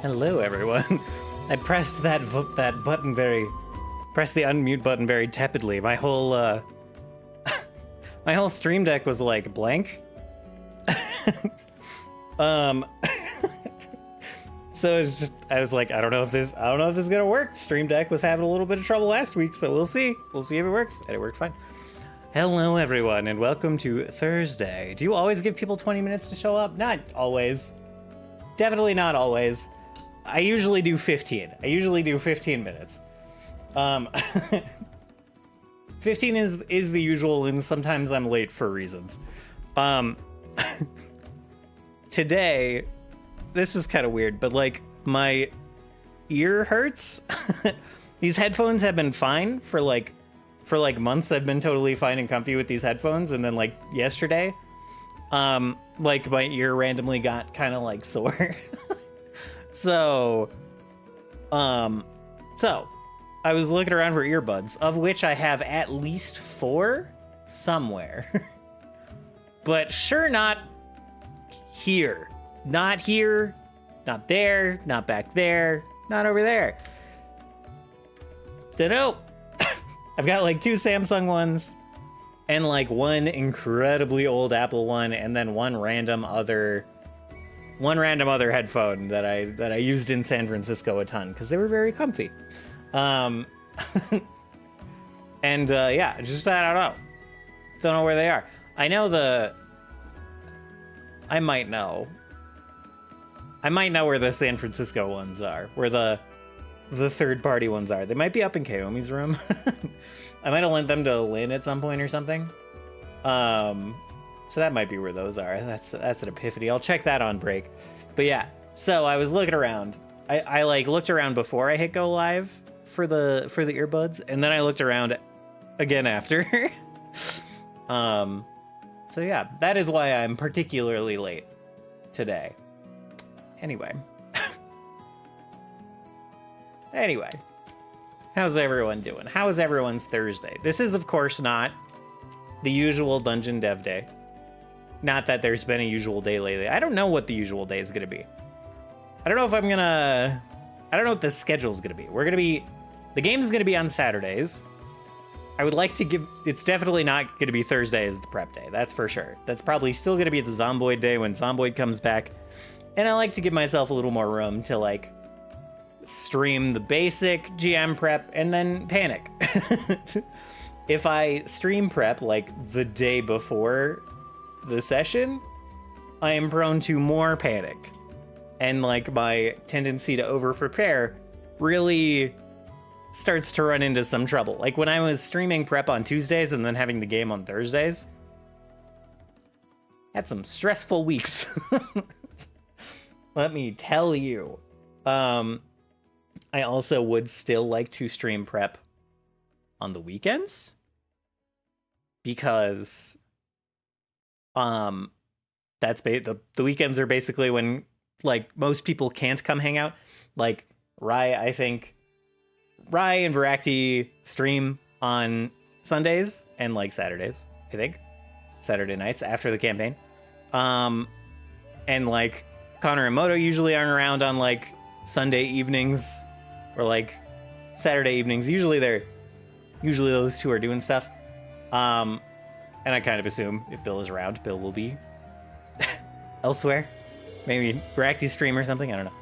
Hello, everyone. I pressed that button pressed the unmute button very tepidly. My whole my whole stream deck was like blank. So it's just, I was like, I don't know if this is gonna work. Stream Deck was having a little bit of trouble last week, so we'll see. We'll see if it works, and it worked fine. Hello, everyone, and welcome to Thursday. Do you always give people 20 minutes to show up? Not always. Definitely not always. I usually do 15. I usually do 15 minutes. 15 is the usual, and sometimes I'm late for reasons. Today, this is kind of weird, but like my ear hurts. These headphones have been fine for like months. I've been totally fine and comfy with these headphones, and then like yesterday, like my ear randomly got kind of like sore. So I was looking around for earbuds, of which I have at least 4 somewhere. But sure, not here. Not here, not there, not back there, not over there. Dunno. I've got like 2 Samsung ones and like 1 incredibly old Apple one, and then one random other headphone that I used in San Francisco a ton because they were very comfy. And yeah, just I don't know where they are. I know I might know where the San Francisco ones are, where the third-party ones are. They might be up in Kaomi's room. I might have lent them to Lynn at some point or something. So that might be where those are. That's an epiphany. I'll check that on break. But yeah, so I was looking around. I like looked around before I hit go live for the earbuds, and then I looked around again after. So yeah, that is why I'm particularly late today. Anyway. How's everyone doing? How is everyone's Thursday? This is, of course, not the usual DungeonDev day. Not that there's been a usual day lately. I don't know what the usual day is going to be. I don't know if I don't know what the schedule is going to be. The game is going to be on Saturdays. I would like to it's definitely not going to be Thursday as the prep day. That's for sure. That's probably still going to be the Zomboid day when Zomboid comes back. And I like to give myself a little more room to, like, stream the basic GM prep and then panic. If I stream prep, like, the day before the session, I am prone to more panic. And, like, my tendency to over-prepare really starts to run into some trouble. Like, when I was streaming prep on Tuesdays and then having the game on Thursdays, had some stressful weeks. Let me tell you. I also would still like to stream prep on the weekends because that's the weekends are basically when like most people can't come hang out. Like Rye and Varakti stream on Sundays and like Saturdays, I think. Saturday nights after the campaign. And like Connor and Moto usually aren't around on like Sunday evenings or like Saturday evenings. Usually those two are doing stuff. And I kind of assume if Bill is around, Bill will be elsewhere. Maybe Varakti's stream or something. I don't know.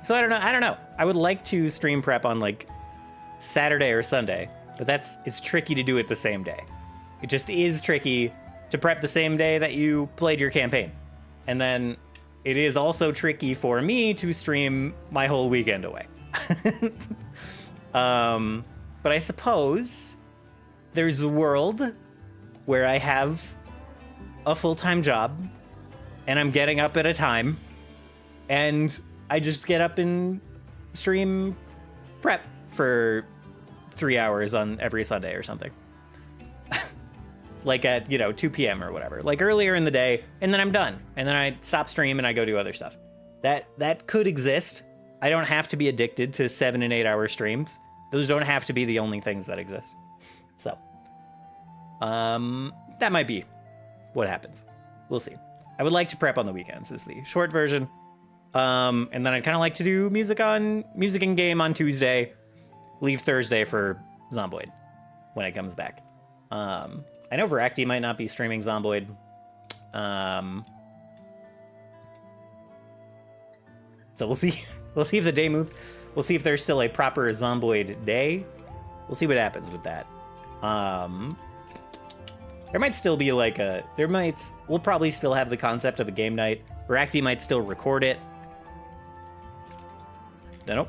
So I don't know. I would like to stream prep on like Saturday or Sunday, but it's tricky to do it the same day. It just is tricky to prep the same day that you played your campaign. And then it is also tricky for me to stream my whole weekend away. But I suppose there's a world where I have a full-time job and I'm getting up at a time and I just get up and stream prep for 3 hours on every Sunday or something. Like at, 2 p.m. or whatever, like earlier in the day, and then I'm done. And then I stop stream and I go do other stuff. That could exist. I don't have to be addicted to 7 and 8 hour streams. Those don't have to be the only things that exist. So, that might be what happens. We'll see. I would like to prep on the weekends is the short version. And then I'd kind of like to do music in game on Tuesday, leave Thursday for Zomboid when it comes back. I know Veracti might not be streaming Zomboid. So we'll see. We'll see if the day moves. We'll see if there's still a proper Zomboid day. We'll see what happens with that. There might still be like we'll probably still have the concept of a game night. Veracti might still record it. Nope.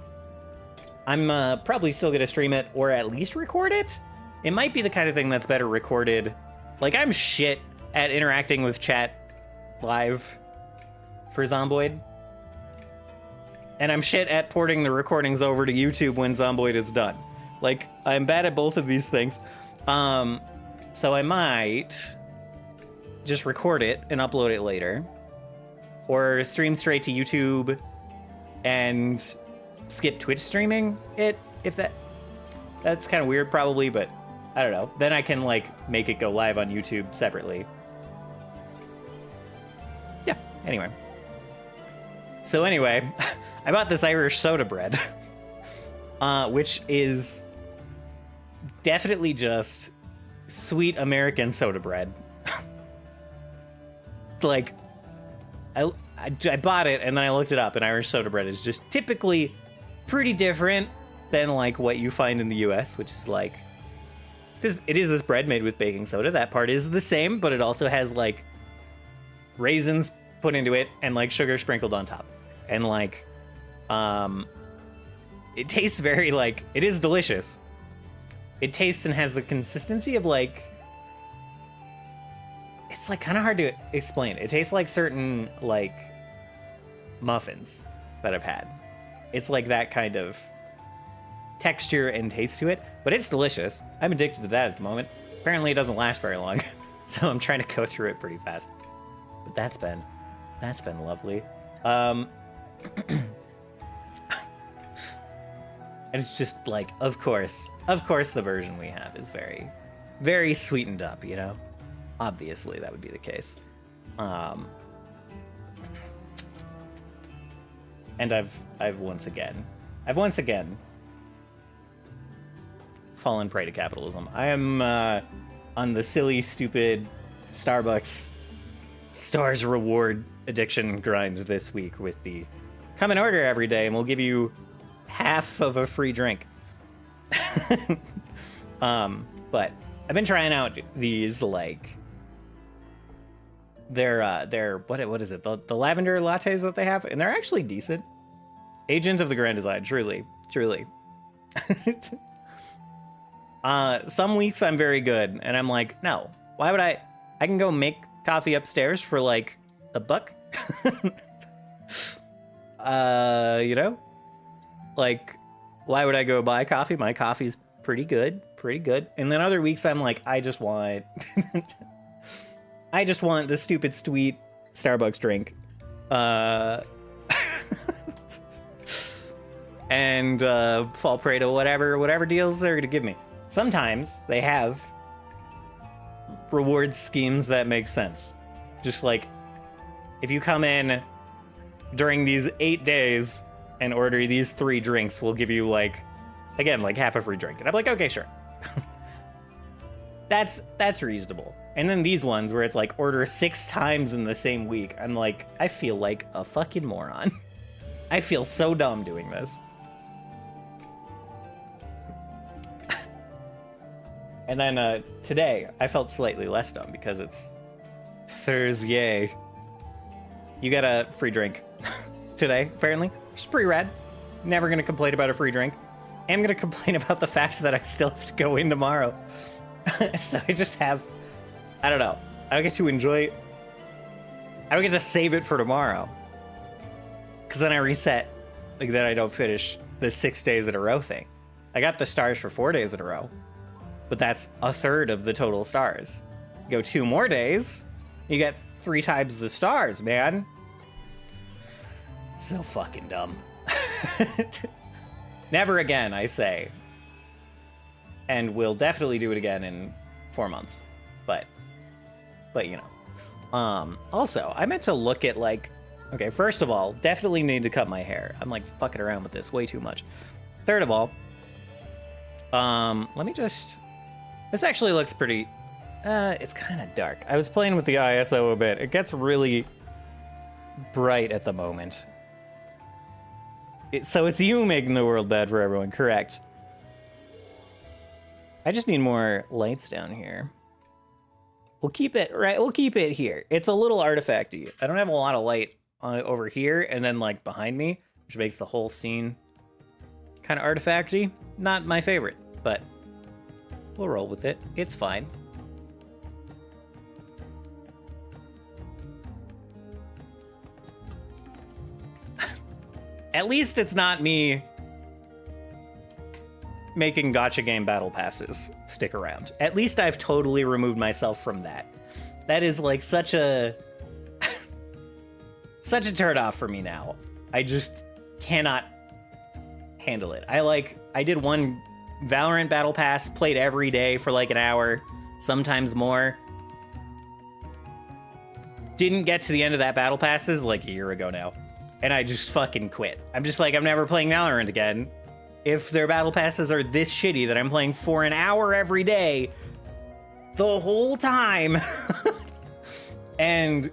I'm probably still gonna stream it or at least record it. It might be the kind of thing that's better recorded. Like, I'm shit at interacting with chat live for Zomboid. And I'm shit at porting the recordings over to YouTube when Zomboid is done. Like, I'm bad at both of these things. So I might just record it and upload it later. Or stream straight to YouTube and skip Twitch streaming it, if that's kind of weird probably, but I don't know. Then I can like make it go live on YouTube separately. Yeah, anyway. So anyway, I bought this Irish soda bread, which is definitely just sweet American soda bread. Like, I bought it and then I looked it up, and Irish soda bread is just typically pretty different than like what you find in the US, which is like, it is this bread made with baking soda. That part is the same, but it also has like raisins put into it and like sugar sprinkled on top. And like, it tastes very like, it is delicious. It tastes and has the consistency of like, it's like kind of hard to explain. It tastes like certain like muffins that I've had. It's like that kind of texture and taste to it, but it's delicious. I'm addicted to that at the moment. Apparently it doesn't last very long, so I'm trying to go through it pretty fast. But that's been lovely. And it's just like, of course the version we have is very, very sweetened up, you know? Obviously that would be the case. And I've once again fallen prey to capitalism. I am on the silly, stupid Starbucks stars reward addiction grind this week with the come and order every day and we'll give you half of a free drink. But I've been trying out these like they're what is it, the lavender lattes that they have, and they're actually decent. Agent of the Grand Design, truly. Some weeks I'm very good and I'm like, no, why would I can go make coffee upstairs for like $1. You know, like, why would I go buy coffee? My coffee's pretty good. And then other weeks I'm like, I just want the stupid sweet Starbucks drink. And fall prey to whatever deals they're gonna give me. Sometimes they have reward schemes that make sense. Just like, if you come in during these 8 days and order these 3 drinks, we'll give you like, again, like half a free drink. And I'm like, okay, sure. That's reasonable. And then these ones where it's like order 6 times in the same week, I'm like, I feel like a fucking moron. I feel so dumb doing this. And then today, I felt slightly less dumb because it's Thursday. You got a free drink today, apparently. Which is pretty rad. Never gonna complain about a free drink. I'm gonna complain about the fact that I still have to go in tomorrow. So I just have, I don't know. I don't get to enjoy, I don't get to save it for tomorrow. Because then I reset, like then I don't finish the 6 days in a row thing. I got the stars for 4 days in a row. But that's a third of the total stars. Go 2 more days, you get 3 times the stars, man. So fucking dumb. Never again, I say. And we'll definitely do it again in 4 months. But you know. Also, I meant to look at, like, okay, first of all, definitely need to cut my hair. I'm, like, fucking around with this way too much. Third of all, let me just, this actually looks pretty, it's kind of dark. I was playing with the ISO a bit. It gets really bright at the moment. So it's you making the world bad for everyone, correct? I just need more lights down here. We'll keep it, right, we'll keep it here. It's a little artifacty. I don't have a lot of light over here and then, like, behind me, which makes the whole scene kind of artifacty. Not my favorite, but we'll roll with it. It's fine. At least it's not me making gacha game battle passes stick around. At least I've totally removed myself from that. That is, like, such a such a turn off for me now. I just cannot handle it. I did one Valorant battle pass, played every day for like an hour, sometimes more. Didn't get to the end of that battle passes like a year ago now. And I just fucking quit. I'm just like, I'm never playing Valorant again. If their battle passes are this shitty that I'm playing for an hour every day, the whole time, and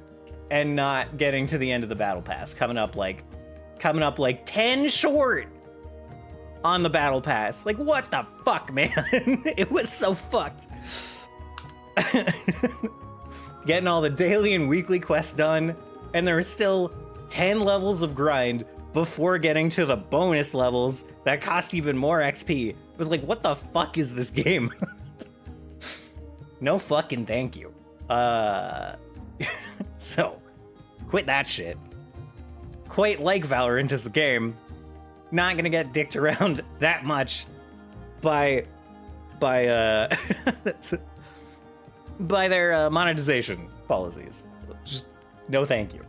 not getting to the end of the battle pass, coming up like 10 short on the battle pass. Like, what the fuck, man? It was so fucked. Getting all the daily and weekly quests done, and there were still 10 levels of grind before getting to the bonus levels that cost even more XP. It was like, what the fuck is this game? No fucking thank you. So, quit that shit. Quite like Valorant as a game. Not gonna get dicked around that much by by their monetization policies. Just no thank you.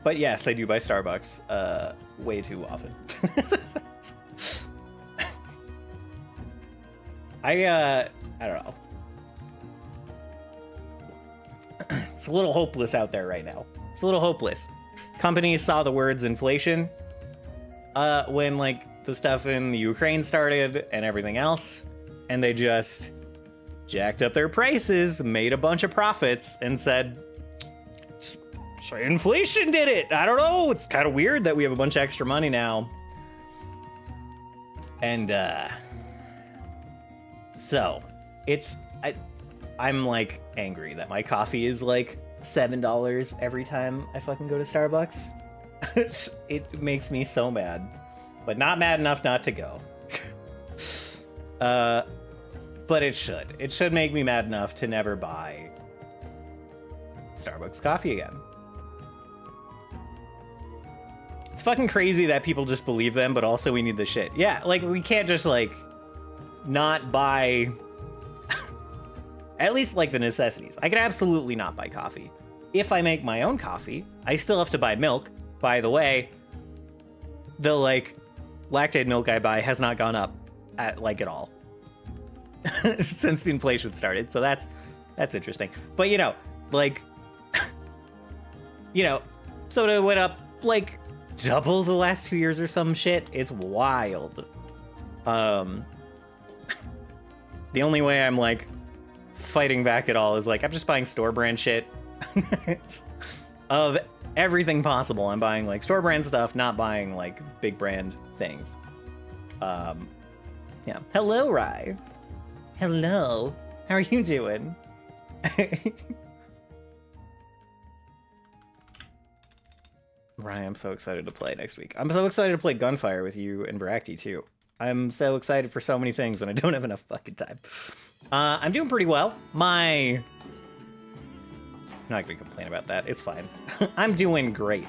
But yes, I do buy Starbucks way too often. I don't know. It's a little hopeless out there right now. It's a little hopeless. Companies saw the words inflation when, like, the stuff in the Ukraine started and everything else, and they just jacked up their prices, made a bunch of profits, and said, so inflation did it. I don't know. It's kind of weird that we have a bunch of extra money now. And so it's I'm like angry that my coffee is like $7 every time I fucking go to Starbucks. It makes me so mad, but not mad enough not to go. But it should make me mad enough to never buy Starbucks coffee again. It's fucking crazy that people just believe them, but also we need the shit. Yeah, like, we can't just, like, not buy at least, like, the necessities. I could absolutely not buy coffee. If I make my own coffee, I still have to buy milk. By the way, the, like, lactate milk I buy has not gone up at all since the inflation started. So that's interesting. But, you know, like, you know, soda went up, like, double the last 2 years or some shit. It's wild. The only way I'm, like, fighting back at all is, like, I'm just buying store brand shit. Of everything possible, I'm buying, like, store brand stuff, not buying, like, big brand things. Yeah. Hello, Rye. Hello. How are you doing? Ryan, I'm so excited to play next week. I'm so excited to play Gunfire with you and Bracty, too. I'm so excited for so many things, and I don't have enough fucking time. I'm doing pretty well. I'm not going to complain about that. It's fine. I'm doing great.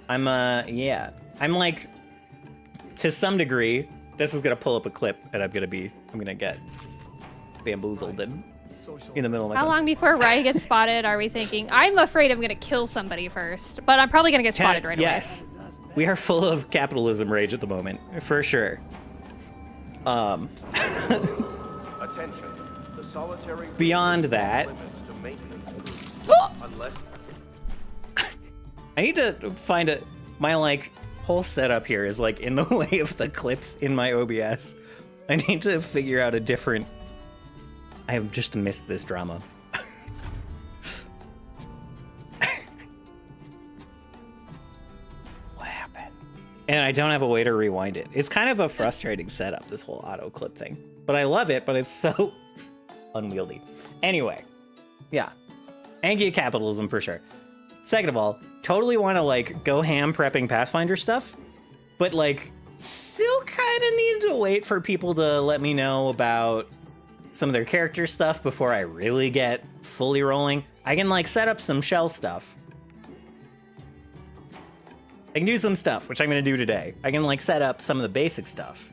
Yeah. I'm, like, to some degree, this is going to pull up a clip, and I'm going to get bamboozled in the middle of my How long before Rye gets spotted are we thinking? I'm afraid I'm going to kill somebody first, but I'm probably going to get spotted right away. Yes. We are full of capitalism rage at the moment, for sure. Attention. The solitary Beyond that, to maintenance. Unless I need to find a my like whole setup here is like in the way of the clips in my OBS. I need to figure out a different. I have just missed this drama. What happened? And I don't have a way to rewind it. It's kind of a frustrating setup, this whole auto clip thing. But I love it, but it's so unwieldy. Anyway, yeah. Angia capitalism for sure. Second of all, totally want to like go ham prepping Pathfinder stuff, but like still kind of need to wait for people to let me know about some of their character stuff before I really get fully rolling. I can like set up some shell stuff. I can do some stuff, which I'm going to do today. I can like set up some of the basic stuff,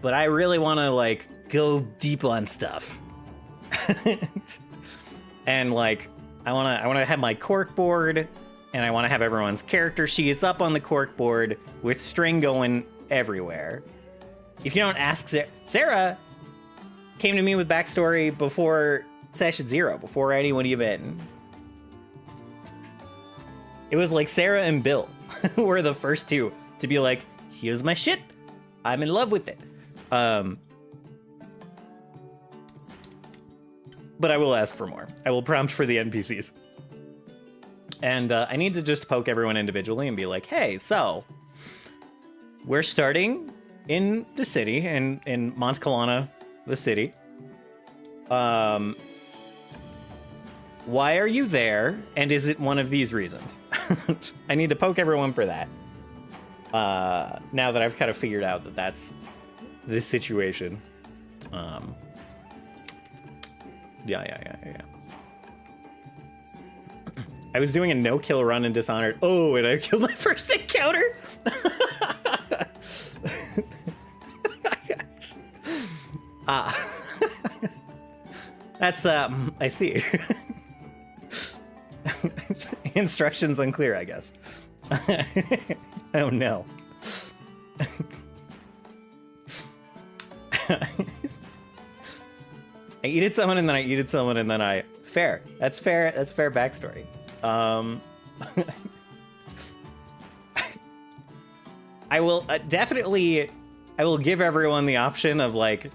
but I really want to like go deep on stuff. And like, I want to have my cork board, and I want to have everyone's character sheets up on the cork board with string going everywhere. If you don't ask, Sarah came to me with backstory before session 0, before anyone even. It was like Sarah and Bill were the first two to be like, here's my shit, I'm in love with it. But I will ask for more. I will prompt for the NPCs. And I need to just poke everyone individually and be like, hey, so we're starting in the city, in Montcalana, the city. Why are you there? And is it one of these reasons? I need to poke everyone for that. Now that I've kind of figured out that that's the situation. Yeah. I was doing a no-kill run in Dishonored. Oh, and I killed my first encounter? That's, I see. Instructions unclear, I guess. Oh, no. I eated someone and then I eated someone and then I... Fair. That's fair. That's fair backstory. I will definitely... I will give everyone the option of like,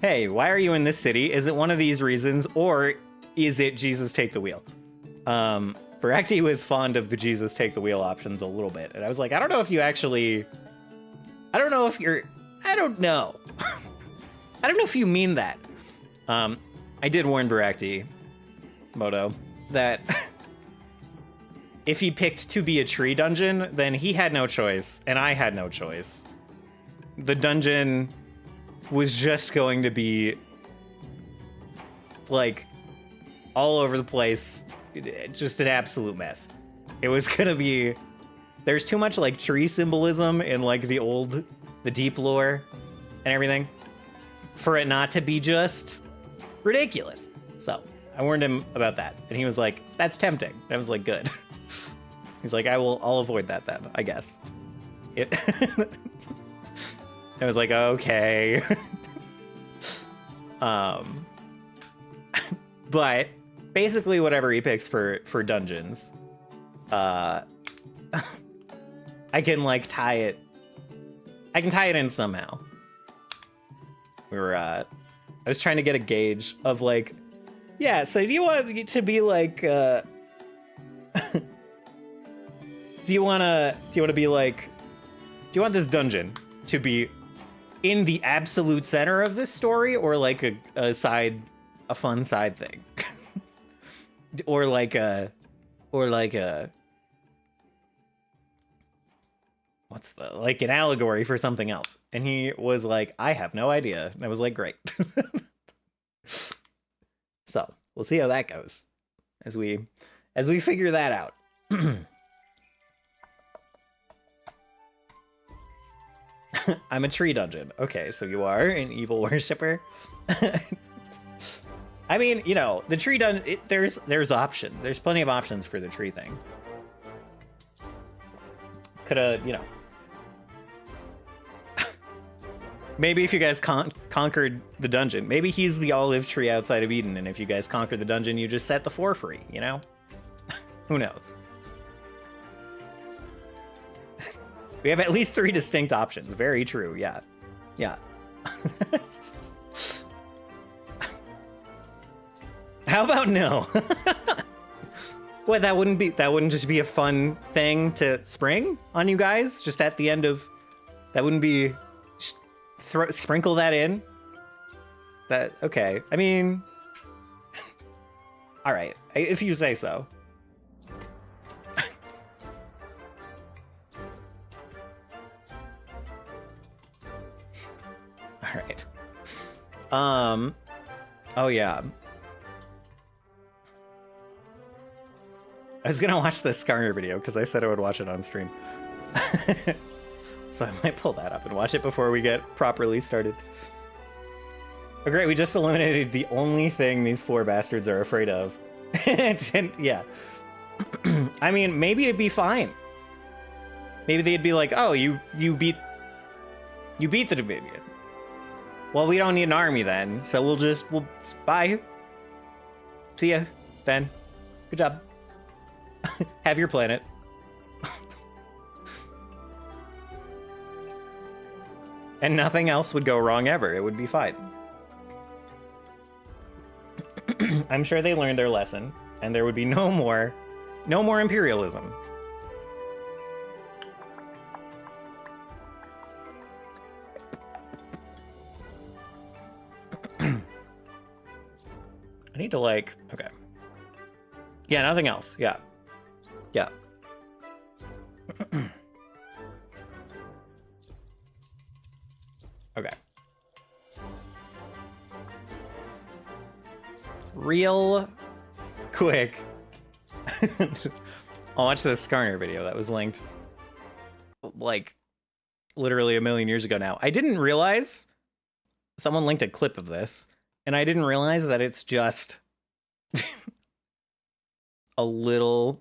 hey, why are you in this city? Is it one of these reasons? Or is it Jesus take the wheel? Barakti was fond of the Jesus take the wheel options a little bit. And I was like, I don't know if you actually... I don't know if you're... I don't know. I don't know if you mean that. I did warn Barakti, Moto, that if he picked to be a tree dungeon, then he had no choice, and I had no choice. The dungeon was just going to be, like, all over the place, just an absolute mess. It was gonna be... There's too much, like, tree symbolism in, like, the deep lore and everything for it not to be just... ridiculous. So I warned him about that, and he was like, that's tempting. And I was like, good. He's like, I'll avoid that then, I guess. I was like, okay. But basically whatever he picks for dungeons, I can like tie it in somehow. I was trying to get a gauge of like, yeah, so do you want it to be like, do you want to be like, do you want this dungeon to be in the absolute center of this story, or like a fun side thing? or like a, like an allegory for something else? And he was like, I have no idea. And I was like, great. So we'll see how that goes as we figure that out. I'm a tree dungeon. Okay, so you are an evil worshiper. I mean, you know, the tree dungeon, there's options. There's plenty of options for the tree thing. Could have, you know. Maybe if you guys conquered the dungeon, maybe he's the olive tree outside of Eden, and if you guys conquer the dungeon, you just set the 4 free, you know? Who knows? We have at least 3 distinct options. Very true, yeah. Yeah. How about no? What, that wouldn't just be a fun thing to spring on you guys? Just at the end of, that wouldn't be, sprinkle that in? That, okay, I mean, all right, if you say so. All right. Oh yeah. I was gonna watch the Skarner video because I said I would watch it on stream. So I might pull that up and watch it before we get properly started. Oh great, we just eliminated the only thing these 4 bastards are afraid of. And, yeah. I mean, maybe it'd be fine. Maybe they'd be like, oh, you beat the Dominion. Well, we don't need an army then, so we'll bye. See ya, then. Good job. Have your planet. And nothing else would go wrong ever. It would be fine. I'm sure they learned their lesson, and there would be no more imperialism. I need to like, okay. Yeah, nothing else. Yeah. Yeah. Okay. Real quick. I'll watch this Skarner video that was linked like literally a million years ago now. I didn't realize someone linked a clip of this, and I didn't realize that it's just a little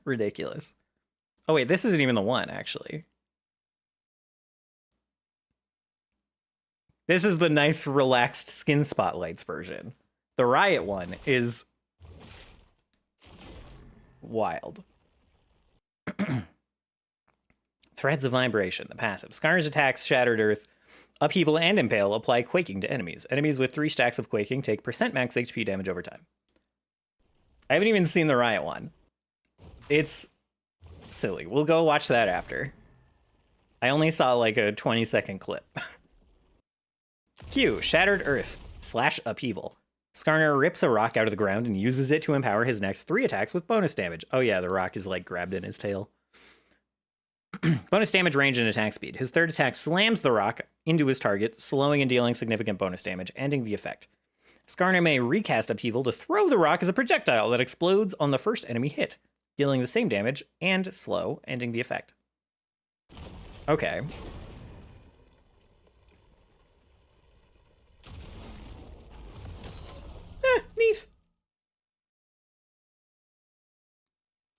ridiculous. Oh wait, this isn't even the one, actually. This is the nice, relaxed skin spotlights version. The Riot one is wild. Threads of Vibration, the passive. Skarner's attacks, Shattered Earth, Upheaval, and Impale apply quaking to enemies. Enemies with 3 stacks of quaking take % max HP damage over time. I haven't even seen the Riot one. It's silly. We'll go watch that after. I only saw like a 20-second clip. Q, Shattered Earth / Upheaval. Skarner rips a rock out of the ground and uses it to empower his next 3 attacks with bonus damage. Oh yeah, the rock is like grabbed in his tail. Bonus damage, range, and attack speed. His 3rd attack slams the rock into his target, slowing and dealing significant bonus damage, ending the effect. Skarner may recast Upheaval to throw the rock as a projectile that explodes on the first enemy hit, dealing the same damage and slow, ending the effect. Okay. Neat.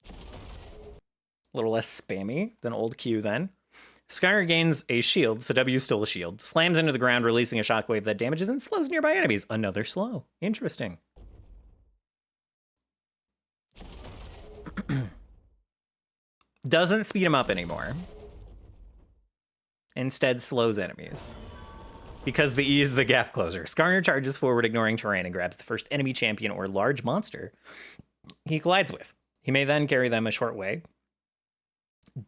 A little less spammy than old Q then. Skarner gains a shield, so W is still a shield. Slams into the ground, releasing a shockwave that damages and slows nearby enemies. Another slow. Interesting. Doesn't speed him up anymore. Instead slows enemies. Because the E is the gap closer. Skarner charges forward, ignoring terrain, and grabs the first enemy champion or large monster he collides with. He may then carry them a short way,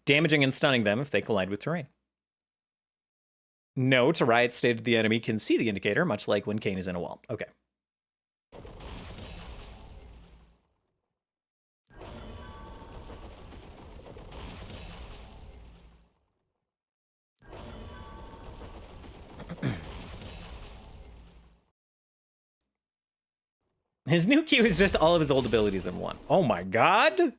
damaging and stunning them if they collide with terrain. Note, Riot stated the enemy can see the indicator, much like when Kane is in a wall. Okay. His new Q is just all of his old abilities in one. Oh my god!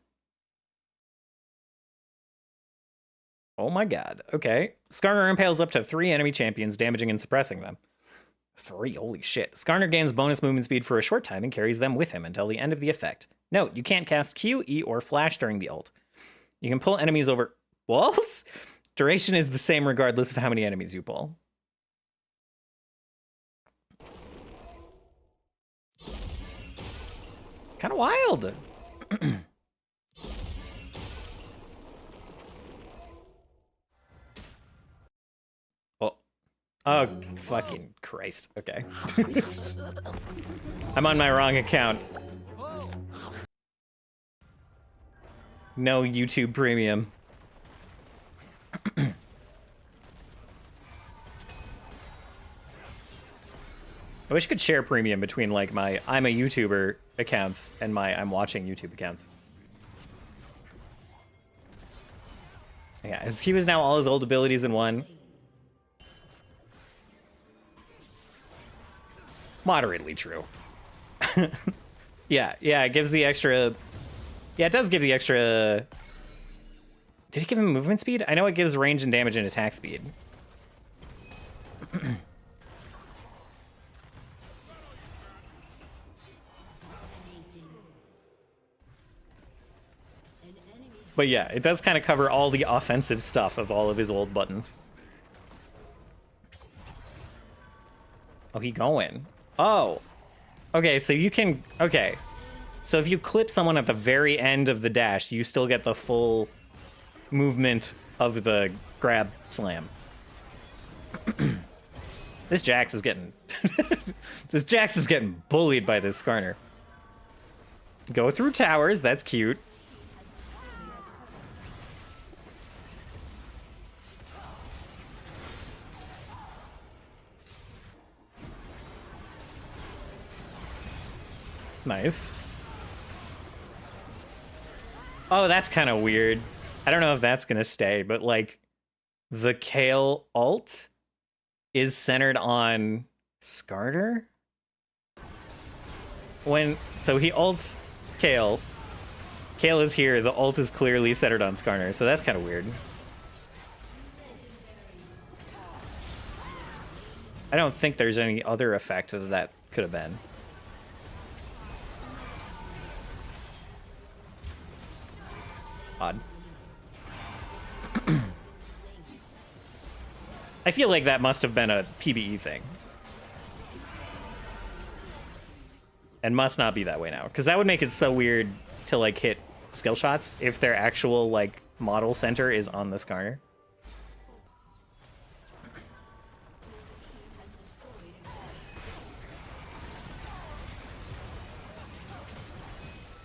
Oh my god. Okay. Skarner impales up to 3 enemy champions, damaging and suppressing them. 3, holy shit. Skarner gains bonus movement speed for a short time and carries them with him until the end of the effect. Note, you can't cast Q, E, or Flash during the ult. You can pull enemies over walls? Duration is the same regardless of how many enemies you pull. Kind of wild. Oh, fucking Christ. Okay. I'm on my wrong account. No YouTube Premium. I wish I could share Premium between, like, my I'm a YouTuber accounts and my I'm watching YouTube accounts. Yeah, he was now all his old abilities in one. Moderately true. Yeah, it gives the extra... Yeah, it does give the extra... Did it give him movement speed? I know it gives range and damage and attack speed. But yeah, it does kind of cover all the offensive stuff of all of his old buttons. Oh, he going. Oh. Okay, so you can... Okay. So if you clip someone at the very end of the dash, you still get the full movement of the grab slam. This Jax is getting... This Jax is getting bullied by this Skarner. Go through towers, that's cute. Nice. Oh, that's kind of weird. I don't know if that's gonna stay, but like the Kale ult is centered on Skarner. So he ults Kale. Kale is here. The ult is clearly centered on Skarner, so that's kind of weird. I don't think there's any other effect that could have been. Odd. I feel like that must have been a PvE thing. And must not be that way now. Because that would make it so weird to, like, hit skill shots if their actual, like, model center is on the Skarner.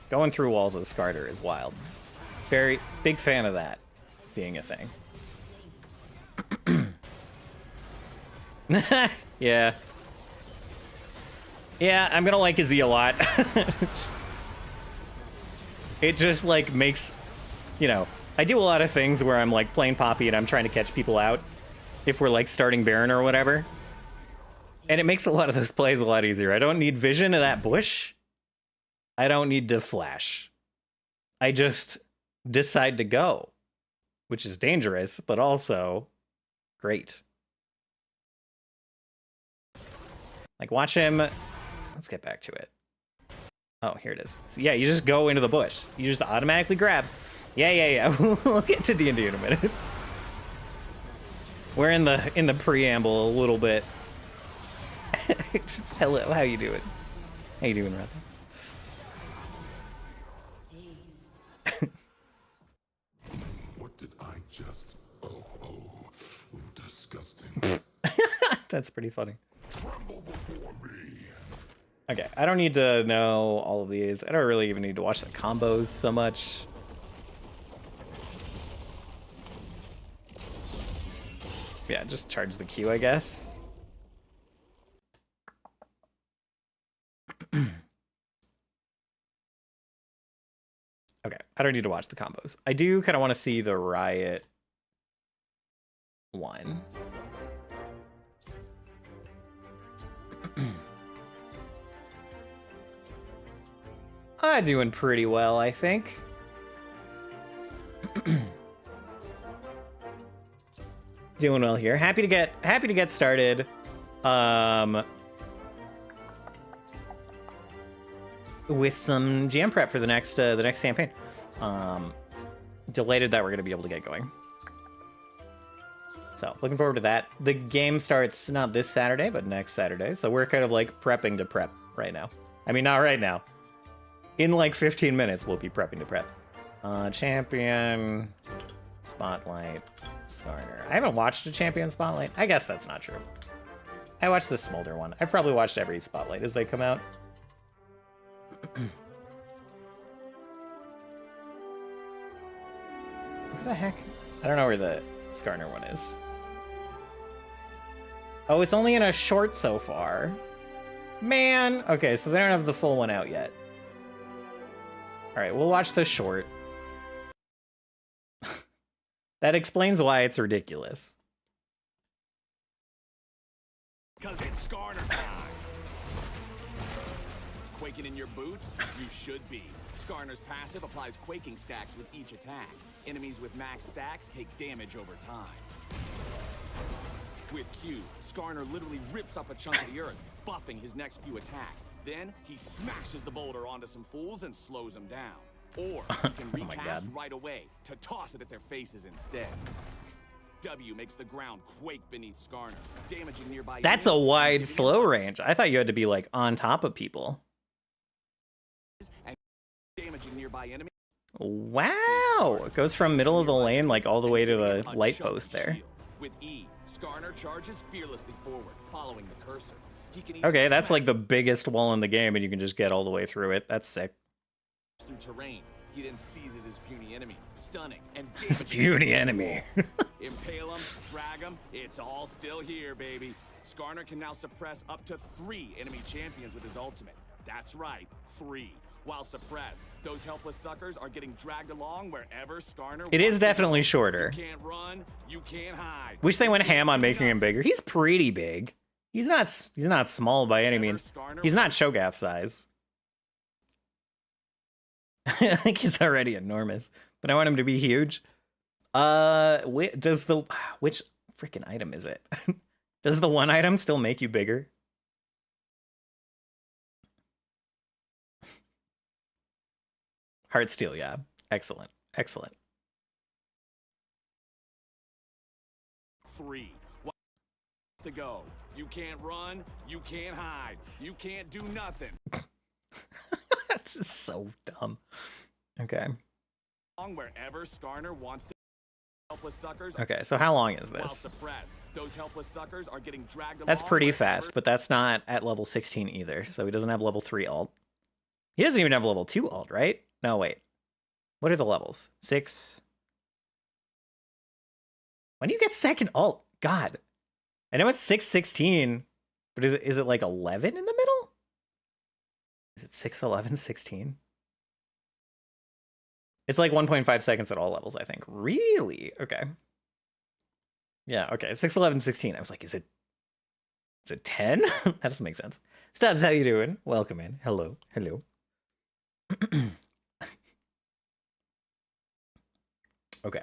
Going through walls as Skarner is wild. Very big fan of that being a thing. Yeah. Yeah, I'm gonna like Izzy a lot. It just, like, makes... You know, I do a lot of things where I'm, like, playing Poppy and I'm trying to catch people out. If we're, like, starting Baron or whatever. And it makes a lot of those plays a lot easier. I don't need vision of that bush. I don't need to flash. I just decide to go. Which is dangerous, but also great. Like, watch him... Let's get back to it. Oh, here it is. So, yeah, you just go into the bush. You just automatically grab. Yeah. We'll get to D&D in a minute. We're in the preamble a little bit. Hello, how you doing? How you doing, Rather? What did I just... Oh, disgusting. That's pretty funny. Tremble before me. Okay, I don't need to know all of these. I don't really even need to watch the combos so much. Yeah, just charge the Q, I guess. Okay, I don't need to watch the combos. I do kind of want to see the Riot one. I'm doing pretty well, I think. Doing well here. Happy to get started. with some jam prep for the next campaign. Delighted that we're gonna be able to get going. So looking forward to that. The game starts not this Saturday, but next Saturday. So we're kind of like prepping to prep right now. I mean, not right now. In like 15 minutes, we'll be prepping to prep. Champion Spotlight Skarner. I haven't watched a Champion Spotlight. I guess that's not true. I watched the Smolder one. I've probably watched every Spotlight as they come out. Where the heck? I don't know where the Skarner one is. Oh, it's only in a short so far. Man! Okay, so they don't have the full one out yet. Alright, we'll watch the short. That explains why it's ridiculous. Cause it's Skarner time! Quaking in your boots? You should be. Skarner's passive applies quaking stacks with each attack. Enemies with max stacks take damage over time. With Q, Skarner literally rips up a chunk of the earth, buffing his next few attacks. Then he smashes the boulder onto some fools and slows them down. Or you can recast right away to toss it at their faces instead. W makes the ground quake beneath Skarner, damaging nearby. That's a wide slow range. I thought you had to be like on top of people. And damaging nearby enemies. Wow! It goes from middle of the lane like all the way to the light post there. With E, Skarner charges fearlessly forward, following the cursor. He can Okay, that's like the biggest wall in the game, and you can just get all the way through it. That's sick. Through terrain, he then seizes his puny enemy, stunning and His puny enemy. Impale him, drag him, it's all still here, baby. Skarner can now suppress up to 3 enemy champions with his ultimate. That's right, 3. While suppressed, those helpless suckers are getting dragged along wherever Skarner. It is definitely shorter. You can't run, you can't hide. Wish they went ham on making him bigger. He's pretty big. He's not small by any means. He's not Shogath size. I think he's already enormous, but I want him to be huge. Which freaking item is it? Does the one item still make you bigger? Heartsteel, yeah. Excellent. Excellent. 3. To go. You can't run, you can't hide, you can't do nothing. That's so dumb. Okay. Wherever Skarner wants to. Helpless suckers. Okay, so how long is While this? suppressed, those helpless suckers are getting dragged That's along pretty wherever- fast, but that's not at level 16 either, so he doesn't have level 3 alt. He doesn't even have level 2 alt, right? No, wait. What are the levels? 6. When do you get second alt? God. I know it's 616, but is it like 11 in the middle? Is it 6, 11, 16? It's like 1.5 seconds at all levels, I think. Really? Okay. Yeah, okay. 6, 11, 16. I was like, is it 10? That doesn't make sense. Stubbs, how you doing? Welcome in. Hello. Hello. Okay.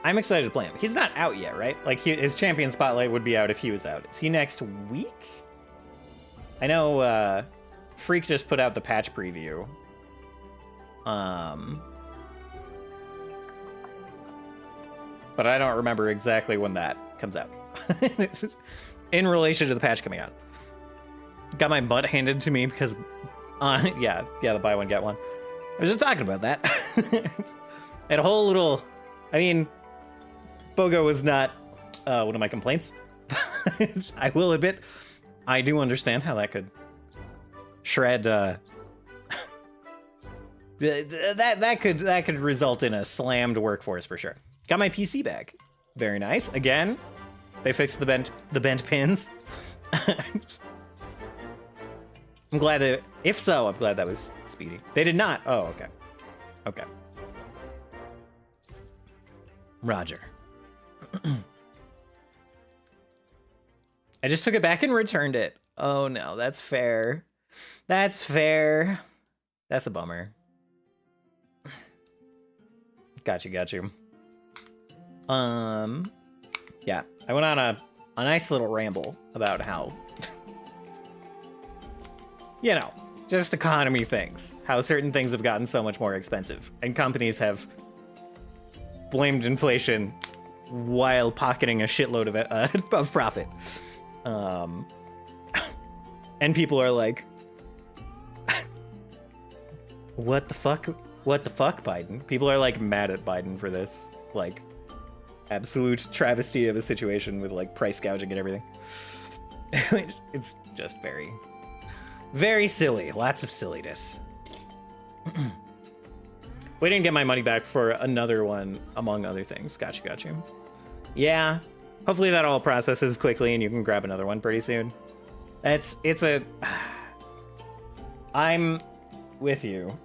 I'm excited to play him. He's not out yet, right? Like, his Champion Spotlight would be out if he was out. Is he next week? I know, Freak just put out the patch preview. But I don't remember exactly when that comes out. In relation to the patch coming out. Got my butt handed to me because, yeah, the buy one, get one. I was just talking about that. Had a whole little, I mean, BOGO was not one of my complaints. I will admit, I do understand how that could shred, that could result in a slammed workforce for sure. Got my PC back. Very nice. Again, they fixed the bent pins. I'm glad that, if so, I'm glad that was speedy. They did not. Oh, okay. Okay. Roger. I just took it back and returned it. Oh no, that's fair. That's fair. That's a bummer. Got you. Yeah, I went on a nice little ramble about how, you know, just economy things, how certain things have gotten so much more expensive, and companies have blamed inflation while pocketing a shitload of it, of profit. And people are like, what the fuck? What the fuck, Biden? People are like mad at Biden for this, like, absolute travesty of a situation with like price gouging and everything. It's just very, very silly. Lots of silliness. We didn't get my money back for another one, among other things. Gotcha. Yeah, hopefully that all processes quickly and you can grab another one pretty soon. I'm with you.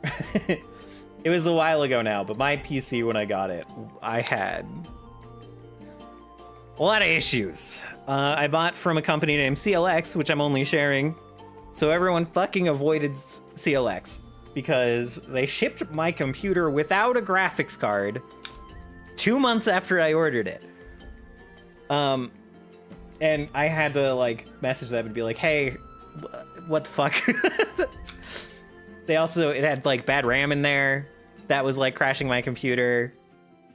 It was a while ago now, but my PC, when I got it, I had a lot of issues. I bought from a company named CLX, which I'm only sharing, so everyone fucking avoided CLX because they shipped my computer without a graphics card 2 months after I ordered it. And I had to like message them and be like, hey, what the fuck? It had like bad RAM in there that was like crashing my computer.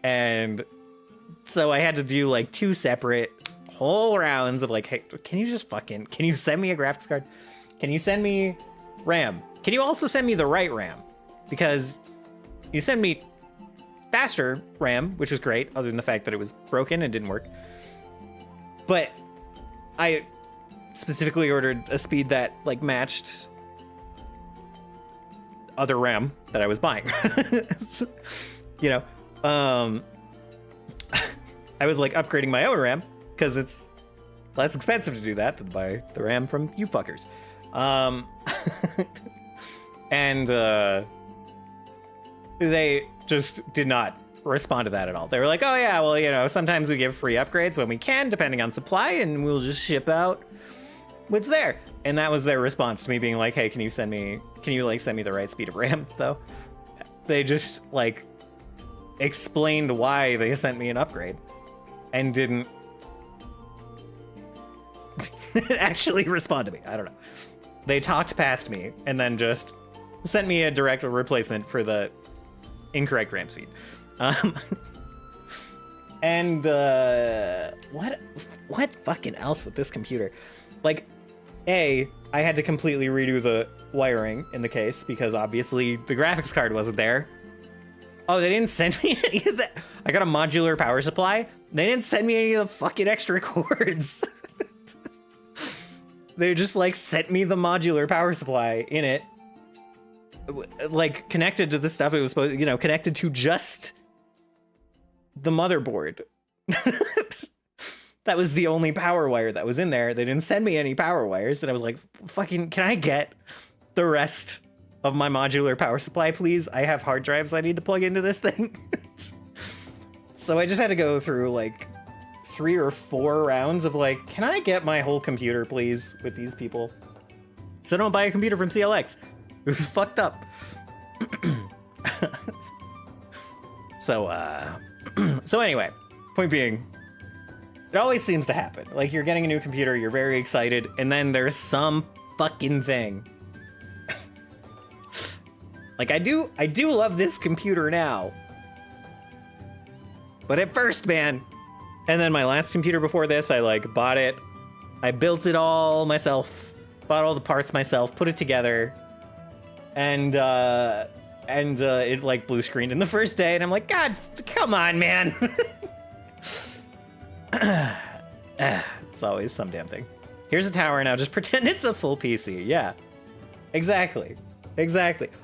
And so I had to do like 2 separate whole rounds of like, hey, can you send me a graphics card? Can you send me RAM? Can you also send me the right RAM? Because you send me faster RAM, which was great, other than the fact that it was broken and didn't work. But I specifically ordered a speed that like matched other RAM that I was buying. You know, I was like upgrading my own RAM because it's less expensive to do that than buy the RAM from you fuckers. And they just did not respond to that at all. They were like, oh yeah, well, you know, sometimes we give free upgrades when we can, depending on supply, and we'll just ship out what's there. And that was their response to me being like, hey, can you send me the right speed of RAM though? They just like explained why they sent me an upgrade and didn't actually respond to me. I don't know. They talked past me and then just sent me a direct replacement for the incorrect RAM speed. And what fucking else with this computer? Like, I had to completely redo the wiring in the case because obviously the graphics card wasn't there. Oh, they didn't send me any of that. I got a modular power supply. They didn't send me any of the fucking extra cords. They just like sent me the modular power supply in it, like connected to the stuff it was supposed, you know, connected to just the motherboard. That was the only power wire that was in there. They didn't send me any power wires, and I was like, fucking, can I get the rest of my modular power supply, please? I have hard drives I need to plug into this thing. So I just had to go through like 3 or 4 rounds of like, can I get my whole computer, please, with these people? So don't buy a computer from CLX. It was fucked up. So anyway, point being, it always seems to happen. Like, you're getting a new computer, you're very excited, and then there's some fucking thing. Like, I do love this computer now. But at first, man, and then my last computer before this, I like bought it, I built it all myself, bought all the parts myself, put it together, and it like blue screened in the first day, and I'm like, God, come on, man. It's always some damn thing. Here's a tower now, just pretend it's a full PC. Yeah, exactly.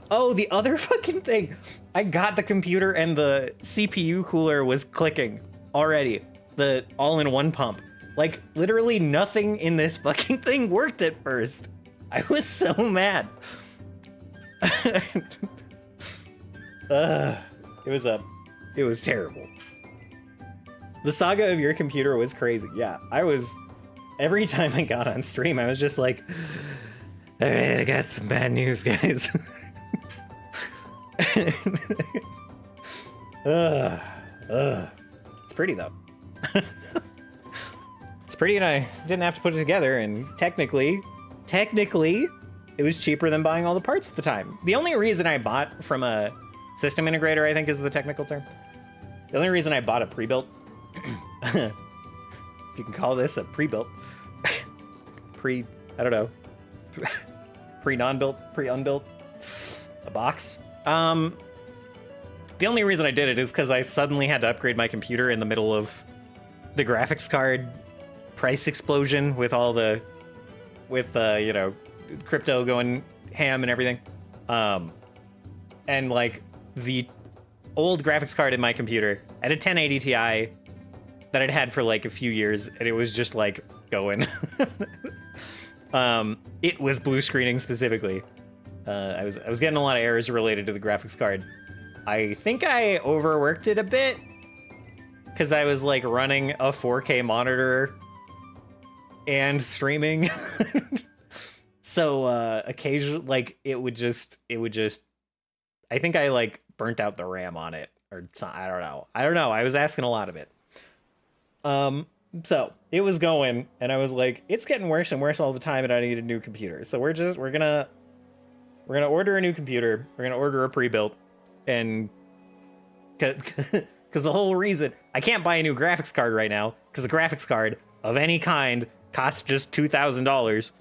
Oh, the other fucking thing. I got the computer and the CPU cooler was clicking already. The all-in-one pump. Like, literally nothing in this fucking thing worked at first. I was so mad. It was terrible. The saga of your computer was crazy. Yeah, every time I got on stream, I was just like, all right, I got some bad news, guys. It's pretty though. it's pretty, and I didn't have to put it together, and technically, it was cheaper than buying all the parts at the time. The only reason I bought from a system integrator, I think is the technical term. The only reason I bought a pre-built, if you can call this a pre-built, I don't know, pre-non-built, pre-unbuilt, a box. The only reason I did it is because I suddenly had to upgrade my computer in the middle of the graphics card price explosion with all the, you know, crypto going ham and everything. And like the old graphics card in my computer at a 1080 Ti that I'd had for like a few years, and it was just like going. It was blue screening specifically. I was getting a lot of errors related to the graphics card. I think I overworked it a bit because I was like running a 4K monitor and streaming. So occasionally, like it would just. I think I like burnt out the RAM on it, or something. I don't know. I was asking a lot of it. So it was going, and I was like, it's getting worse and worse all the time, and I need a new computer. So we're gonna order a new computer. We're gonna order a pre-built, and because the whole reason I can't buy a new graphics card right now because a graphics card of any kind costs just $2,000.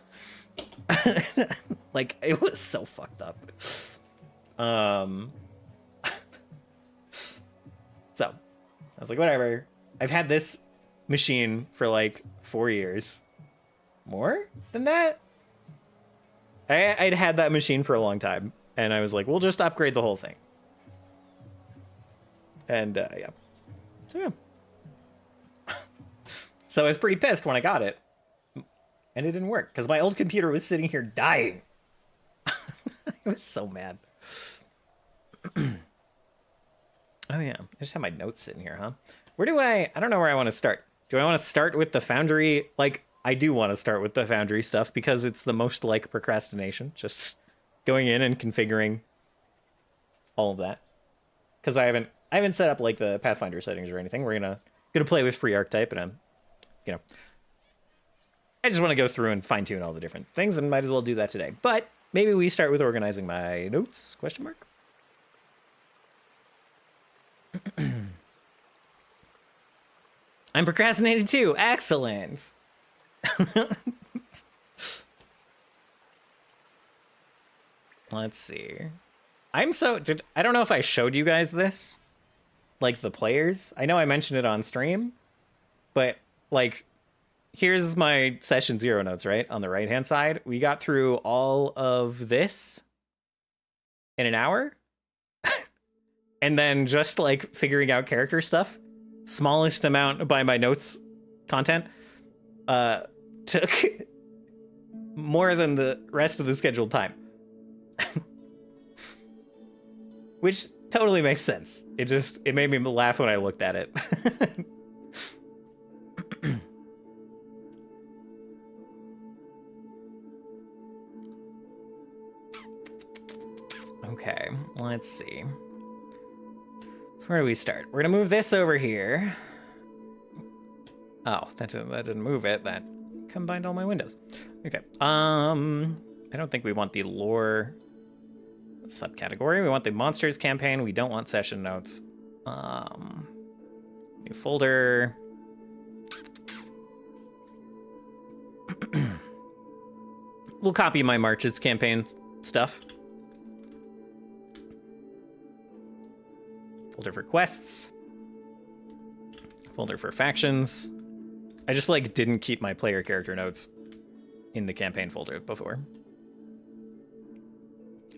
Like it was so fucked up. So I was like, whatever. I've had this machine for like 4 years. More than that? I'd had that machine for a long time, and I was like, we'll just upgrade the whole thing. And yeah. So yeah. So I was pretty pissed when I got it. And it didn't work, because my old computer was sitting here dying. I was so mad. Oh yeah, I just have my notes sitting here, huh? Where do I don't know where I want to start. Do I want to start with the Foundry? Like, I do want to start with the Foundry stuff, because it's the most like procrastination. Just going in and configuring all of that. Because I haven't set up like the Pathfinder settings or anything. We're gonna play with free archetype, and I'm, you know, I just want to go through and fine tune all the different things, and might as well do that today. But maybe we start with organizing my notes, question mark. I'm procrastinating too. Excellent. Let's see. I don't know if I showed you guys this, like the players. I know I mentioned it on stream, but like, here's my session 0 notes, right? On the right-hand side, we got through all of this in an hour. And then just like figuring out character stuff, smallest amount by my notes content, took more than the rest of the scheduled time. Which totally makes sense. It made me laugh when I looked at it. Okay, let's see. So where do we start? We're gonna move this over here. Oh, that didn't move it. That combined all my windows. Okay. I don't think we want the lore subcategory. We want the monsters campaign. We don't want session notes. New folder. We'll copy my Marches campaign stuff. Folder for quests. Folder for factions. I just like didn't keep my player character notes in the campaign folder before.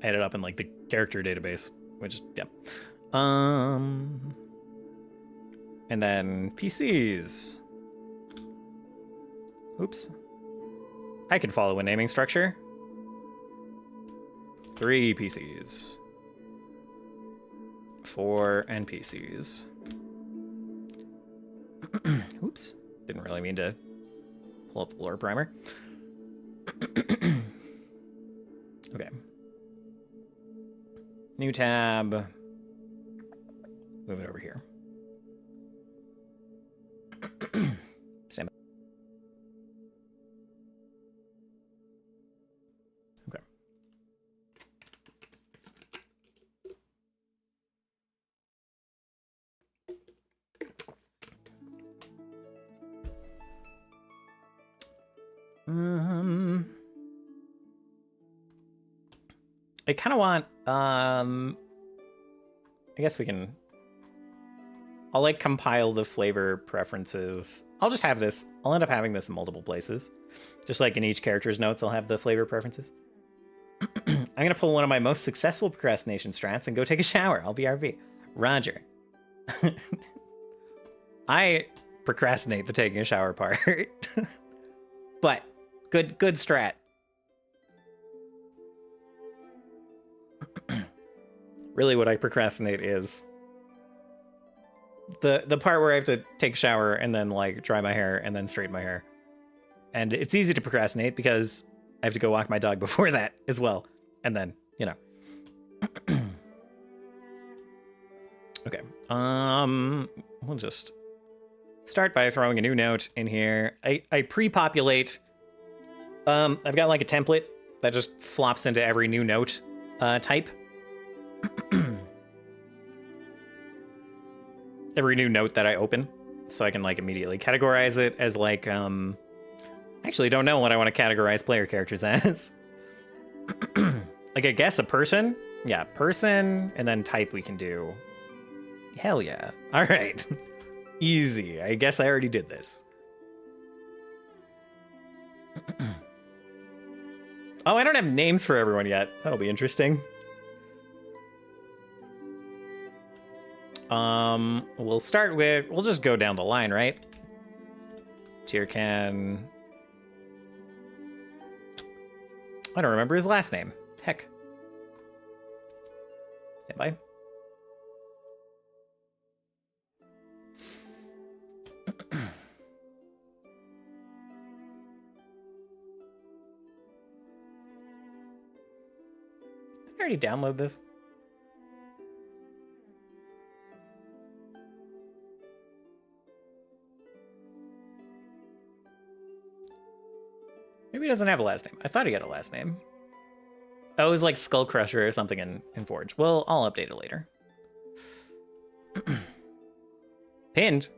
I had it up in like the character database, which yeah. And then PCs. Oops. I can follow a naming structure. 3 PCs. 4 NPCs. Oops. Didn't really mean to pull up the lore primer. Okay. New tab. Move it over here. Stand by. I kind of want, I guess we can, I'll like compile the flavor preferences. I'll just have this, I'll end up having this in multiple places. Just like in each character's notes, I'll have the flavor preferences. I'm going to pull one of my most successful procrastination strats and go take a shower. I'll be RV. Roger. I procrastinate the taking a shower part. But good strat. Really what I procrastinate is the part where I have to take a shower and then like dry my hair and then straighten my hair. And it's easy to procrastinate because I have to go walk my dog before that as well. And then, you know. Okay. We'll just start by throwing a new note in here. I pre-populate. I've got like a template that just flops into every new note type. Every new note that I open, so I can like immediately categorize it as like actually don't know what I want to categorize player characters as. Like I guess a person? Yeah, person, and then type we can do. Hell yeah. All right. Easy. I guess I already did this. Oh, I don't have names for everyone yet. That'll be interesting. We'll start with, we'll just go down the line, right? Tirkan. I don't remember his last name. Heck. Stand by. Did I already download this? Maybe he doesn't have a last name. I thought he had a last name. Oh, it was like Skull Crusher or something in Forge. Well, I'll update it later. Pinned?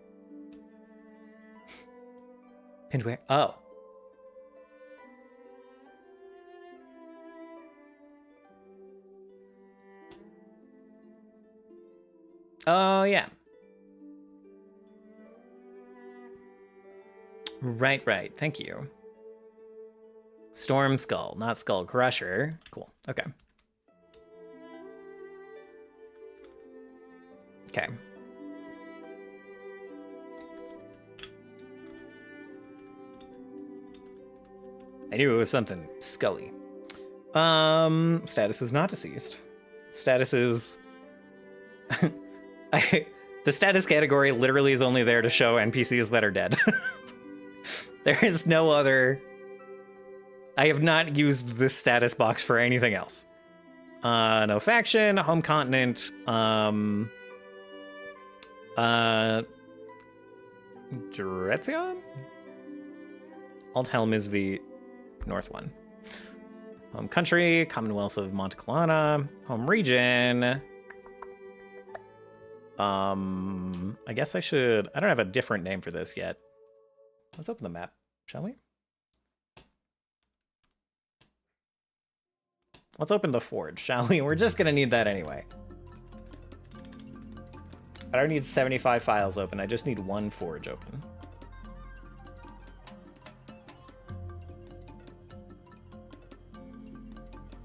Pinned where? Oh. Oh, yeah. Right. Thank you. Storm Skull, not Skull Crusher. Cool. Okay. Okay. I knew it was something Scully. Status is not deceased. Status is... The status category literally is only there to show NPCs that are dead. There is no other... I have not used this status box for anything else. No faction, home continent, Duretzion? Aldhelm is the north one. Home country, Commonwealth of Monteclana. Home region. I guess I should... I don't have a different name for this yet. Let's open the map, shall we? Let's open the forge, shall we? We're just gonna need that anyway. I don't need 75 files open, I just need one forge open.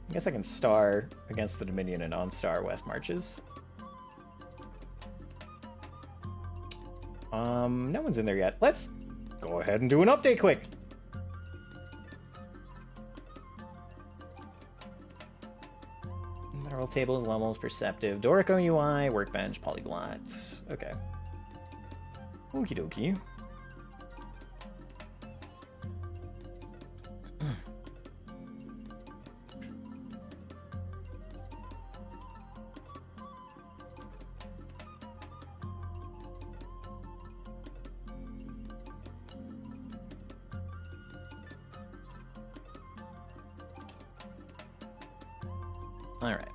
I guess I can star against the Dominion and on-star West Marches. No one's in there yet. Let's go ahead and do an update quick. Mineral tables, levels, perceptive, Dorico UI, workbench, polyglot. Okay. Okie dokie. All right.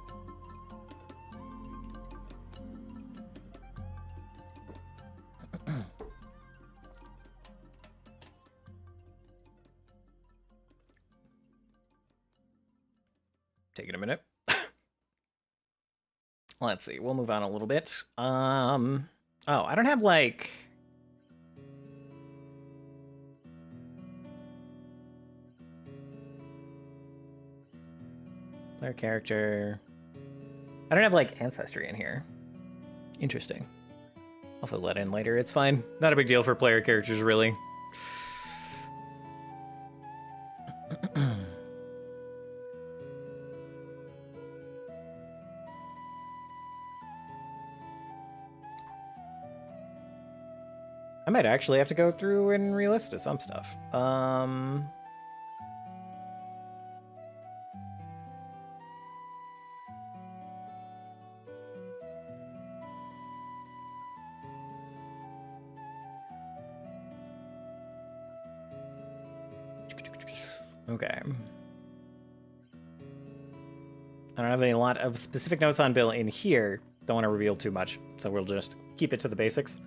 Taking a minute. Let's see. We'll move on a little bit. Oh, I don't have like. Player character. I don't have like ancestry in here. Interesting. I'll fill that in later. It's fine. Not a big deal for player characters, really. I might actually have to go through and relist some stuff. Okay. I don't have a lot of specific notes on Bill in here. Don't want to reveal too much, so we'll just keep it to the basics.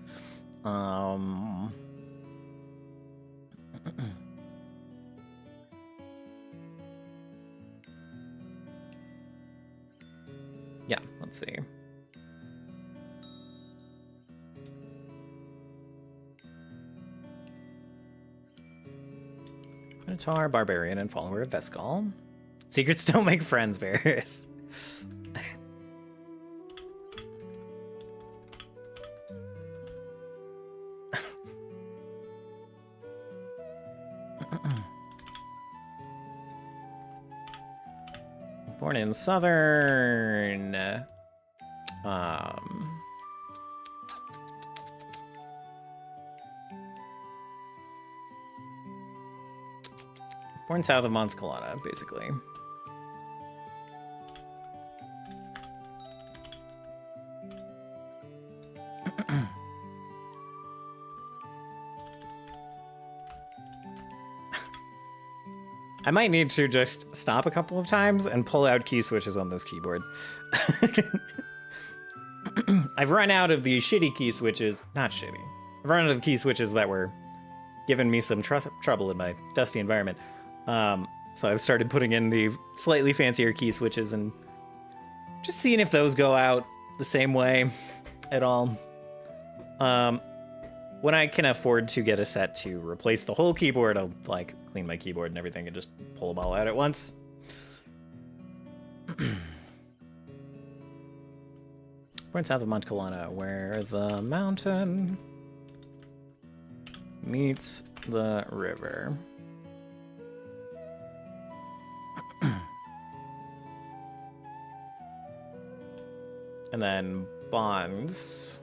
Yeah, let's see. Minotaur, barbarian, and follower of Veskal. Secrets don't make friends, Varys. Born in Southern. Born south of Mons Colada, basically. I might need to just stop a couple of times and pull out key switches on this keyboard. I've run out of the shitty key switches. Not shitty. I've run out of key switches that were giving me some trouble in my dusty environment. So I've started putting in the slightly fancier key switches and just seeing if those go out the same way at all. When I can afford to get a set to replace the whole keyboard, I'll like clean my keyboard and everything and just pull them all out at once. Born south of Montcalana, where the mountain meets the river. And then bonds.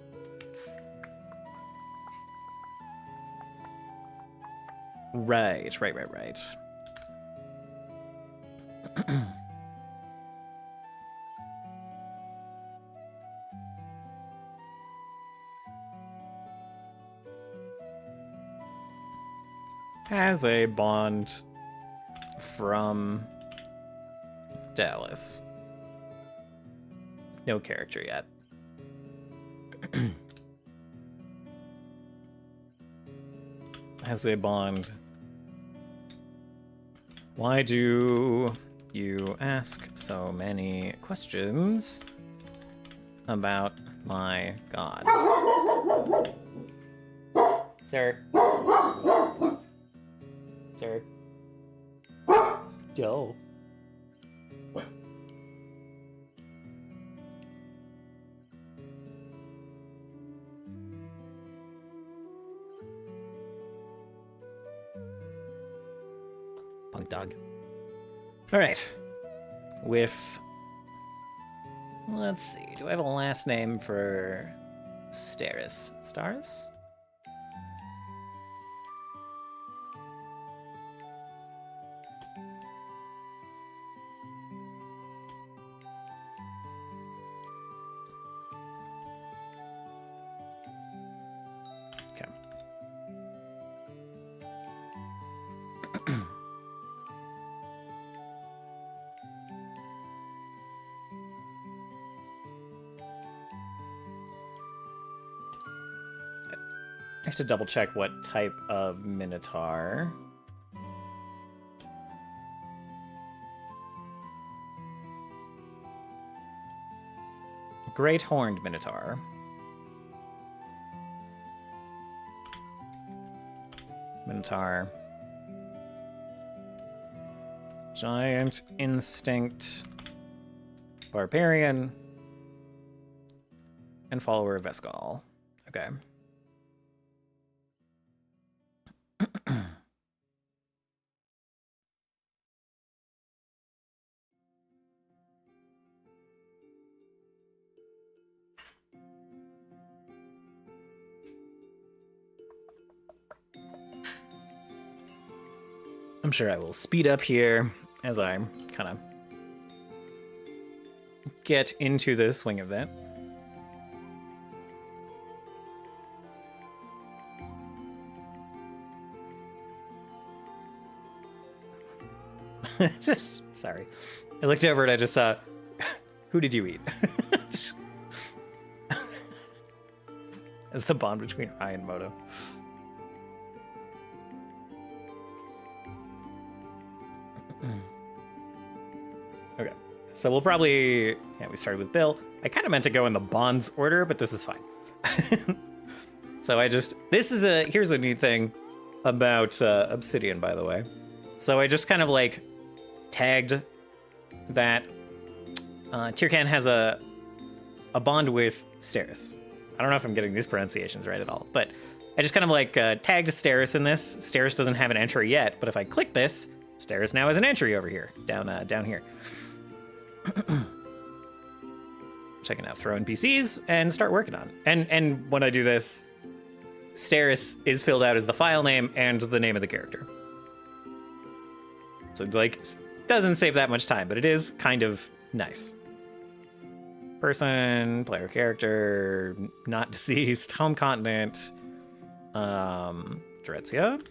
Right. Has a bond from Dallas. No character yet. Has a bond. Why do you ask so many questions about my god? Sir? Sir? Joe? Punk dog. All right. Let's see. Do I have a last name for Steris? Stars? Okay. I have to double check what type of Minotaur. Great Horned Minotaur. Minotaur. Giant Instinct. Barbarian. And follower of Veskal. Okay. I'm sure I will speed up here as I kind of get into the swing of that. Sorry. I looked over and I just saw, who did you eat? As the bond between Rai and Moto. Okay, so we'll probably, we started with Bill. I kind of meant to go in the bonds order, but this is fine. So here's a neat thing about Obsidian, by the way. So I just kind of like tagged that Tirkan has a bond with Steris. I don't know if I'm getting these pronunciations right at all, but I just kind of like tagged Steris in this. Steris doesn't have an entry yet, but if I click this, Steris now has an entry over here, down here. Which I can now throw in PCs and start working on. And when I do this, Steris is filled out as the file name and the name of the character. So like, doesn't save that much time, but it is kind of nice. Person, player character, not deceased, home continent, Drezia,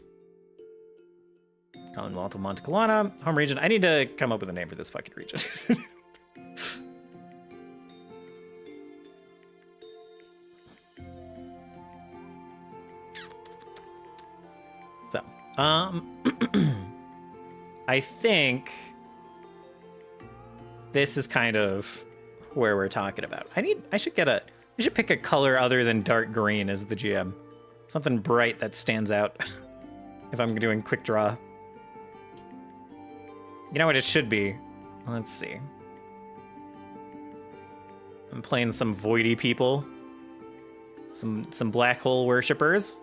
Commonwealth of Monte Colana, home region. I need to come up with a name for this fucking region. So, I think this is kind of where we're talking about. I should pick a color other than dark green as the GM. Something bright that stands out if I'm doing quick draw. You know what it should be? Let's see. I'm playing some voidy people. Some black hole worshippers.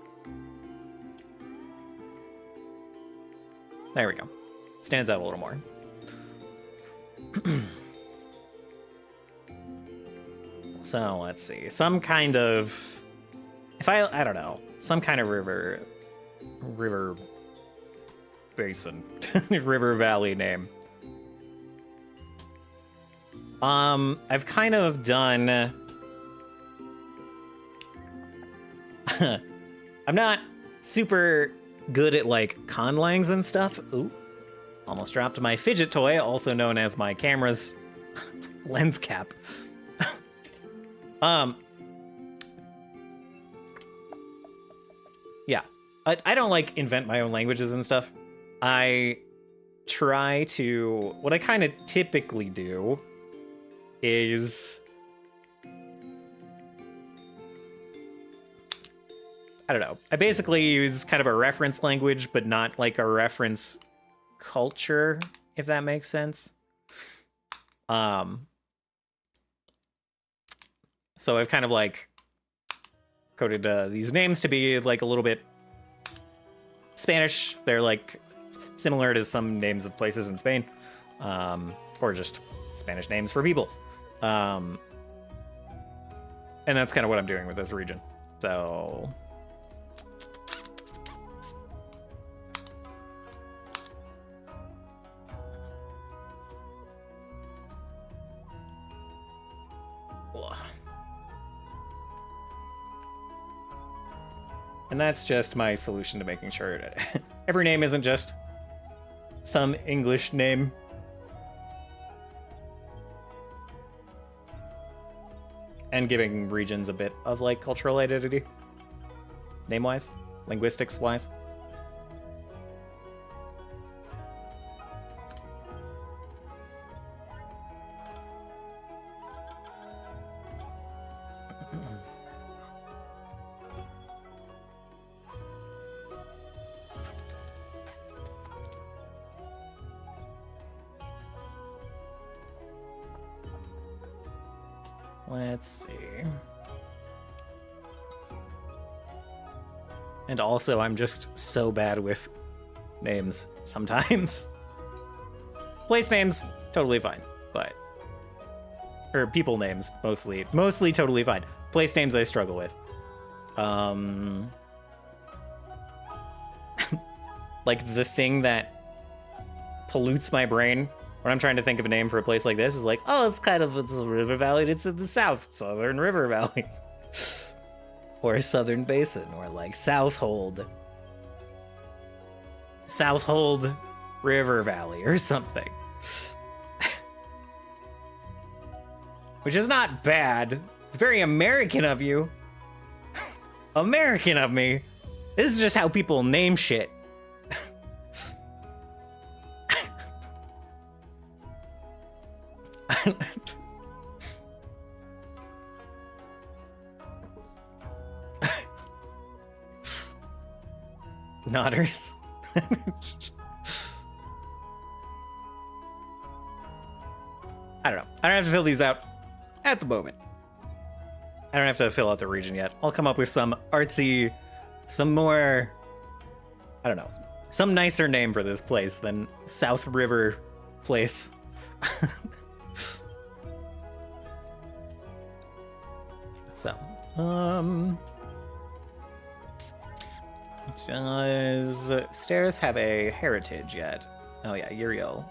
There we go. Stands out a little more. So let's see. Some kind of, I don't know, some kind of river basin, river valley name. I've kind of done. I'm not super good at like conlangs and stuff. Ooh, almost dropped my fidget toy, also known as my camera's lens cap. Yeah, I don't like invent my own languages and stuff. I try to, what I kind of typically do is, I don't know. I basically use kind of a reference language, but not like a reference culture, if that makes sense. So I've kind of like coded these names to be like a little bit Spanish. They're like similar to some names of places in Spain, or just Spanish names for people. And that's kind of what I'm doing with this region. So and that's just my solution to making sure that every name isn't just some English name. And giving regions a bit of like cultural identity. Name-wise, linguistics-wise. Let's see. And also, I'm just so bad with names sometimes. Place names, totally fine, but... Or people names, mostly totally fine. Place names I struggle with. Like, the thing that pollutes my brain when I'm trying to think of a name for a place like this is like, oh, it's a river valley, it's in the southern river valley. Or Southern Basin, or like Southold River Valley, or something. Which is not bad. It's very American of you. American of me. This is just how people name shit. Nodders. I don't know. I don't have to fill these out at the moment. I don't have to fill out the region yet. I'll come up with some artsy, some more, I don't know, some nicer name for this place than South River Place. So, does Stairs have a heritage yet? Oh yeah, Uriel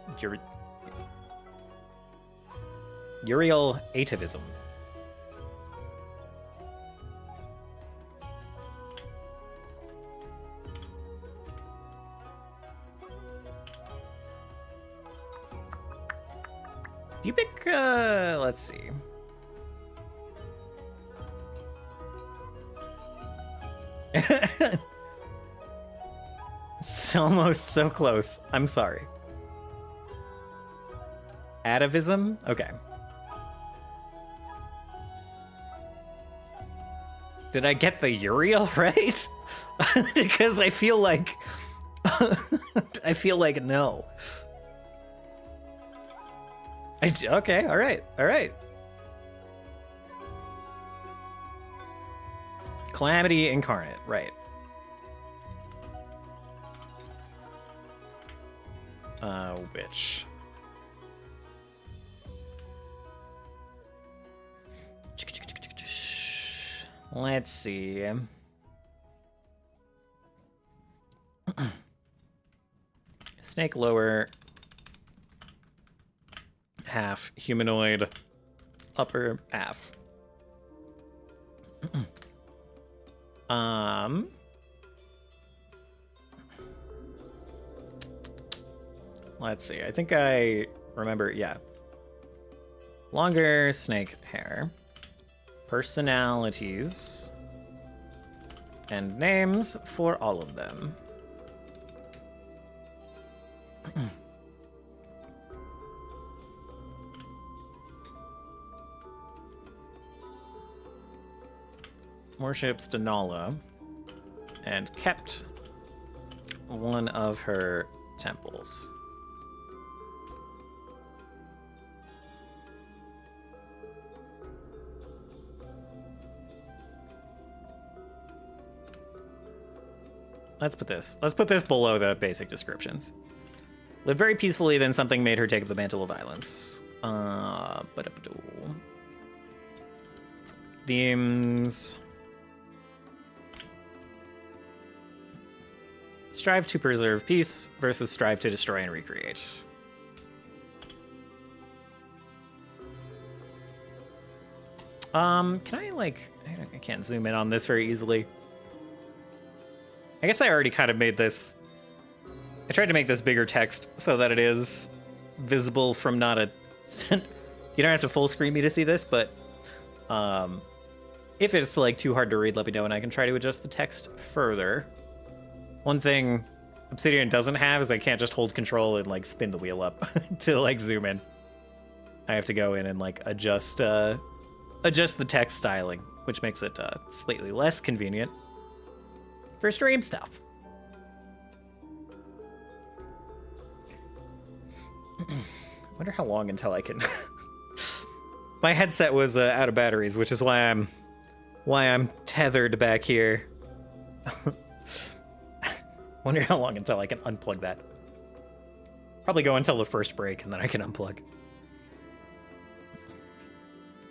atavism. Do you pick, let's see. It's almost so close. I'm sorry. Atavism? Okay. Did I get the Uriel right? Because I feel like... I feel like no. Okay, alright, alright. Calamity Incarnate, right. Which... Let's see. Snake lower half, humanoid upper half. Let's see. I think I remember, yeah. Longer snake hair. Personalities. And names for all of them. Worships Denala and kept one of her temples. Let's put this below the basic descriptions. Lived very peacefully, then something made her take up the mantle of violence. Themes. Strive to preserve peace versus strive to destroy and recreate. Can I, like... I can't zoom in on this very easily. I guess I already kind of made this... I tried to make this bigger text so that it is visible from not a... You don't have to full screen me to see this, but... if it's, like, too hard to read, let me know, and I can try to adjust the text further. One thing Obsidian doesn't have is I can't just hold control and, like, spin the wheel up to, like, zoom in. I have to go in and, like, adjust the text styling, which makes it slightly less convenient for stream stuff. Wonder how long until I can My headset was out of batteries, which is why I'm tethered back here. Wonder how long until I can unplug that. Probably go until the first break, and then I can unplug.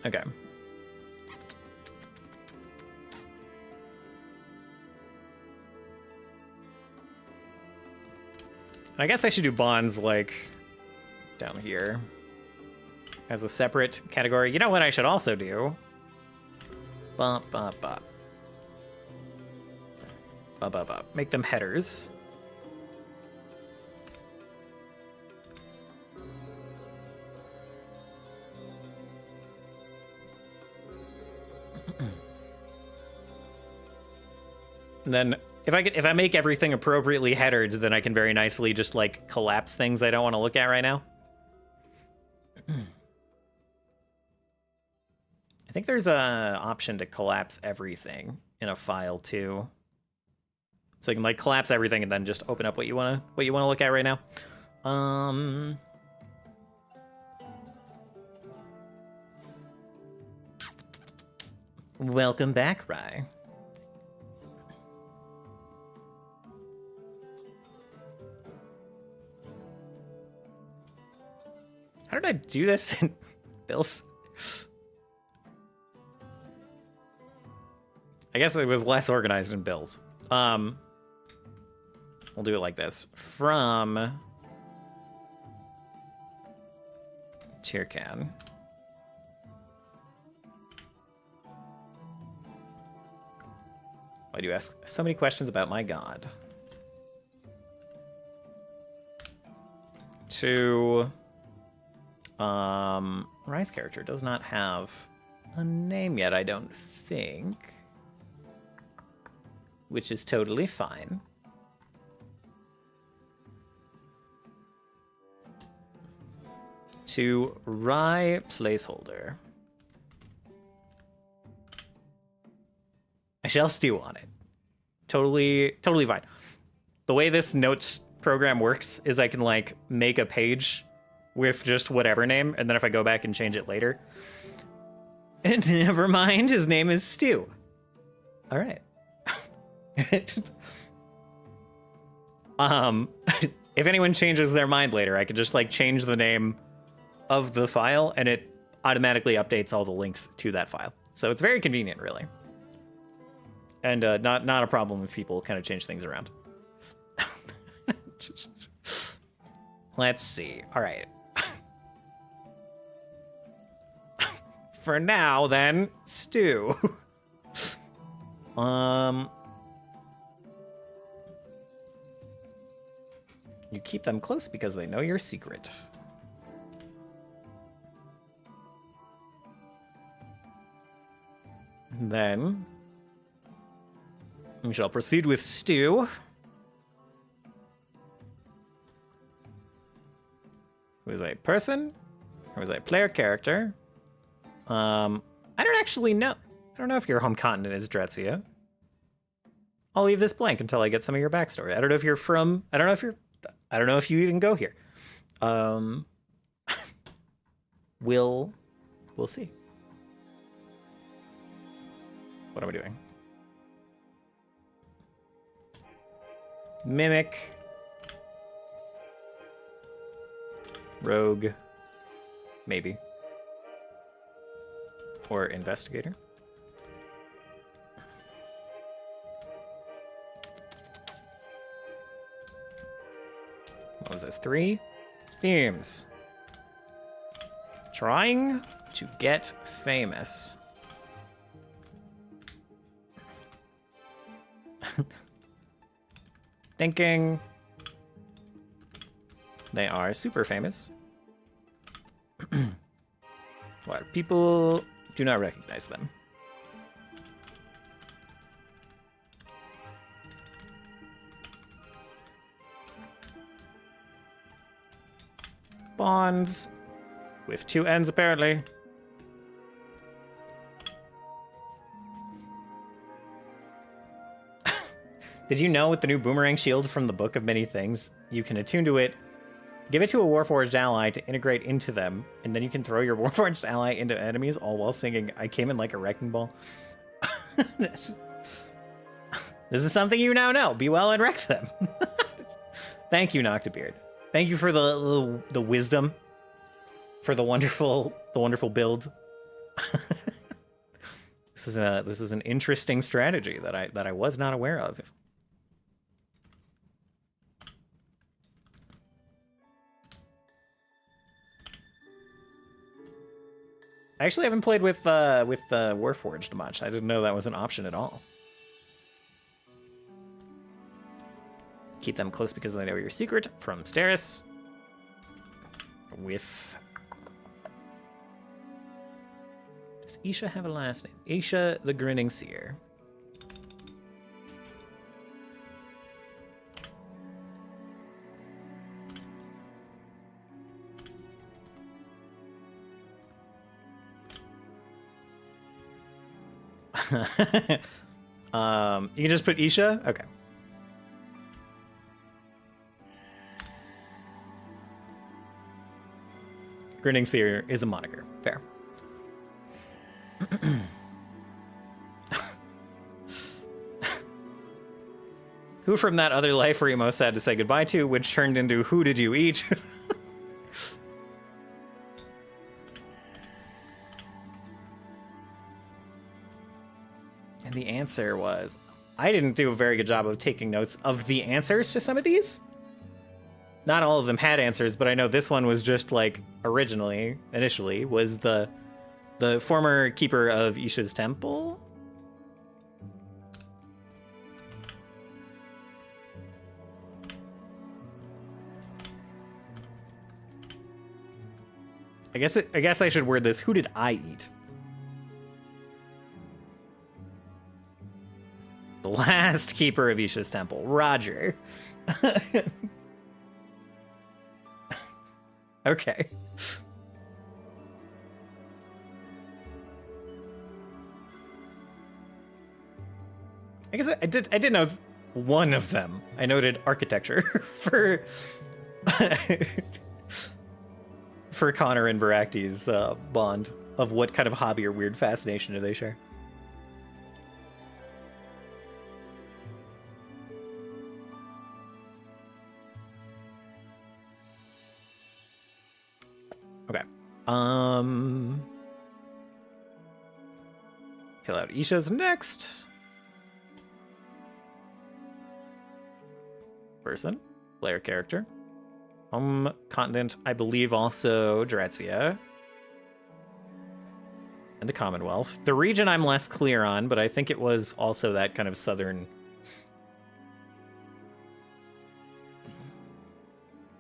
Okay. I guess I should do bonds, like, down here. As a separate category. You know what I should also do? Bop, bop, bop. Bop, bop, bop. Make them headers. And then if I make everything appropriately headered, then I can very nicely just like collapse things I don't want to look at right now. I think there's a option to collapse everything in a file too. So you can like collapse everything and then just open up what you wanna look at right now. Welcome back, Rye. How did I do this in Bill's? I guess it was less organized in Bill's. We'll do it like this. From Tircan. Why do you ask so many questions about my god? To Rye's character does not have a name yet, I don't think. Which is totally fine. To Rye placeholder. I shall stew on it. Totally fine. The way this notes program works is I can like make a page with just whatever name, and then if I go back and change it later. And never mind, his name is Stu. All right. If anyone changes their mind later, I could just like change the name of the file and it automatically updates all the links to that file. So it's very convenient, really. And not a problem if people kind of change things around. Let's see. All right. For now, then, Stu. You keep them close because they know your secret. Then we shall proceed with Stu. Who is a person? Who is a player character? I don't actually know. I don't know if your home continent is Drezia. I'll leave this blank until I get some of your backstory. I don't know if you're from... I don't know if you even go here. We'll see. What am I doing? Mimic. Rogue. Maybe. Or investigator. What was this? 3 themes. Trying to get famous. Thinking they are super famous. What? People do not recognize them. Bonds with 2 ends, apparently. Did you know with the new boomerang shield from the Book of Many Things, you can attune to it Give it to a Warforged ally to integrate into them, and then you can throw your Warforged ally into enemies, all while singing I Came in Like a Wrecking Ball. This is something you now know. Be well and wreck them. Thank you, Noctabeard. Thank you for the wisdom, for the wonderful build. This is an interesting strategy that I was not aware of. I actually haven't played with Warforged much. I didn't know that was an option at all. Keep them close because they know your secret from Steris. With... Does Isha have a last name? Isha the Grinning Seer. You can just put Isha? Okay. Grinning Seer is a moniker. Fair. Who from that other life were you most sad to say goodbye to, which turned into who did you eat? And the answer was, I didn't do a very good job of taking notes of the answers to some of these. Not all of them had answers, but I know this one was just like initially was the former keeper of Isha's temple. I guess I should word this. Who did I eat? The last keeper of Isha's temple, Roger. Okay. I guess I did know one of them. I noted architecture for for Connor and Barakti's bond of what kind of hobby or weird fascination do they share. Okay. Kill out Isha's next. Person. Player character. Home continent, I believe also Drexia. And the Commonwealth. The region I'm less clear on, but I think it was also that kind of southern...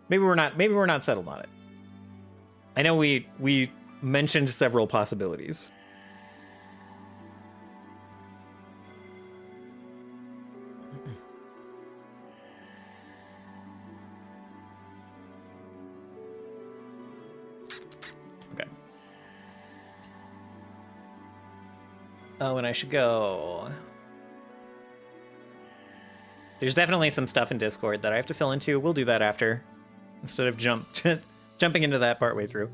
Maybe we're not settled on it. I know we mentioned several possibilities. Okay. Oh, and I should go. There's definitely some stuff in Discord that I have to fill into. We'll do that after, instead of jumping into that partway through.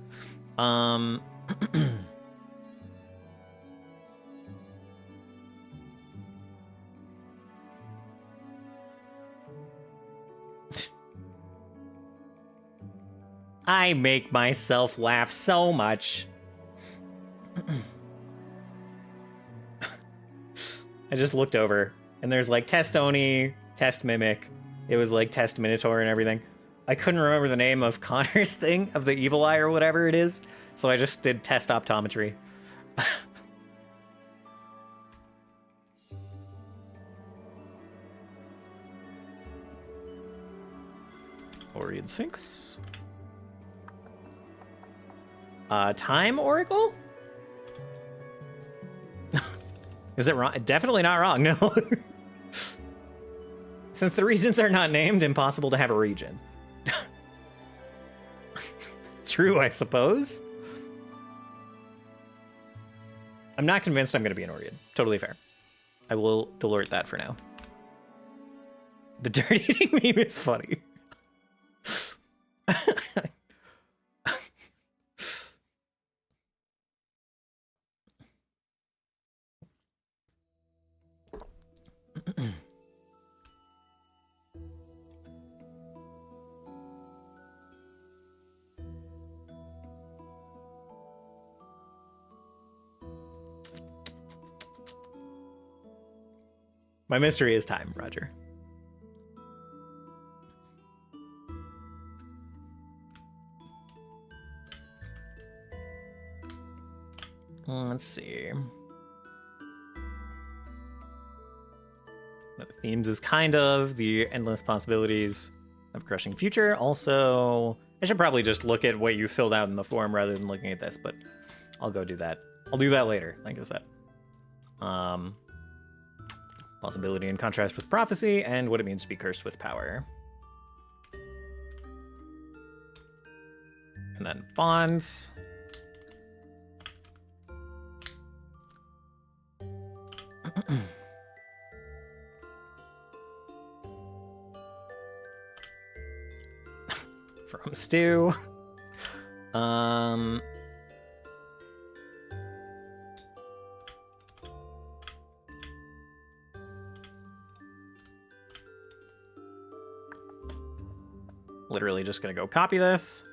I make myself laugh so much. I just looked over, and there's like Test Oni, Test Mimic. It was like Test Minotaur and everything. I couldn't remember the name of Connor's thing, of the Evil Eye or whatever it is, so I just did Test Optometry. Orion Sphinx. Time Oracle? Is it wrong? Definitely not wrong, no. Since the regions are not named, impossible to have a region. True, I suppose. I'm not convinced I'm going to be an Orion. Totally fair. I will alert that for now. The dirt eating meme is funny. My mystery is time, Roger. Let's see. The themes is kind of the endless possibilities of crushing future. Also, I should probably just look at what you filled out in the form rather than looking at this, but I'll go do that. I'll do that later, like I said. Possibility in contrast with prophecy and what it means to be cursed with power. And then bonds. From Stu. Literally just gonna go copy this.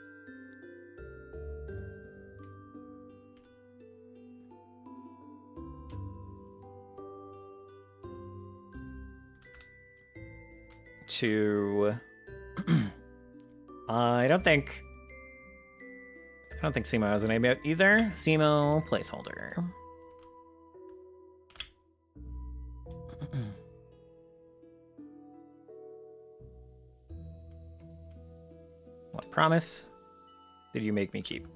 To I don't think Simo has a name yet either. Simo placeholder. What promise did you make me keep?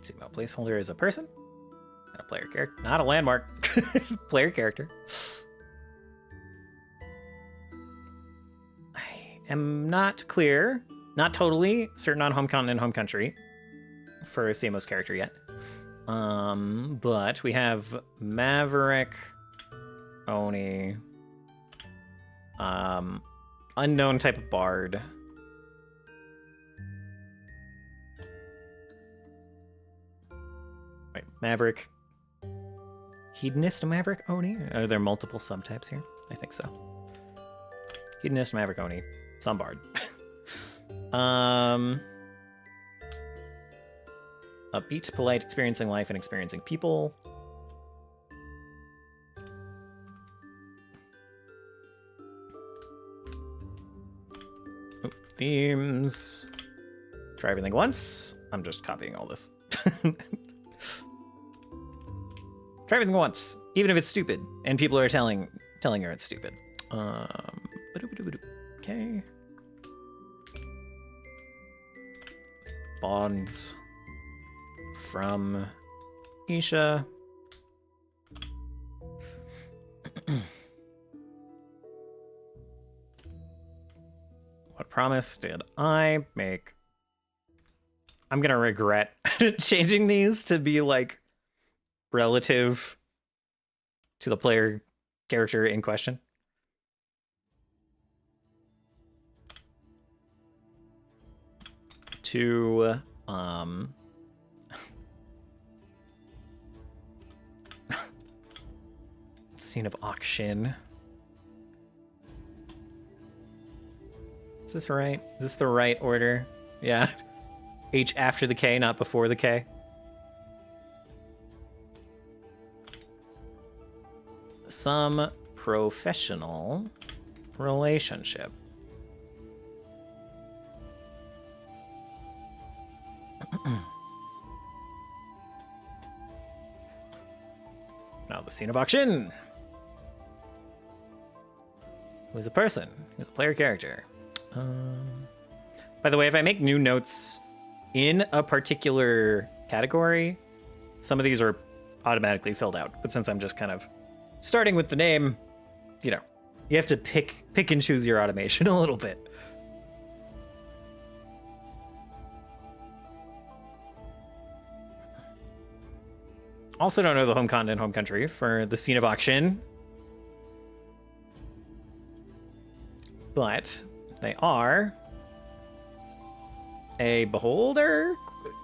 Simo placeholder is a person, not a player character, not a landmark. Player character. I am not clear, not totally certain on home continent, home country for Simo's character yet. But we have Maverick, Oni, unknown type of bard. Wait, Maverick. Hedonist Maverick Oni? Are there multiple subtypes here? I think so. Hedonist Maverick Oni. Some bard. Upbeat, polite, experiencing life and experiencing people. Oh, themes. Try everything once. I'm just copying all this. Try everything once, even if it's stupid, and people are telling her it's stupid. Okay. Bonds from Isha. What promise did I make? I'm gonna regret changing these to be like relative to the player character in question. To scene of auction. Is this right? Is this the right order? Yeah. H after the K, not before the K. Some professional relationship. Now the scene of auction. Who's a person? Who's a player character? By the way, if I make new notes in a particular category, some of these are automatically filled out. But since I'm just kind of starting with the name, you know, you have to pick and choose your automation a little bit. Also don't know the home continent, home country for the scene of auction. But they are a beholder,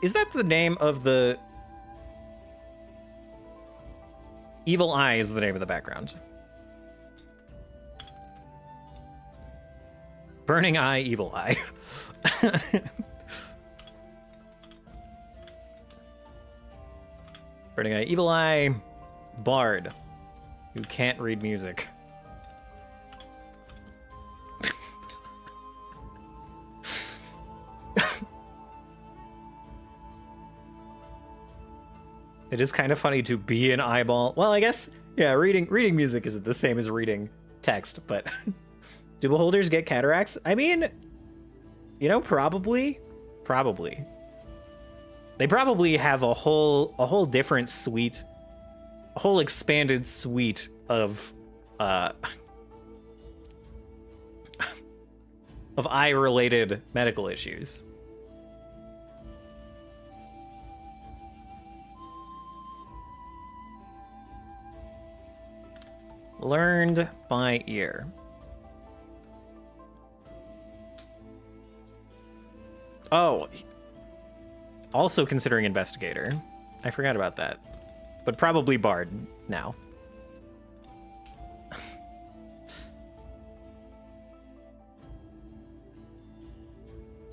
Is that the name of the... Evil Eye is the name of the background. Burning Eye, Evil Eye. Burning Eye, Evil Eye, Bard, who can't read music. It is kind of funny to be an eyeball. Well, I guess, yeah, reading music isn't the same as reading text, but do beholders get cataracts? I mean, you know, probably. They probably have a whole different suite, a whole expanded suite of eye-related medical issues. Learned by ear. Oh, also considering investigator. I forgot about that. But probably bard now.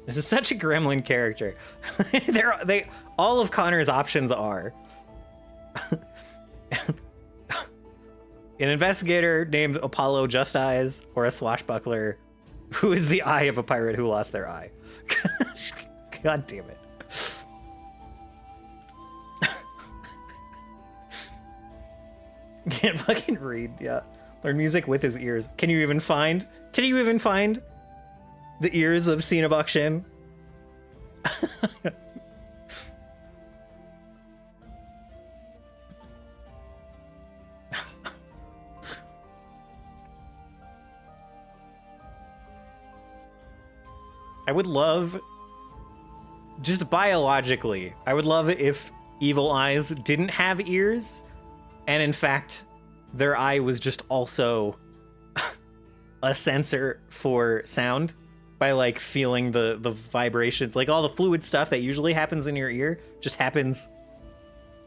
This is such a gremlin character. All of Connor's options are an investigator named Apollo Just Eyes, or a swashbuckler who is the eye of a pirate who lost their eye. God damn it. Can't fucking read, yeah. Learn music with his ears. Can you even find the ears of Cenobok Shin? I would love, just biologically, I would love if Evil Eyes didn't have ears, and in fact, their eye was just also a sensor for sound by like feeling the vibrations, like all the fluid stuff that usually happens in your ear just happens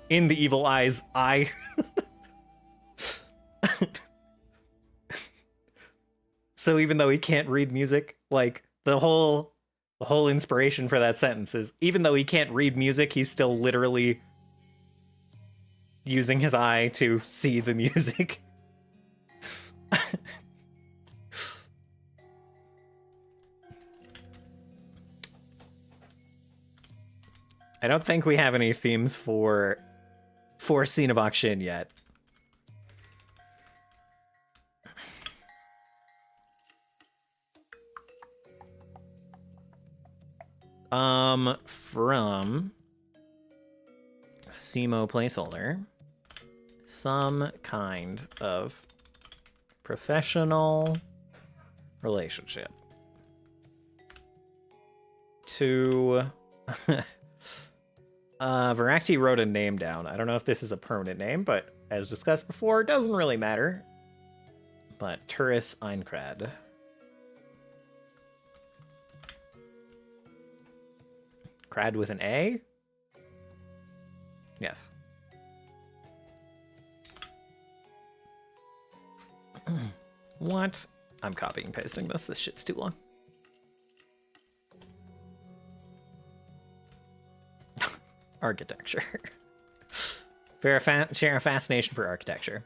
in the Evil Eye's eye. So even though he can't read music, like the whole inspiration for that sentence is, even though he can't read music, he's still literally using his eye to see the music. I don't think we have any themes for Cenobok Shin yet. From Simo placeholder, some kind of professional relationship to Varakti wrote a name down. I don't know if this is a permanent name, but as discussed before, it doesn't really matter. But Turis Einkrad. Crad with an A? Yes. What? I'm copying and pasting this. This shit's too long. Architecture. Share a fascination for architecture.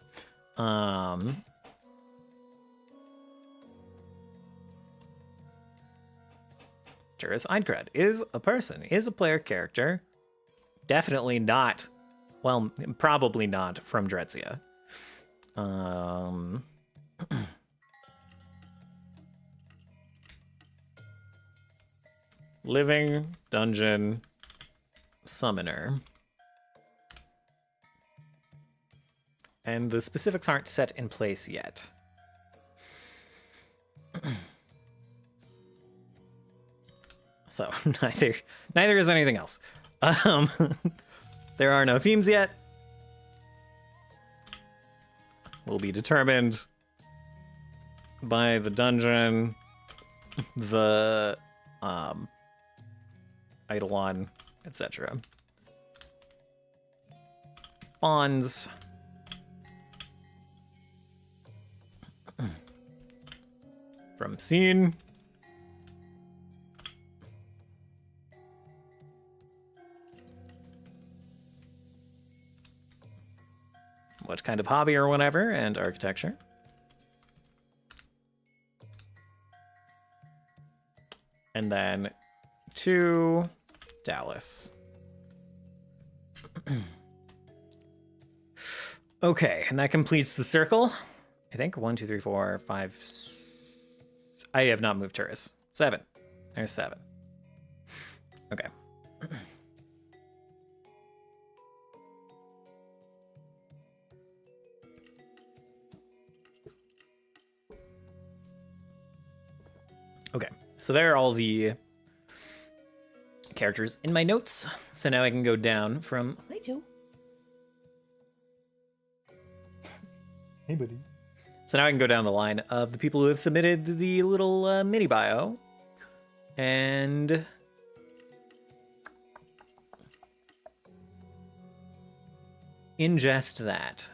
Turis Einkrad is a person, is a player character. Definitely not, well, probably not from Drezia. Living dungeon summoner. And the specifics aren't set in place yet. So neither is anything else. There are no themes yet. Will be determined by the dungeon, the Eidolon, etc. Bonds. From scene. What kind of hobby or whatever, and architecture. And then to Dallas. Okay, and that completes the circle. I think 1, 2, 3, 4, 5. I have not moved tourists. 7. There's 7. Okay. Okay, so there are all the characters in my notes. So now I can go down from... Hi, Joe. Hey, buddy. So now I can go down the line of the people who have submitted the little mini bio. And... ingest that.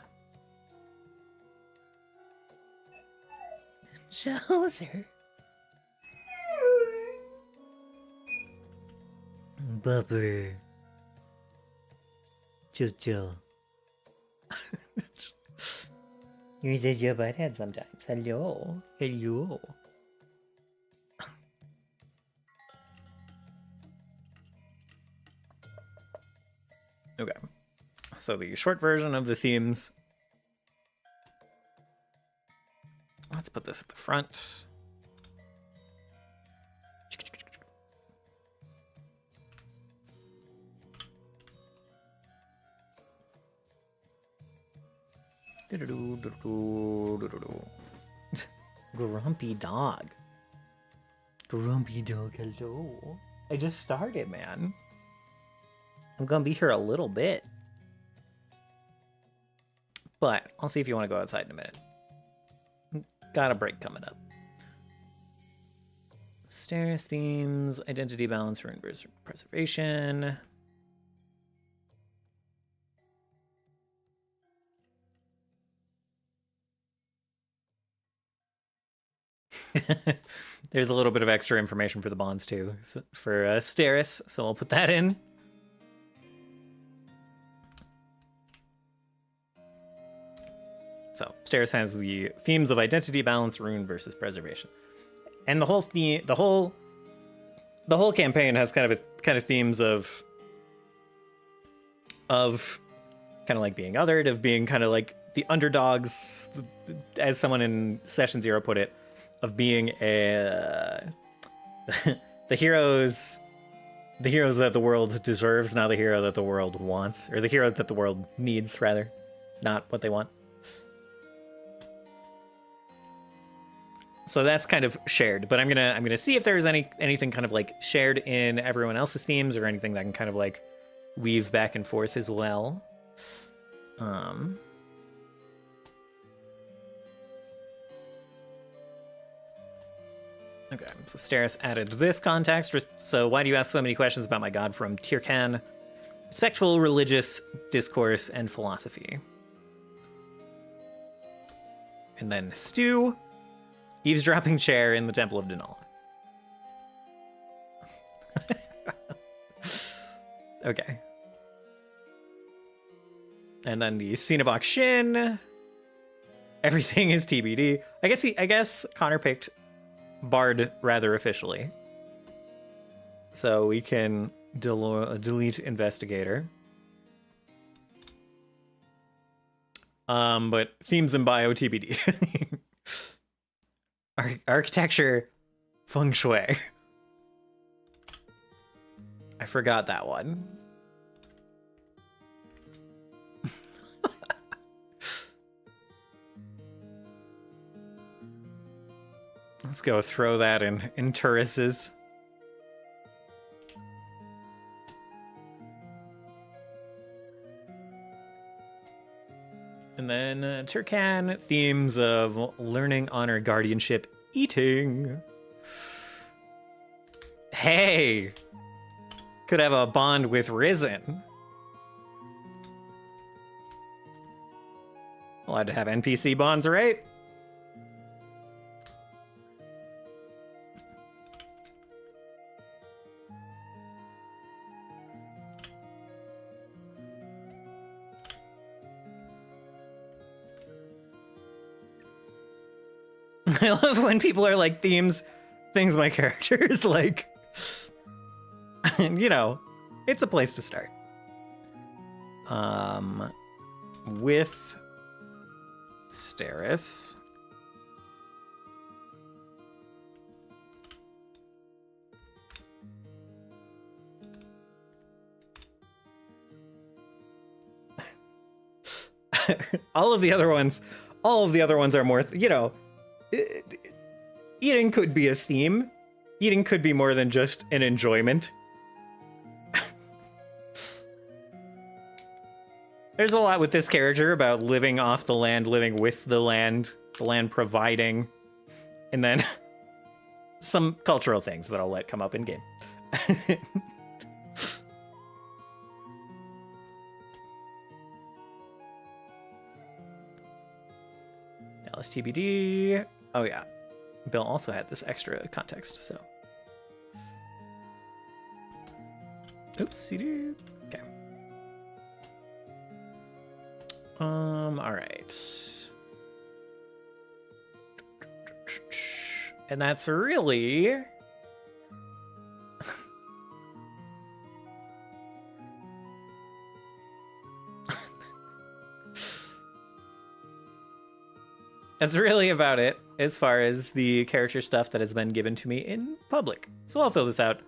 Chaucer. Bubber. Chucho. You're such a butthead sometimes. Hello. Hello. Okay. So the short version of the themes. Let's put this at the front. Grumpy dog. Grumpy dog, hello. I just started, man. I'm gonna be here a little bit. But I'll see if you want to go outside in a minute. Got a break coming up. Stairs, themes, identity balance, rune preservation. There's a little bit of extra information for the bonds too, so for Steris, so I'll put that in. So Steris has the themes of identity balance, rune versus preservation, and the whole campaign has kind of themes of kind of like being othered, of being kind of like the underdogs, as someone in Session 0 put it, of being the heroes that the world deserves, not the hero that the world wants, or the hero that the world needs, rather, not what they want. So that's kind of shared, but I'm gonna see if there's anything kind of like shared in everyone else's themes, or anything that can kind of like weave back and forth as well. Okay, so Steris added this context. So why do you ask so many questions about my god from Tirkan? Respectful religious discourse and philosophy. And then Stu, eavesdropping chair in the Temple of Denal. Okay. And then the Cinnabok Shin. Everything is TBD. I guess Connor picked Bard rather officially. So we can delete Investigator. But themes and bio TBD. Architecture, feng shui. I forgot that one. Let's go throw that in Turris's. And then Turkan, themes of learning, honor, guardianship, eating. Hey! could have a bond with Risen. Allowed to have NPC bonds, right? I love when people are like, things my characters like. You know, it's a place to start. With Steris. All of the other ones are more, you know, eating could be a theme. Eating could be more than just an enjoyment. There's a lot with this character about living off the land, living with the land providing, and then some cultural things that I'll let come up in game. Dallas TBD. Oh yeah, Bill also had this extra context, so. Oops, CD. Okay. All right. And that's really that's really about it as far as the character stuff that has been given to me in public. So I'll fill this out.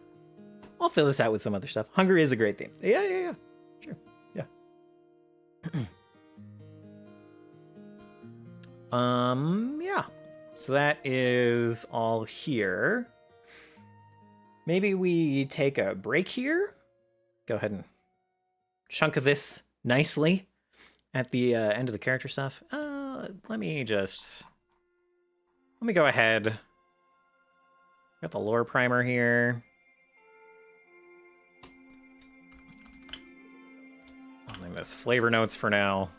I'll fill this out with some other stuff. Hunger is a great theme. Yeah. Sure. Yeah. Yeah. So that is all here. Maybe we take a break here. Go ahead and chunk this nicely at the end of the character stuff. Let me go ahead. Got the lore primer here. I think that's flavor notes for now.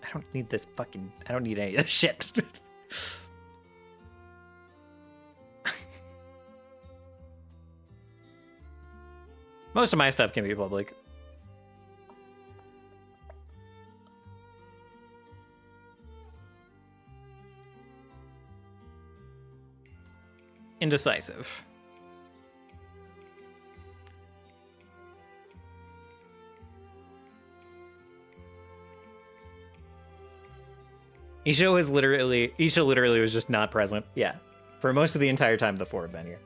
I don't need this fucking... I don't need any of this shit. Most of my stuff can be public. Indecisive. Isha literally was just not present. Yeah. For most of the entire time the four have been here.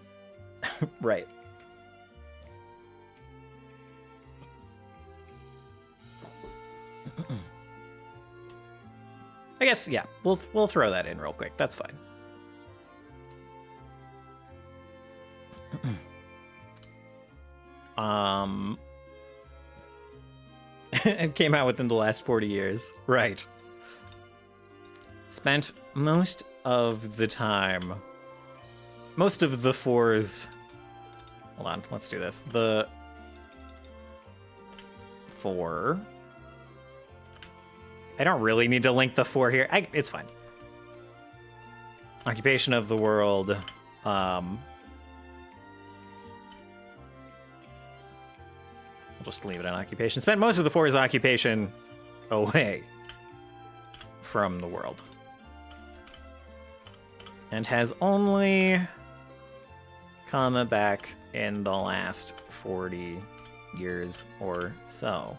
Right. I guess, yeah, we'll throw that in real quick. That's fine. It came out within the last 40 years. Right. Spent most of the time. Most of the fours. Hold on, let's do this. The four. I don't really need to link the four here. It's fine. Occupation of the world. I'll just leave it on occupation. Spent most of the four's occupation away from the world. And has only come back in the last 40 years or so.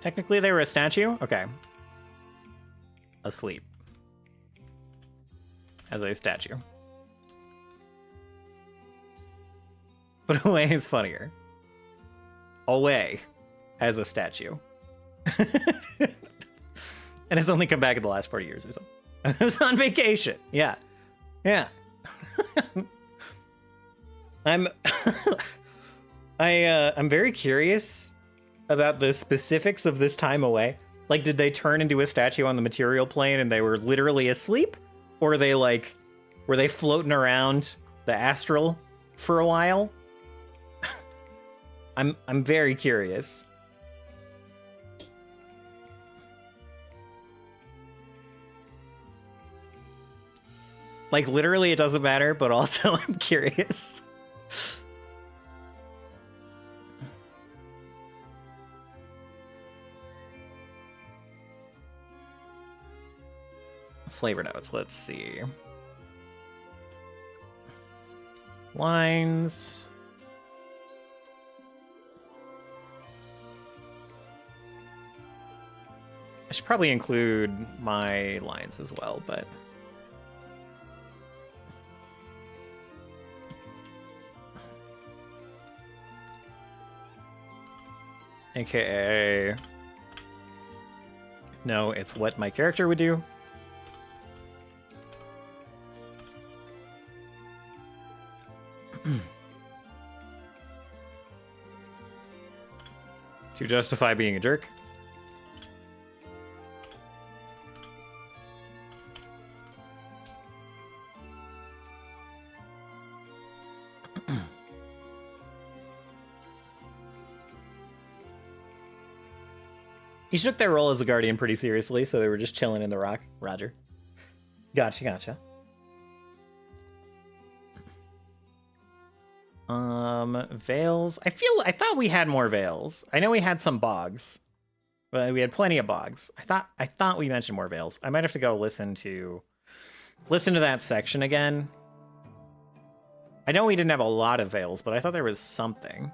Technically, they were a statue? Okay. Asleep. As a statue. But away is funnier. Away as a statue. And it's only come back in the last 40 years or so. I was on vacation. Yeah. Yeah. I'm very curious about the specifics of this time away. Like, did they turn into a statue on the material plane and they were literally asleep? Or were they floating around the astral for a while? I'm very curious. Like, literally, it doesn't matter, but also I'm curious. Flavor notes, let's see. Lines. I should probably include my lines as well, but... AKA... No, it's what my character would do. To justify being a jerk. He took their role as a guardian pretty seriously, so they were just chilling in the rock. Roger. Gotcha. Veils. I thought we had more veils. I know we had some bogs. But we had plenty of bogs. I thought we mentioned more veils. I might have to go listen to that section again. I know we didn't have a lot of veils, but I thought there was something.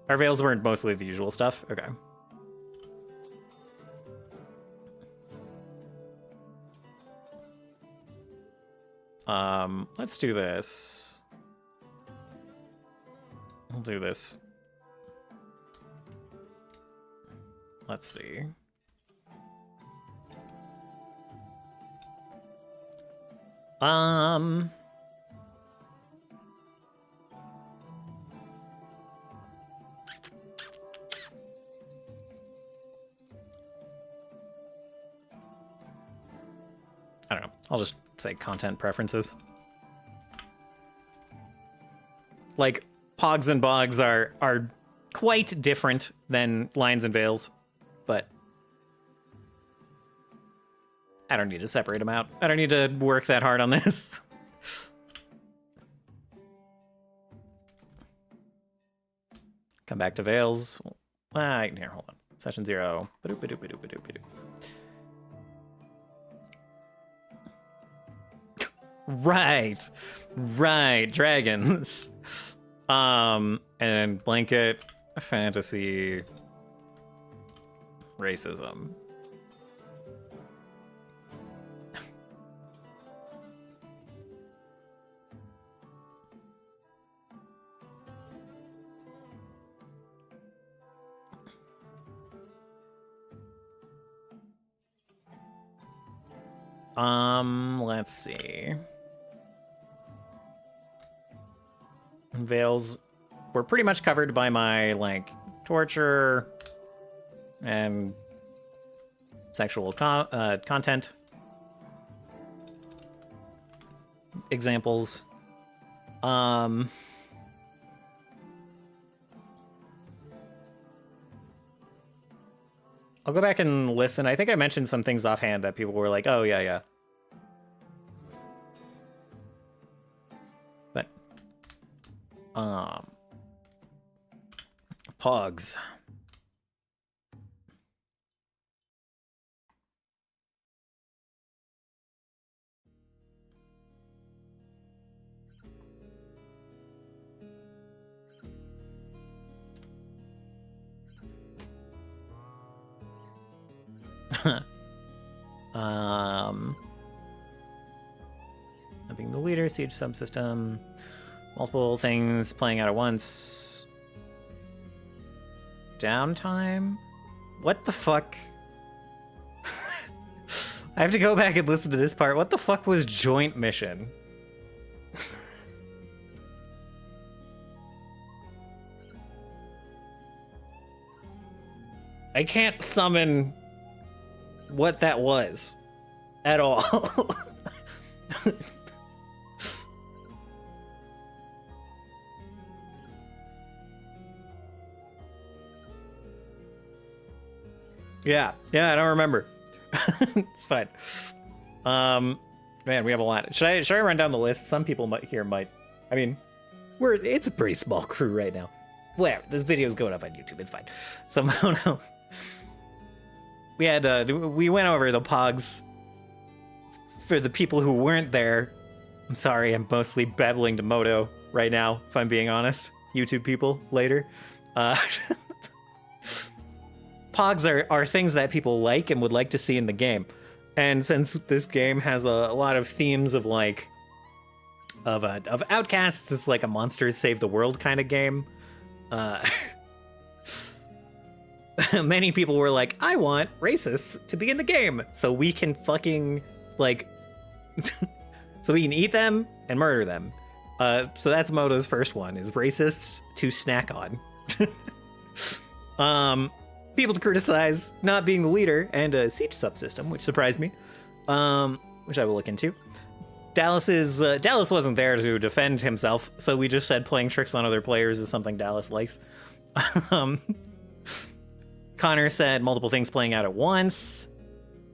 Our veils weren't mostly the usual stuff? Okay. Let's do this. We'll do this. Let's see. I don't know. I'll just say content preferences. Like, pogs and bogs are quite different than lines and veils, but I don't need to separate them out. I don't need to work that hard on this. Come back to veils. Here, hold on. Session 0. Right, dragons. And blanket, fantasy, racism. Let's see. Veils were pretty much covered by my, like, torture and sexual content examples. I'll go back and listen. I think I mentioned some things offhand that people were like, oh, yeah. But, pogs. Being the leader, siege subsystem, multiple things playing out at once. Downtime? What the fuck? I have to go back and listen to this part. What the fuck was joint mission? I can't summon what that was at all. Yeah, I don't remember. It's fine. Man, we have a lot. Should I run down the list? Some people might. I mean, it's a pretty small crew right now. Whatever. This video's going up on YouTube. It's fine. So Mono, we went over the pogs. For the people who weren't there, I'm sorry. I'm mostly babbling to Moto right now. If I'm being honest, YouTube people later. Pogs are things that people like and would like to see in the game. And since this game has a lot of themes of of outcasts, it's like a monsters save the world kind of game. Many people were like, I want racists to be in the game so we can fucking so we can eat them and murder them. So that's Moto's first one, is racists to snack on. People to criticize not being the leader, and a siege subsystem, which surprised me, which I will look into. Dallas wasn't there to defend himself, so we just said playing tricks on other players is something Dallas likes. Connor said multiple things playing out at once,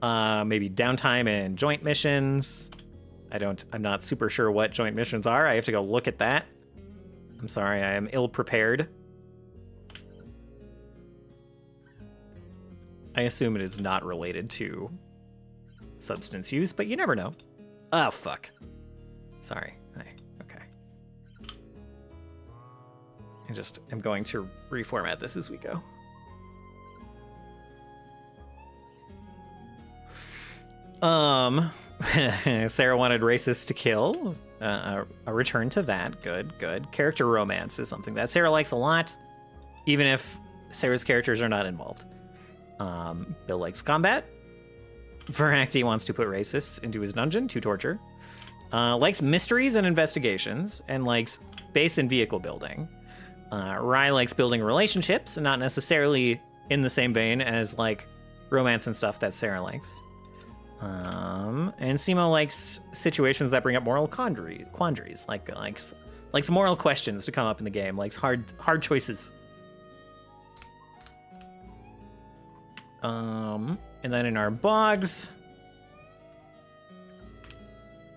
maybe downtime and joint missions. I'm not super sure what joint missions are. I have to go look at that. I'm sorry, I am ill prepared. I assume it is not related to substance use, but you never know. Oh, fuck. Sorry. Okay. I'm going to reformat this as we go. Sarah wanted racists to kill. A return to that. Good. Character romance is something that Sarah likes a lot, even if Sarah's characters are not involved. Bill likes combat. Veracti wants to put racists into his dungeon to torture. Likes mysteries and investigations, and likes base and vehicle building. Rye likes building relationships, and not necessarily in the same vein as like romance and stuff that Sarah likes. And Simo likes situations that bring up moral quandaries, likes moral questions to come up in the game, likes hard choices. And then in our bogs,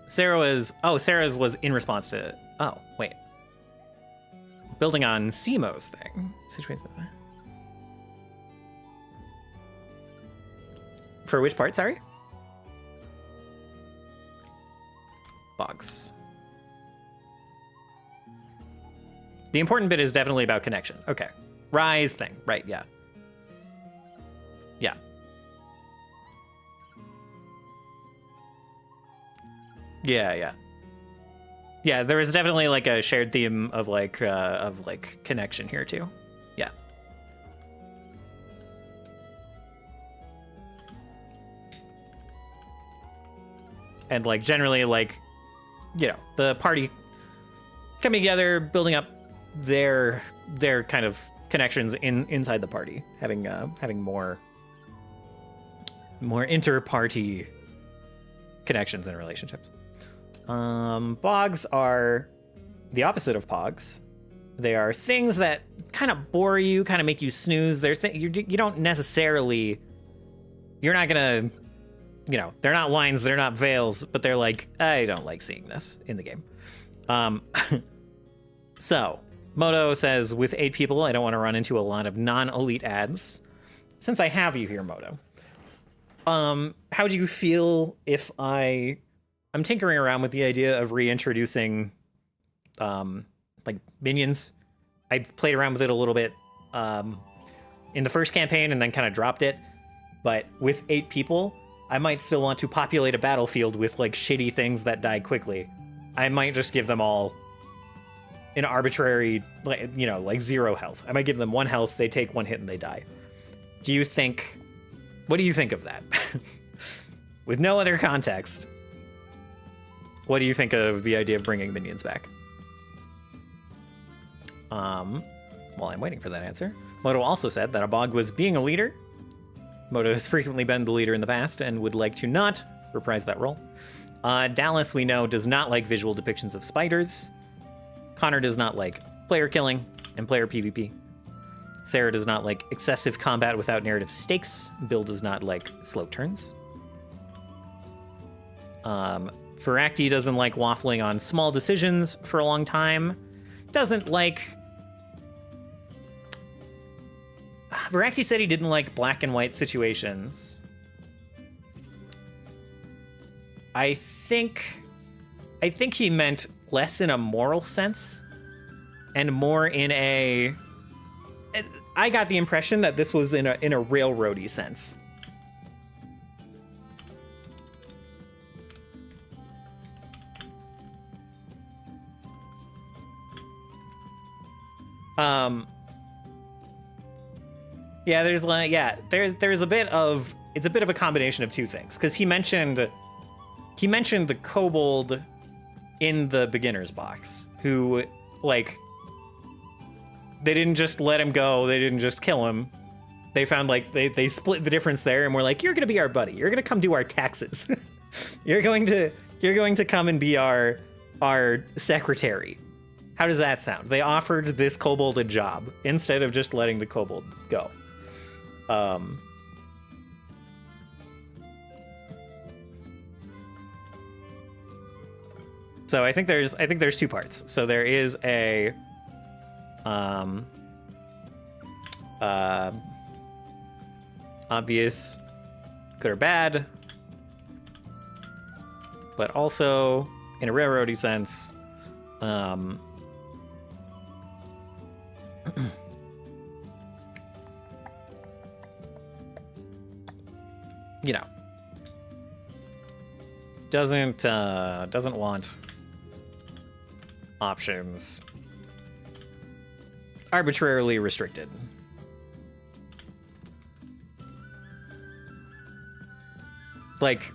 Sarah's was in response to, building on Simo's thing. For which part, sorry? Bogs. The important bit is definitely about connection. Okay. Rise thing, right, yeah. Yeah, there is definitely like a shared theme of connection here too. Yeah. And like generally the party coming together, building up their kind of connections inside the party, having more inter-party connections and relationships. Bogs are the opposite of pogs. They are things that kind of bore you, kind of make you snooze. They're you don't necessarily, you're not gonna, they're not lines, they're not veils, but they're like, I don't like seeing this in the game. So Moto says, with 8 people, I don't want to run into a lot of non-elite ads. Since I have you here, Moto, how do you feel if I'm tinkering around with the idea of reintroducing minions? I played around with it a little bit in the first campaign and then kind of dropped it. But with 8 people, I might still want to populate a battlefield with shitty things that die quickly. I might just give them all an arbitrary, 0 health. I might give them 1 health, they take 1 hit and they die. What do you think of that? With no other context, what do you think of the idea of bringing minions back? While I'm waiting for that answer, Moto also said that a bog was being a leader, Moto has frequently been the leader in the past and would like to not reprise that role. Dallas, we know, does not like visual depictions of spiders. Connor does not like player killing and player PvP. Sarah does not like excessive combat without narrative stakes. Bill does not like slow turns. Feracti doesn't like waffling on small decisions for a long time. Doesn't like... Feracti said he didn't like black and white situations. I think he meant less in a moral sense and more in a... I got the impression that this was in a railroady sense. Yeah, there's like, there's a bit of, it's a bit of a combination of two things, because he mentioned the kobold in the beginner's box, who, like, they didn't just let him go, they didn't just kill him. They found, like, they split the difference there, and were like, you're gonna be our buddy, you're gonna come do our taxes. you're going to come and be our secretary. How does that sound? They offered this kobold a job instead of just letting the kobold go. So I think there's two parts. So there is a obvious good or bad, but also in a railroady sense, you know, doesn't want options arbitrarily restricted. Like,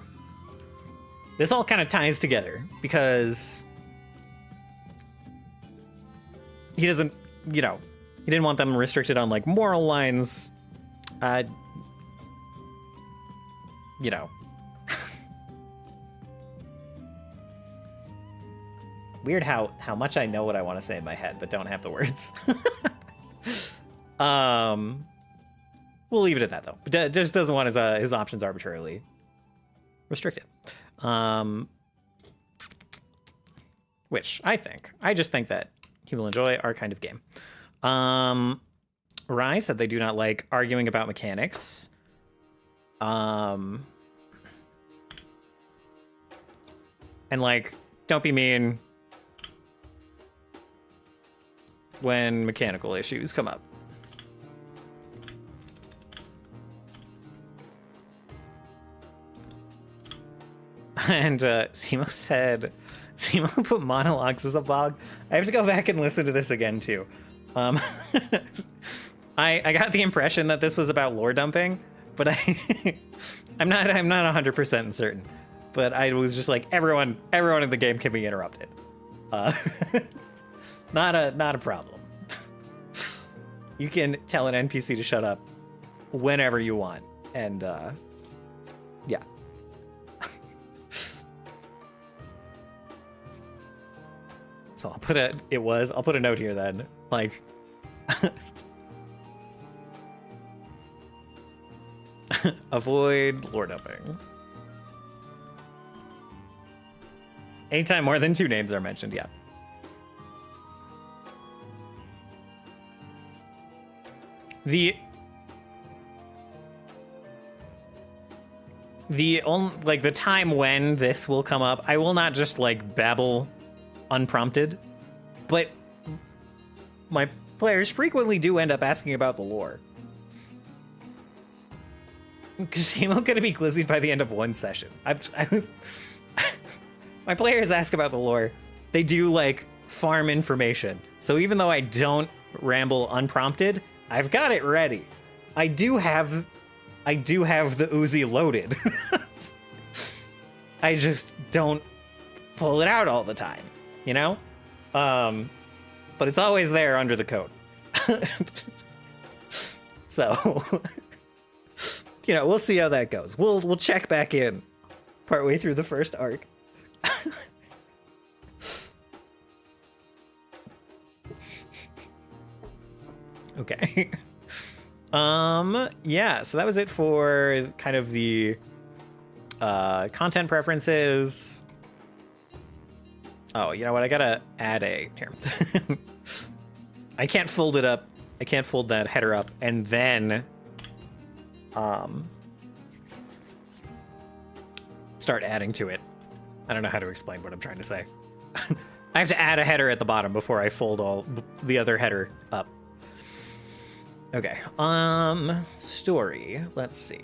this all kind of ties together because he doesn't, you know, he didn't want them restricted on, like, moral lines. You know. Weird how much I know what I want to say in my head, but don't have the words. We'll leave it at that, though. But just doesn't want his options arbitrarily restricted. Which I just think that he will enjoy our kind of game. Rye said they do not like arguing about mechanics. And, like, don't be mean when mechanical issues come up. And Simo put monologues as a blog. I have to go back and listen to this again too. I got the impression that this was about lore dumping, but I'm not 100% certain. But I was just like, everyone in the game can be interrupted. Not a problem. You can tell an NPC to shut up whenever you want, and yeah. So I'll put a note here then, like. Avoid lore dumping. Anytime more than 2 names are mentioned, yeah. The time when this will come up, I will not just, like, babble unprompted, but my players frequently do end up asking about the lore. Casimo gonna be glizzied by the end of 1 session. My players ask about the lore. They do, like, farm information. So even though I don't ramble unprompted, I've got it ready. I do have the Uzi loaded. I just don't pull it out all the time, you know? But it's always there under the coat. So you know, we'll see how that goes. We'll check back in partway through the first arc. Okay. Yeah, so that was it for kind of the content preferences. Oh, you know what? I gotta add a here. I can't fold it up. I can't fold that header up and then start adding to it. I don't know how to explain what I'm trying to say. I have to add a header at the bottom before I fold all the other header up. Okay. Story. Let's see.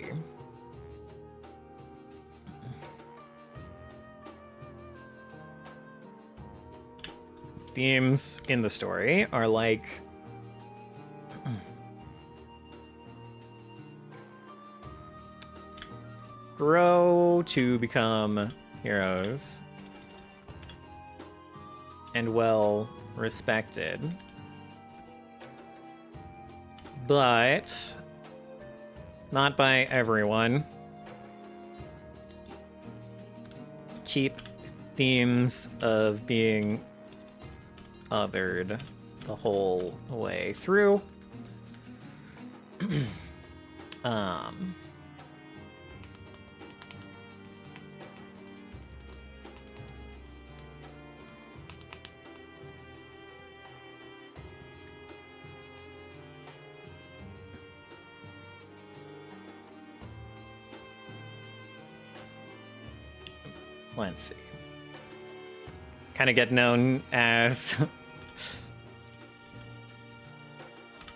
Themes in the story are like grow to become heroes and well respected, but not by everyone. Keep themes of being othered the whole way through. Let's see. Kind of get known as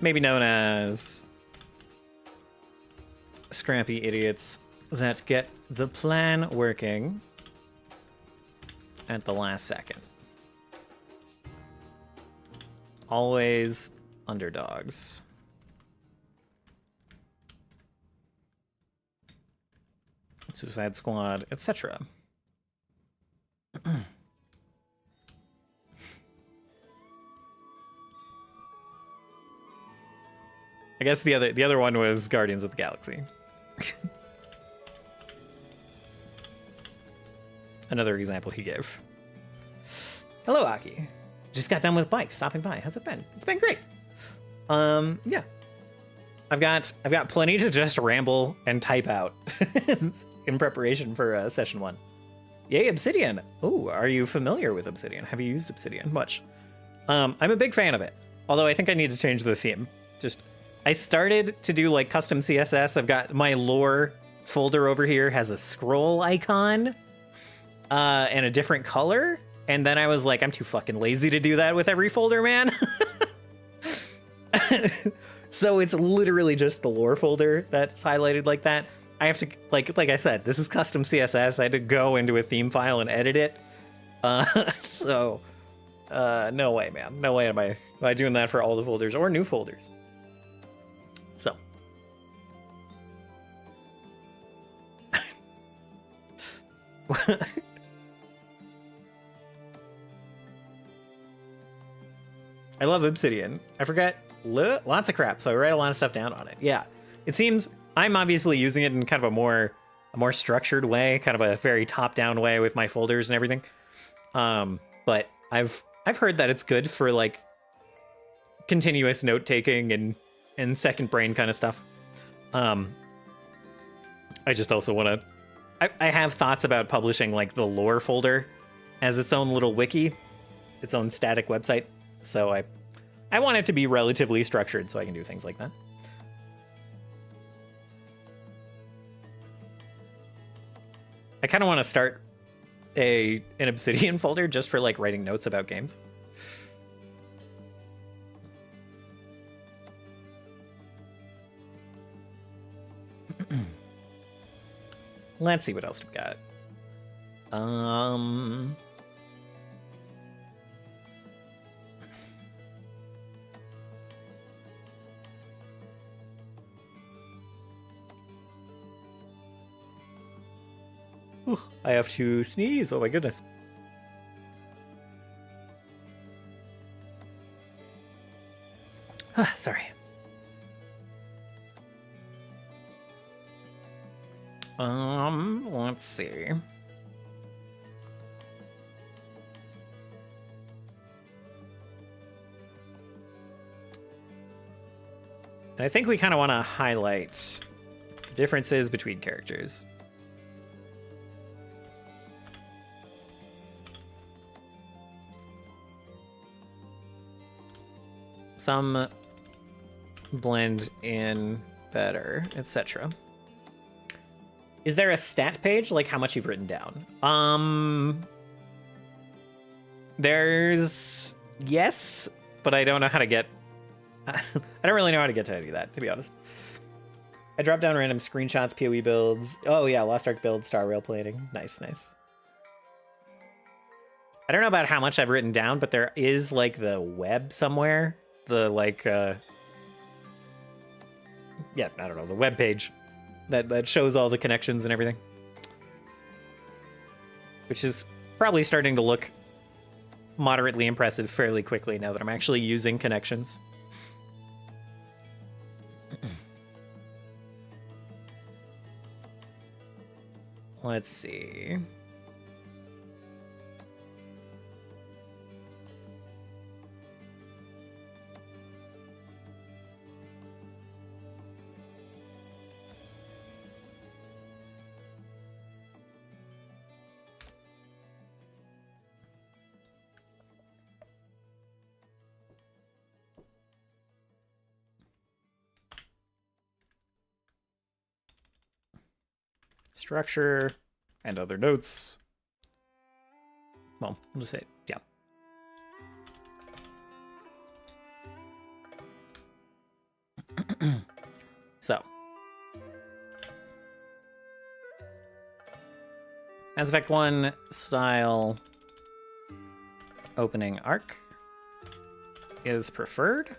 maybe known as scrappy idiots that get the plan working at the last second. Always underdogs. Suicide Squad, etc. I guess the other one was Guardians of the Galaxy. Another example he gave. Hello, Aki. Just got done with bike, stopping by. How's it been? It's been great. Yeah. I've got plenty to just ramble and type out in preparation for session 1. Yay, Obsidian. Oh, are you familiar with Obsidian? Have you used Obsidian much? I'm a big fan of it. Although I think I need to change the theme. I started to do like custom CSS. I've got my lore folder over here has a scroll icon and a different color. And then I was like, I'm too fucking lazy to do that with every folder, man. So it's literally just the lore folder that's highlighted like that. I have to, like I said, this is custom CSS. I had to go into a theme file and edit it. So no way, man. No way am I doing that for all the folders or new folders. So. I love Obsidian. I forget lots of crap, so I write a lot of stuff down on it. Yeah, it seems I'm obviously using it in kind of a more structured way, kind of a very top-down way with my folders and everything. But I've heard that it's good for like continuous note-taking and second brain kind of stuff. I just also want to. I have thoughts about publishing like the lore folder as its own little wiki, its own static website. So I want it to be relatively structured so I can do things like that. I kind of want to start an Obsidian folder just for like writing notes about games. Let's see what else we got. I have to sneeze. Oh my goodness. Sorry. Let's see. I think we kind of want to highlight differences between characters. Some blend in better, etc. Is there a stat page, like how much you've written down? There's... yes, but I don't know how to get... I don't really know how to get to any of that, to be honest. I dropped down random screenshots, PoE builds. Oh yeah, Lost Ark build, Star Rail plating. Nice, nice. I don't know about how much I've written down, but there is like the web somewhere. The like, yeah, I don't know, the web page that shows all the connections and everything. Which is probably starting to look moderately impressive fairly quickly now that I'm actually using connections. Let's see. Structure and other notes. Well, we'll just say, yeah. So, Mass Effect 1 style opening arc is preferred.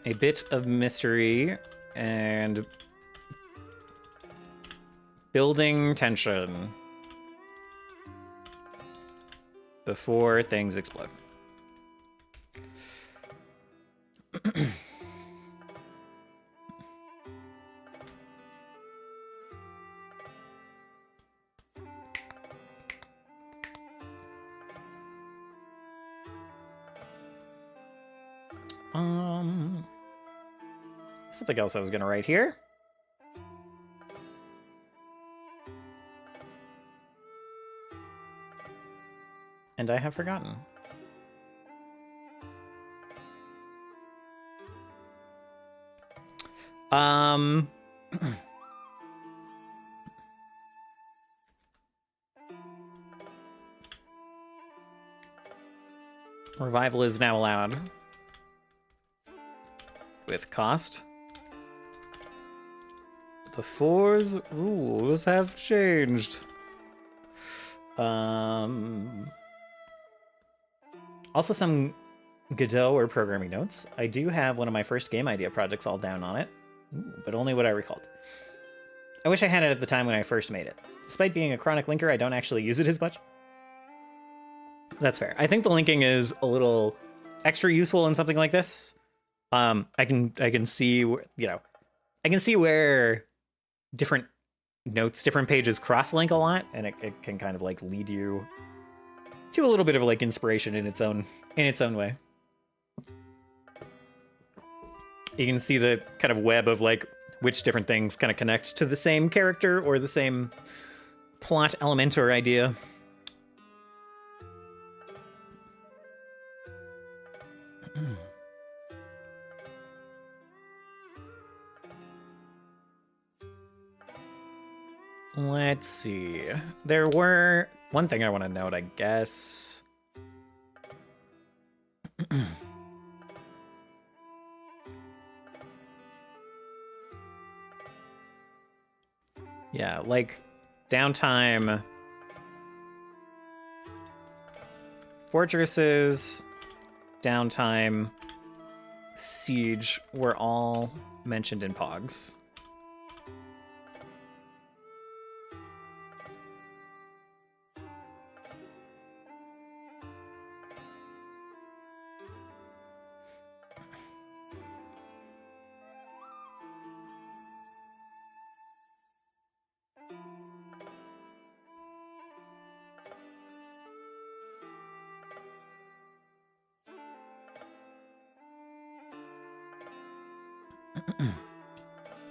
A bit of mystery and building tension before things explode. Something else I was gonna write here. And I have forgotten. Revival is now allowed. With cost. The 4's rules have changed. Also some Godot or programming notes. I do have one of my first game idea projects all down on it, but only what I recalled. I wish I had it at the time when I first made it. Despite being a chronic linker, I don't actually use it as much. That's fair. I think the linking is a little extra useful in something like this. I can see, you know, I can see where different notes, different pages cross-link a lot, and it can kind of like lead you to a little bit of like inspiration in its own way. You can see the kind of web of like which different things kind of connect to the same character or the same plot element or idea. Let's see. There were... one thing I want to note, I guess. Yeah, like, downtime... fortresses, downtime, siege were all mentioned in POGs.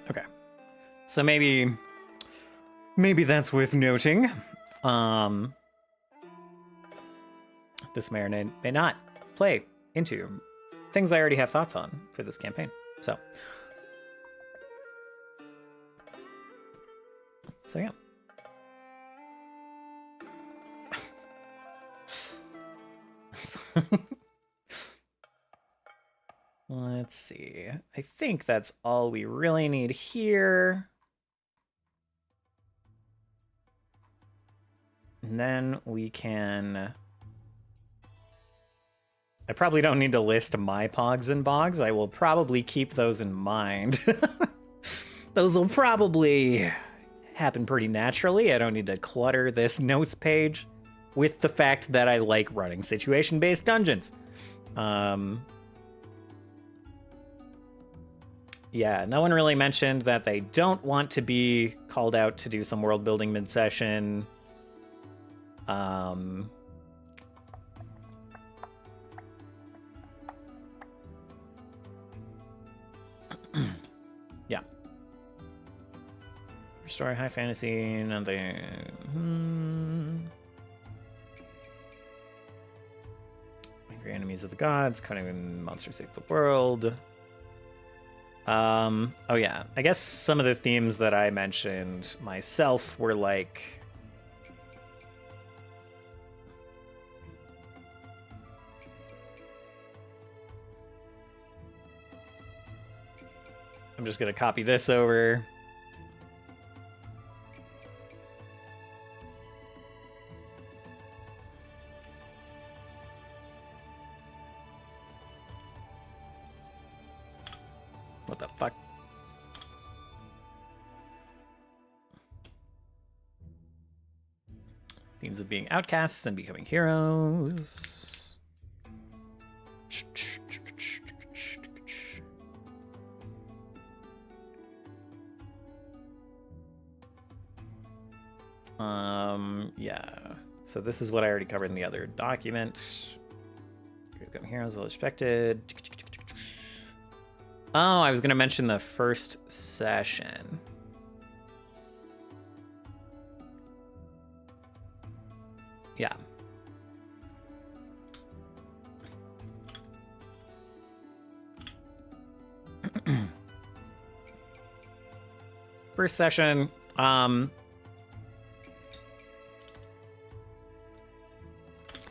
Okay. So maybe that's worth noting. This may or may not play into things I already have thoughts on for this campaign. So yeah. Let's see. I think that's all we really need here. And then we can... I probably don't need to list my pogs and bogs. I will probably keep those in mind. Those will probably happen pretty naturally. I don't need to clutter this notes page with the fact that I like running situation-based dungeons. Yeah, no one really mentioned that they don't want to be called out to do some world building mid-session. Yeah. Restore high fantasy, nothing. Angry enemies of the gods, cutting monsters save the world. Oh yeah, I guess some of the themes that I mentioned myself were like... I'm just gonna copy this over. What the fuck? Themes of being outcasts and becoming heroes. Yeah. So this is what I already covered in the other document. Becoming heroes, well respected. Oh, I was going to mention the first session. Yeah. First session,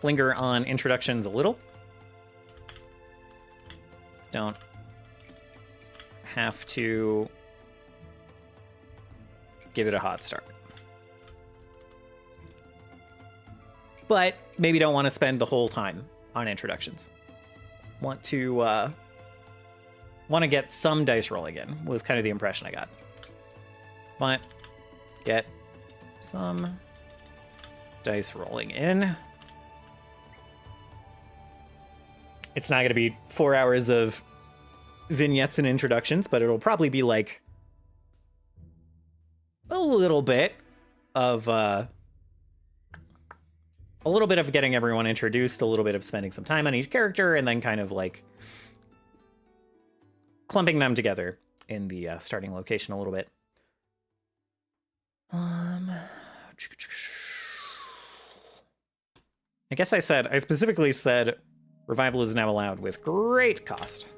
linger on introductions a little. Don't have to give it a hot start. But maybe don't want to spend the whole time on introductions. Want to get some dice rolling in, was kind of the impression I got. But get some dice rolling in. It's not going to be 4 hours of vignettes and introductions, but it'll probably be like a little bit of getting everyone introduced, a little bit of spending some time on each character, and then kind of like clumping them together in the starting location a little bit. I guess I specifically said revival is now allowed with great cost.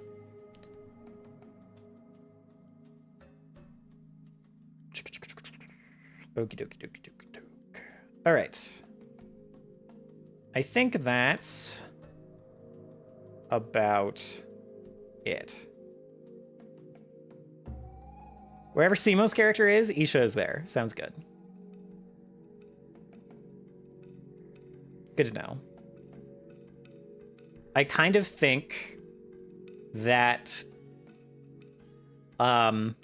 Okie dokie dokie dokie dokie. All right. I think that's about it. Wherever Simo's character is, Isha is there. Sounds good. Good to know. I kind of think that Bill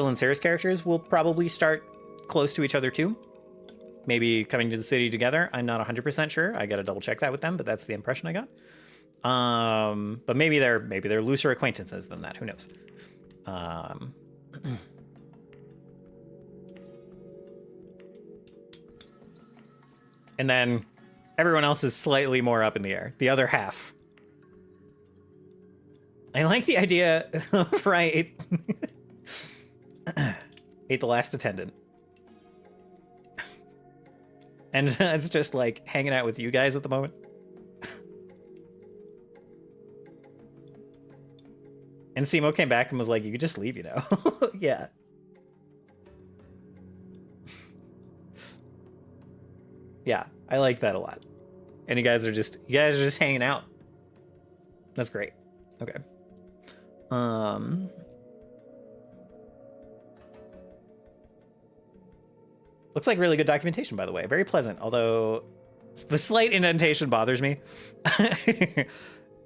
and Sarah's characters will probably start close to each other too. Maybe coming to the city together. I'm not 100% sure. I gotta double check that with them, but that's the impression I got. But maybe they're looser acquaintances than that. Who knows? And then everyone else is slightly more up in the air. The other half I like the idea, right? Ate the last attendant. And it's just like hanging out with you guys at the moment. And Simo came back and was like, you could just leave, you know? Yeah. Yeah, I like that a lot. And you guys are just hanging out. That's great. Okay. Looks like really good documentation, by the way. Very pleasant, although the slight indentation bothers me.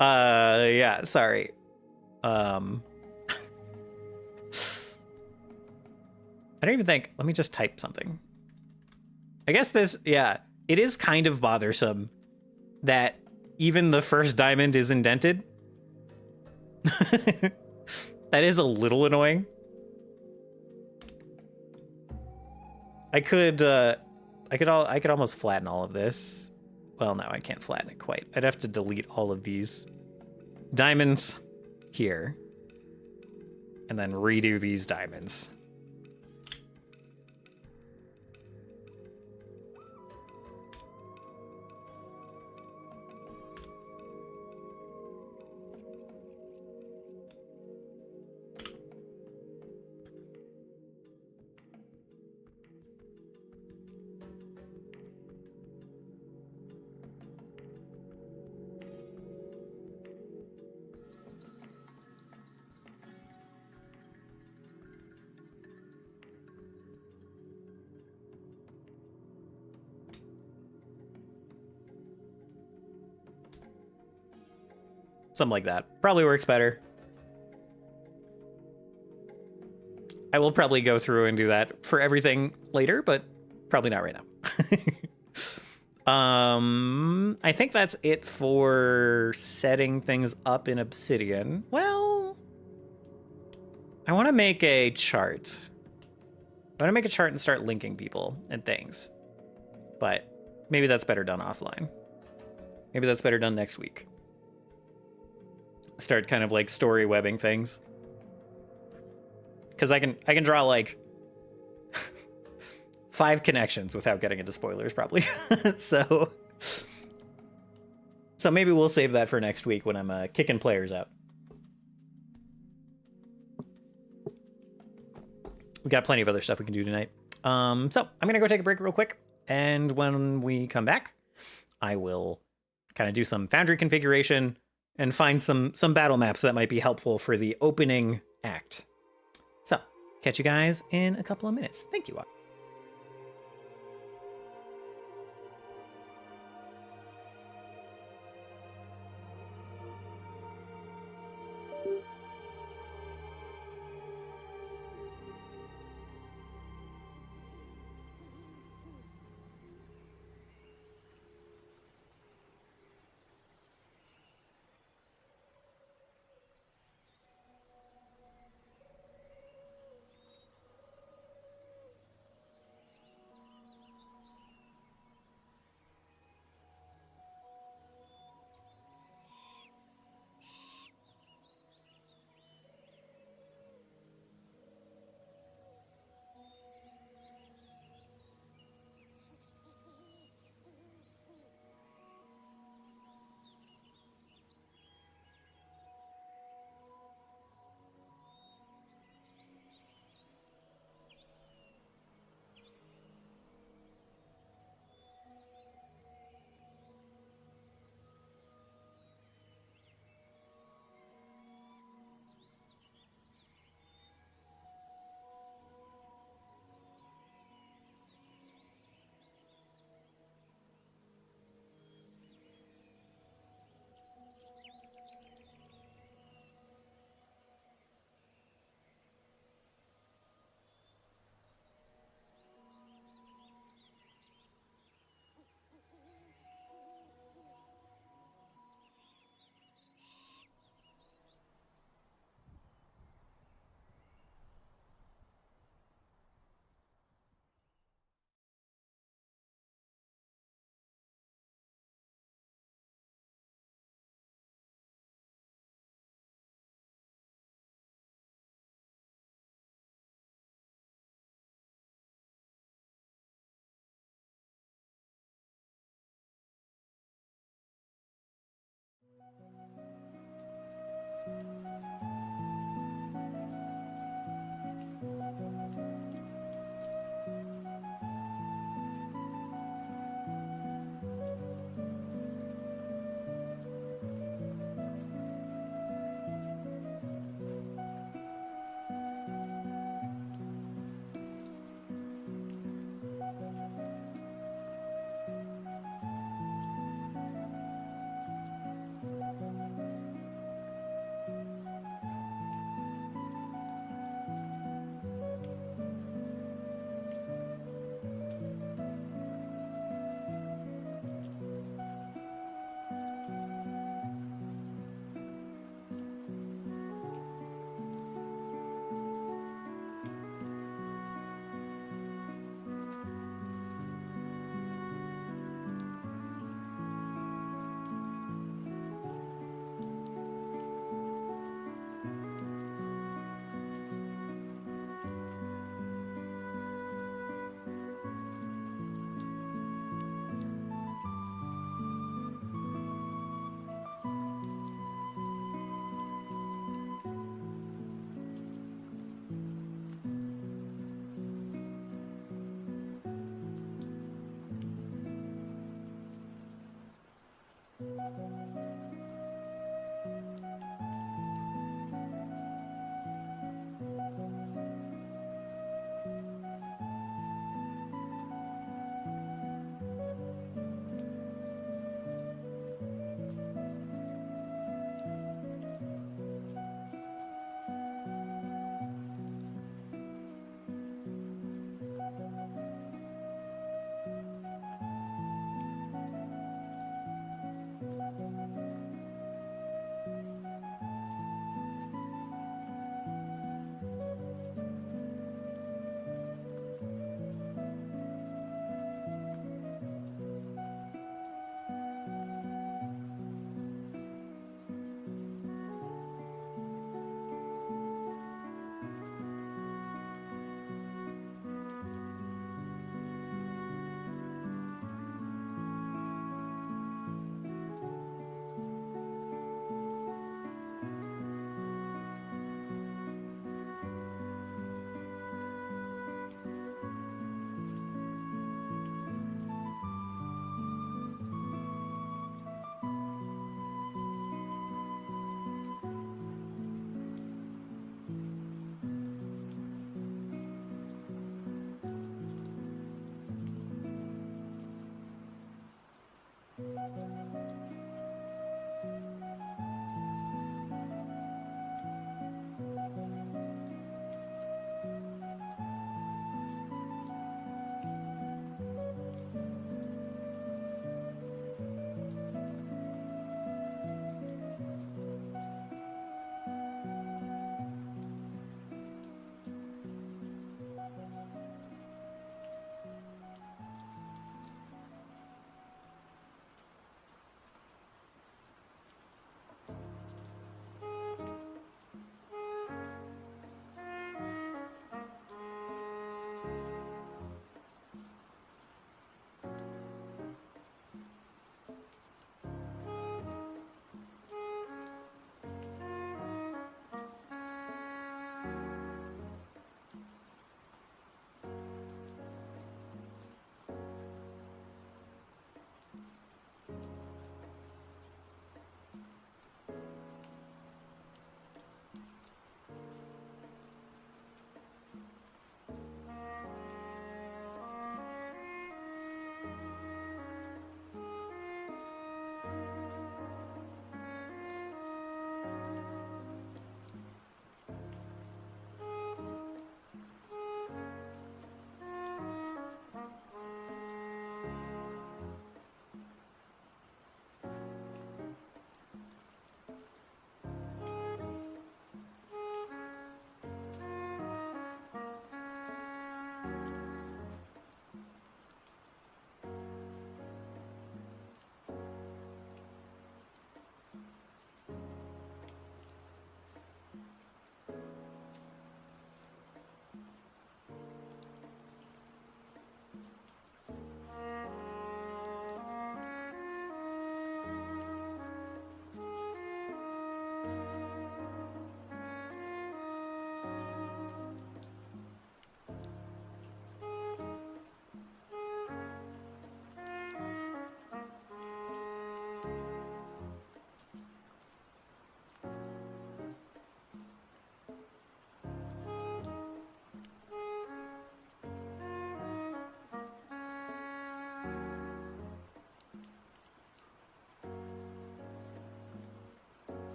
Yeah, sorry. I don't even think, let me just type something. I guess this, yeah, it is kind of bothersome that even the first diamond is indented. That is a little annoying. I could almost flatten all of this. Well, no, I can't flatten it quite. I'd have to delete all of these diamonds here and then redo these diamonds. Something like that. Probably works better. I will probably go through and do that for everything later, but probably not right now. I think that's it for setting things up in Obsidian. Well, I want to make a chart. I want to make a chart and start linking people and things. But maybe that's better done offline. Maybe that's better done next week. Start kind of like story webbing things. Because I can draw like 5 connections without getting into spoilers probably. so maybe we'll save that for next week when I'm kicking players out. We got plenty of other stuff we can do tonight. So I'm gonna go take a break real quick, and when we come back, I will kind of do some Foundry configuration and find some battle maps that might be helpful for the opening act. So, catch you guys in a couple of minutes. Thank you all.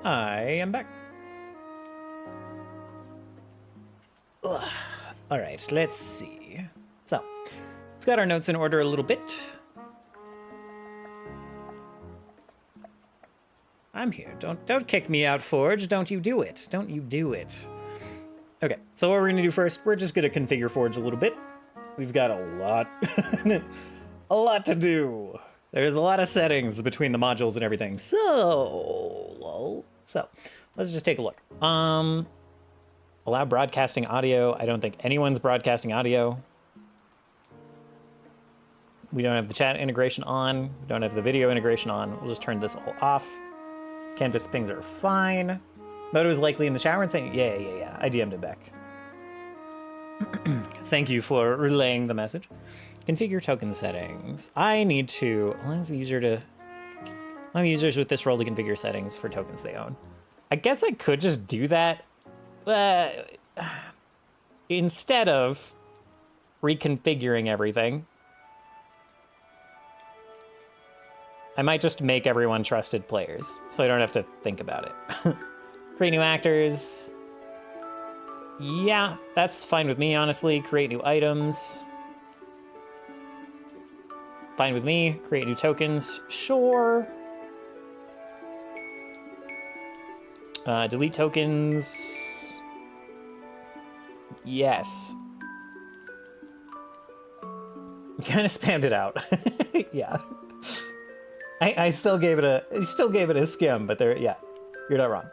I am back. Ugh. All right, let's see. So, we've got our notes in order a little bit. I'm here. Don't kick me out, Forge. Don't you do it. Don't you do it. Okay, so what we're gonna do first, we're just gonna configure Forge a little bit. We've got a lot, a lot to do. There's a lot of settings between the modules and everything. So let's just take a look. Allow broadcasting audio. I don't think anyone's broadcasting audio. We don't have the chat integration on. We don't have the video integration on. We'll just turn this all off. Canvas pings are fine. Moto is likely in the shower and saying, yeah. I DM'd it back. Thank you for relaying the message. Configure token settings. I need to allow the user to allow users with this role to configure settings for tokens they own. I guess I could just do that instead of reconfiguring everything. I might just make everyone trusted players, so I don't have to think about it. Create new actors. Yeah, that's fine with me, honestly. Create new items. Fine with me. Create new tokens. Sure. Delete tokens. Yes. Kind of spammed it out. Yeah. I still gave it a skim, but there, yeah, you're not wrong.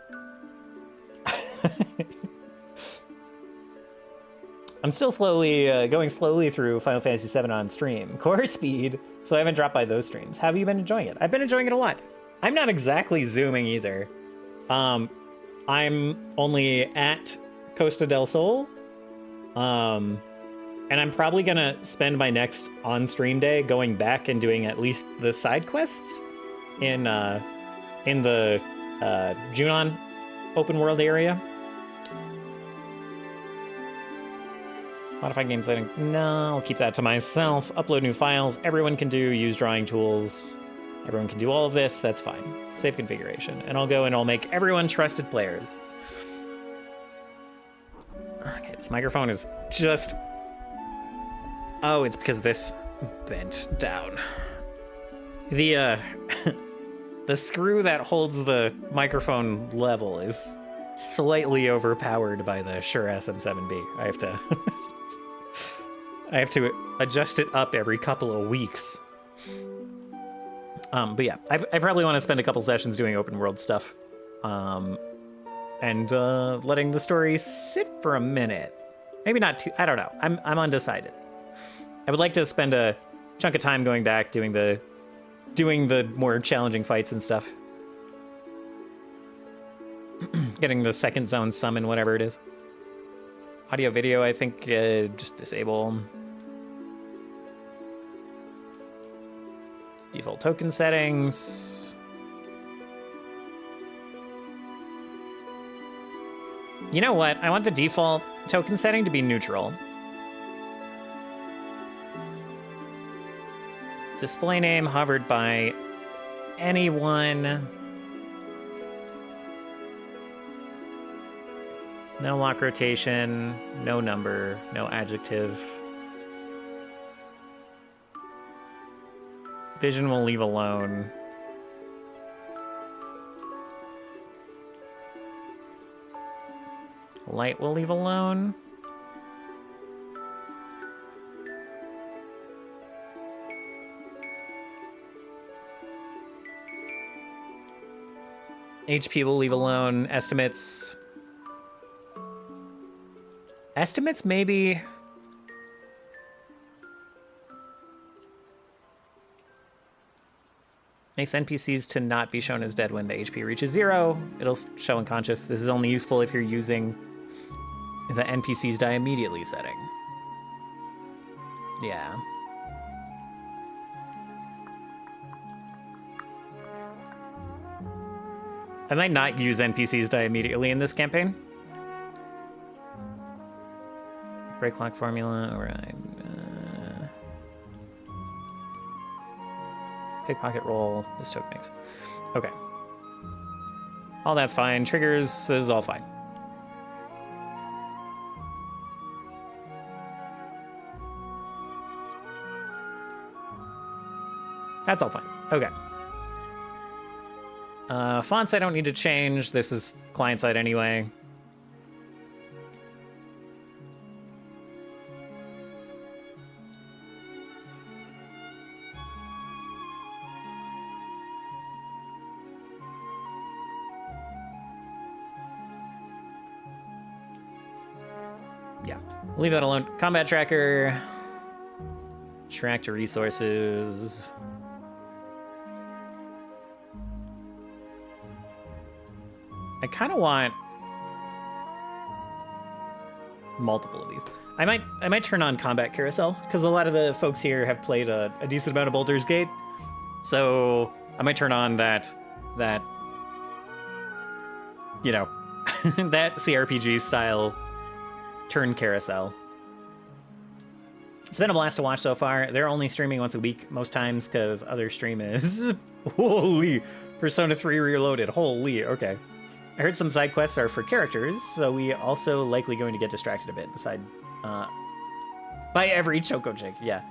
I'm still going slowly through Final Fantasy VII on stream. Core speed, so I haven't dropped by those streams. Have you been enjoying it? I've been enjoying it a lot. I'm not exactly zooming either. I'm only at Costa del Sol. And I'm probably gonna spend my next on-stream day going back and doing at least the side quests in the Junon open world area. Modify game setting. No, I'll keep that to myself. Upload new files. Everyone can do. Use drawing tools. Everyone can do all of this. That's fine. Save configuration. And I'll go and I'll make everyone trusted players. Okay, this microphone is just... Oh, it's because this bent down. The, the screw that holds the microphone level is slightly overpowered by the Shure SM7B. I have to adjust it up every couple of weeks. But yeah, I probably want to spend a couple sessions doing open world stuff. And letting the story sit for a minute. Maybe not too, I don't know. I'm undecided. I would like to spend a chunk of time going back, doing the more challenging fights and stuff. Getting the second zone summon, whatever it is. Audio video, I think just disable. Default token settings. You know what? I want the default token setting to be neutral. Display name hovered by anyone. No lock rotation, no number, no adjective. Vision will leave alone. Light will leave alone. HP will leave alone. Estimates. Estimates, maybe. Makes NPCs to not be shown as dead when the HP reaches 0. It'll show unconscious. This is only useful if you're using the NPCs die immediately setting. Yeah. I might not use NPCs die immediately in this campaign. Break lock formula, alright. Pickpocket roll, this token makes. Okay. All that's fine. Triggers, this is all fine. That's all fine. Okay. Fonts I don't need to change. This is client side anyway. Yeah, leave that alone. Combat tracker. Track to resources. I kind of want multiple of these. I might turn on combat carousel because a lot of the folks here have played a decent amount of Baldur's Gate, so I might turn on that you know that CRPG style turn carousel. It's been a blast to watch so far. They're only streaming once a week most times because other stream is holy Persona 3 Reloaded. Holy, okay. I heard some side quests are for characters, so we also likely going to get distracted a bit beside by every Choco Chick. Yeah.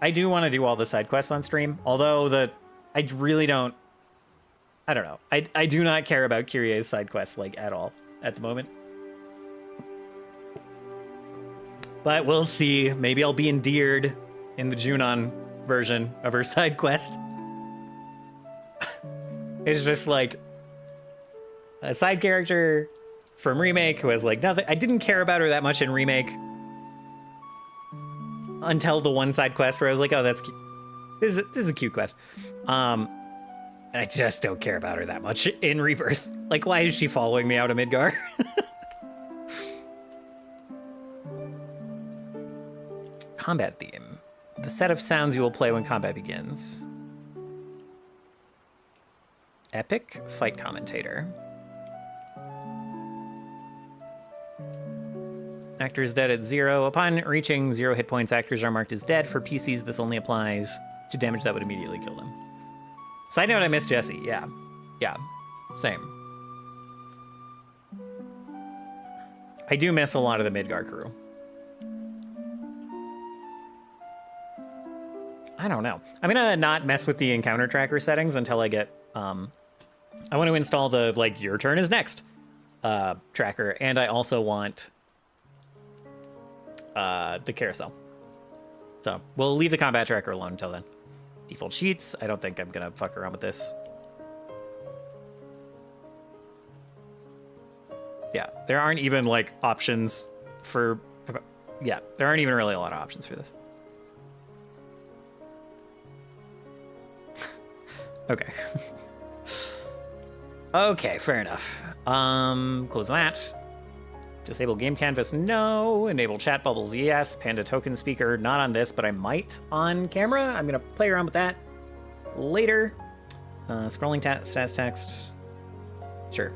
I do want to do all the side quests on stream, although I really don't. I don't know. I do not care about Kyrie's side quests like at all at the moment. But we'll see. Maybe I'll be endeared in the Junon version of her side quest. It's just like a side character from Remake who has like nothing. I didn't care about her that much in Remake until the one side quest where I was like, oh, that's cute. This is a cute quest. And I just don't care about her that much in Rebirth. Like, why is she following me out of Midgar? Combat theme. The set of sounds you will play when combat begins. Epic fight commentator. Actor is dead at 0. Upon reaching 0 hit points, actors are marked as dead. For PCs, this only applies to damage that would immediately kill them. Side note, I miss Jesse. Yeah. Same. I do miss a lot of the Midgar crew. I don't know. I'm gonna not mess with the encounter tracker settings until I get, I want to install the, like, your turn is next tracker, and I also want the carousel. So we'll leave the combat tracker alone until then. Default sheets. I don't think I'm gonna fuck around with this. Yeah, there aren't even like options for. Yeah, there aren't even really a lot of options for this. Okay. Okay, fair enough. Close that. Disable game canvas, no. Enable chat bubbles, yes. Panda token speaker, not on this, but I might on camera. I'm gonna play around with that later. Scrolling stats text, sure.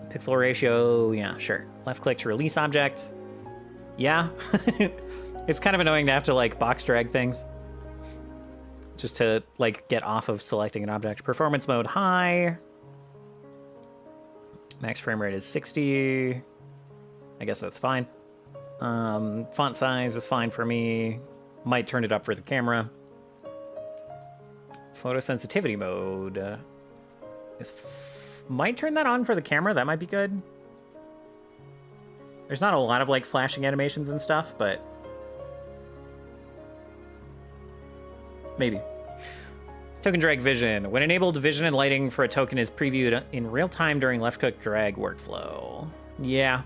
Pixel ratio, yeah, sure. Left click to release object, yeah. It's kind of annoying to have to like box drag things just to like get off of selecting an object. Performance mode high. Max frame rate is 60. I guess that's fine. Font size is fine for me. Might turn it up for the camera. Photosensitivity mode might turn that on for the camera. That might be good. There's not a lot of like flashing animations and stuff, but maybe. Token drag vision. When enabled, vision and lighting for a token is previewed in real time during left click drag workflow. Yeah.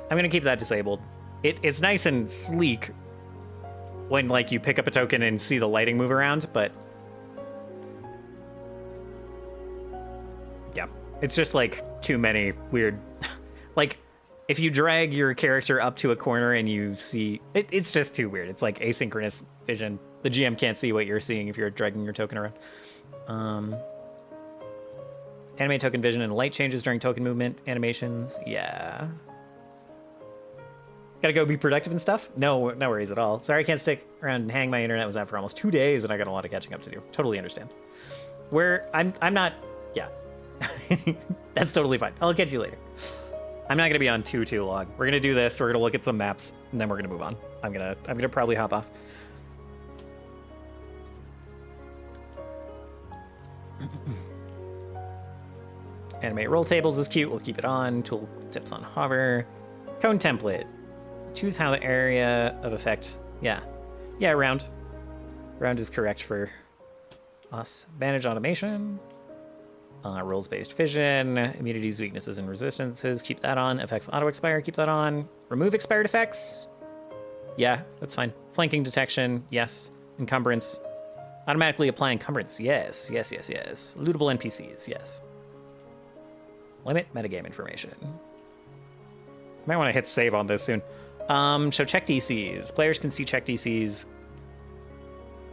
I'm gonna keep that disabled. It's nice and sleek when like you pick up a token and see the lighting move around, but yeah, it's just like too many weird. Like if you drag your character up to a corner and you see it's just too weird. It's like asynchronous vision. The GM can't see what you're seeing if you're dragging your token around. Animate token vision and light changes during token movement animations. Yeah. Gotta go be productive and stuff? No worries at all. Sorry I can't stick around and hang. My internet was out for almost 2 days and I got a lot of catching up to do. Totally understand. I'm not, yeah. That's totally fine. I'll catch you later. I'm not gonna be on too long. We're gonna do this. We're gonna look at some maps, and then we're gonna move on. I'm gonna probably hop off. Animate roll tables is cute. We'll keep it on. Tool tips on hover. Cone template. Choose how the area of effect. Yeah, round. Round is correct for us. Manage automation. Rules-based vision. Immunities, weaknesses, and resistances. Keep that on. Effects auto-expire. Keep that on. Remove expired effects. Yeah, that's fine. Flanking detection. Yes. Encumbrance. Automatically apply encumbrance. Yes. Lootable NPCs. Yes. Limit metagame information. Might want to hit save on this soon. Show check DCs. Players can see check DCs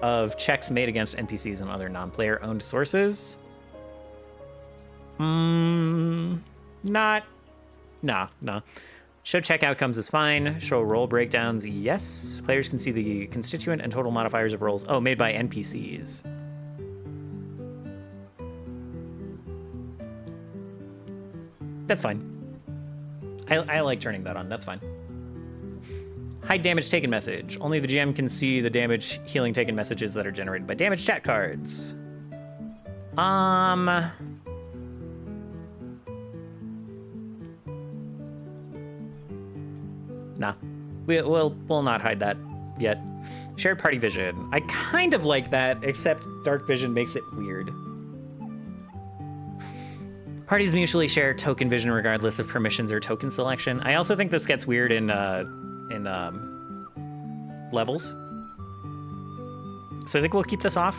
of checks made against NPCs and other non-player owned sources. No. Show check outcomes is fine. Show roll breakdowns, yes. Players can see the constituent and total modifiers of rolls. Oh, made by NPCs. That's fine. I like turning that on. That's fine. Hide damage taken message. Only the GM can see the damage healing taken messages that are generated by damage chat cards. Nah. We'll not hide that yet. Shared party vision. I kind of like that, except dark vision makes it weird. Parties mutually share token vision regardless of permissions or token selection. I also think this gets weird in levels. So I think we'll keep this off,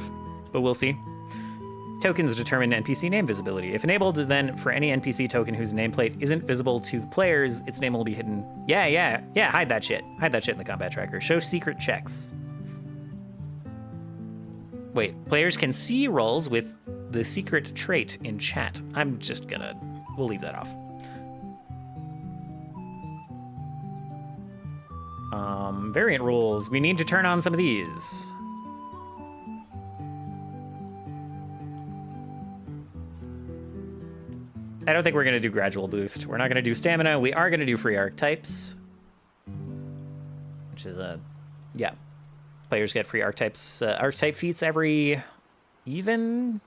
but we'll see. Tokens determine NPC name visibility. If enabled, then for any NPC token whose nameplate isn't visible to the players, its name will be hidden. Yeah, hide that shit. Hide that shit in the combat tracker. Show secret checks. Wait, players can see rolls with the secret trait in chat. We'll leave that off. Variant rules. We need to turn on some of these. I don't think we're gonna do gradual boost. We're not gonna do stamina. We are gonna do free archetypes. Which is yeah. Players get free archetypes, archetype feats every even.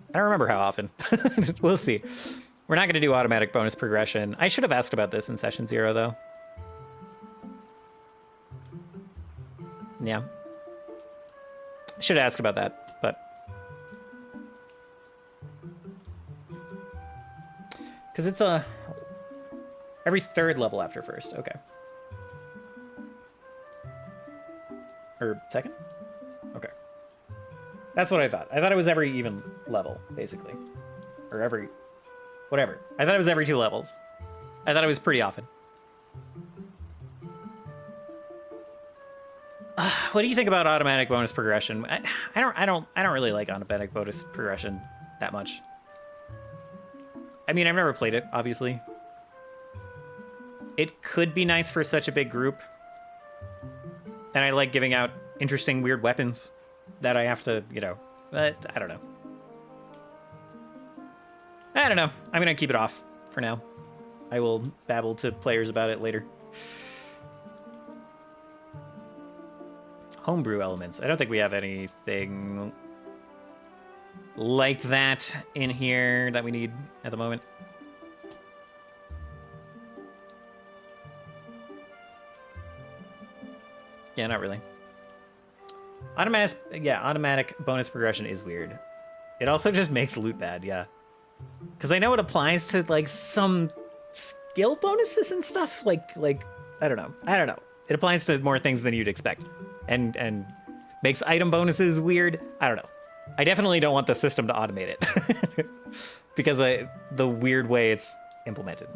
I don't remember how often. We'll see. We're not going to do automatic bonus progression. I should have asked about this in session 0, though. Yeah. Should have asked about that, but... Because it's every 3rd level after 1st. Okay. Or 2nd? Okay. That's what I thought. I thought it was every even level, basically. Or every... whatever. I thought it was every 2 levels. I thought it was pretty often. What do you think about automatic bonus progression? I don't really like automatic bonus progression that much. I mean, I've never played it, obviously. It could be nice for such a big group. And I like giving out interesting, weird weapons that I have to, I don't know. I'm gonna keep it off for now. I will babble to players about it later. Homebrew elements. I don't think we have anything like that in here that we need at the moment. Yeah, not really. Automatic bonus progression is weird. It also just makes loot bad, yeah. Because I know it applies to, like, some skill bonuses and stuff. Like, I don't know. It applies to more things than you'd expect. And makes item bonuses weird. I don't know. I definitely don't want the system to automate it. Because the weird way it's implemented.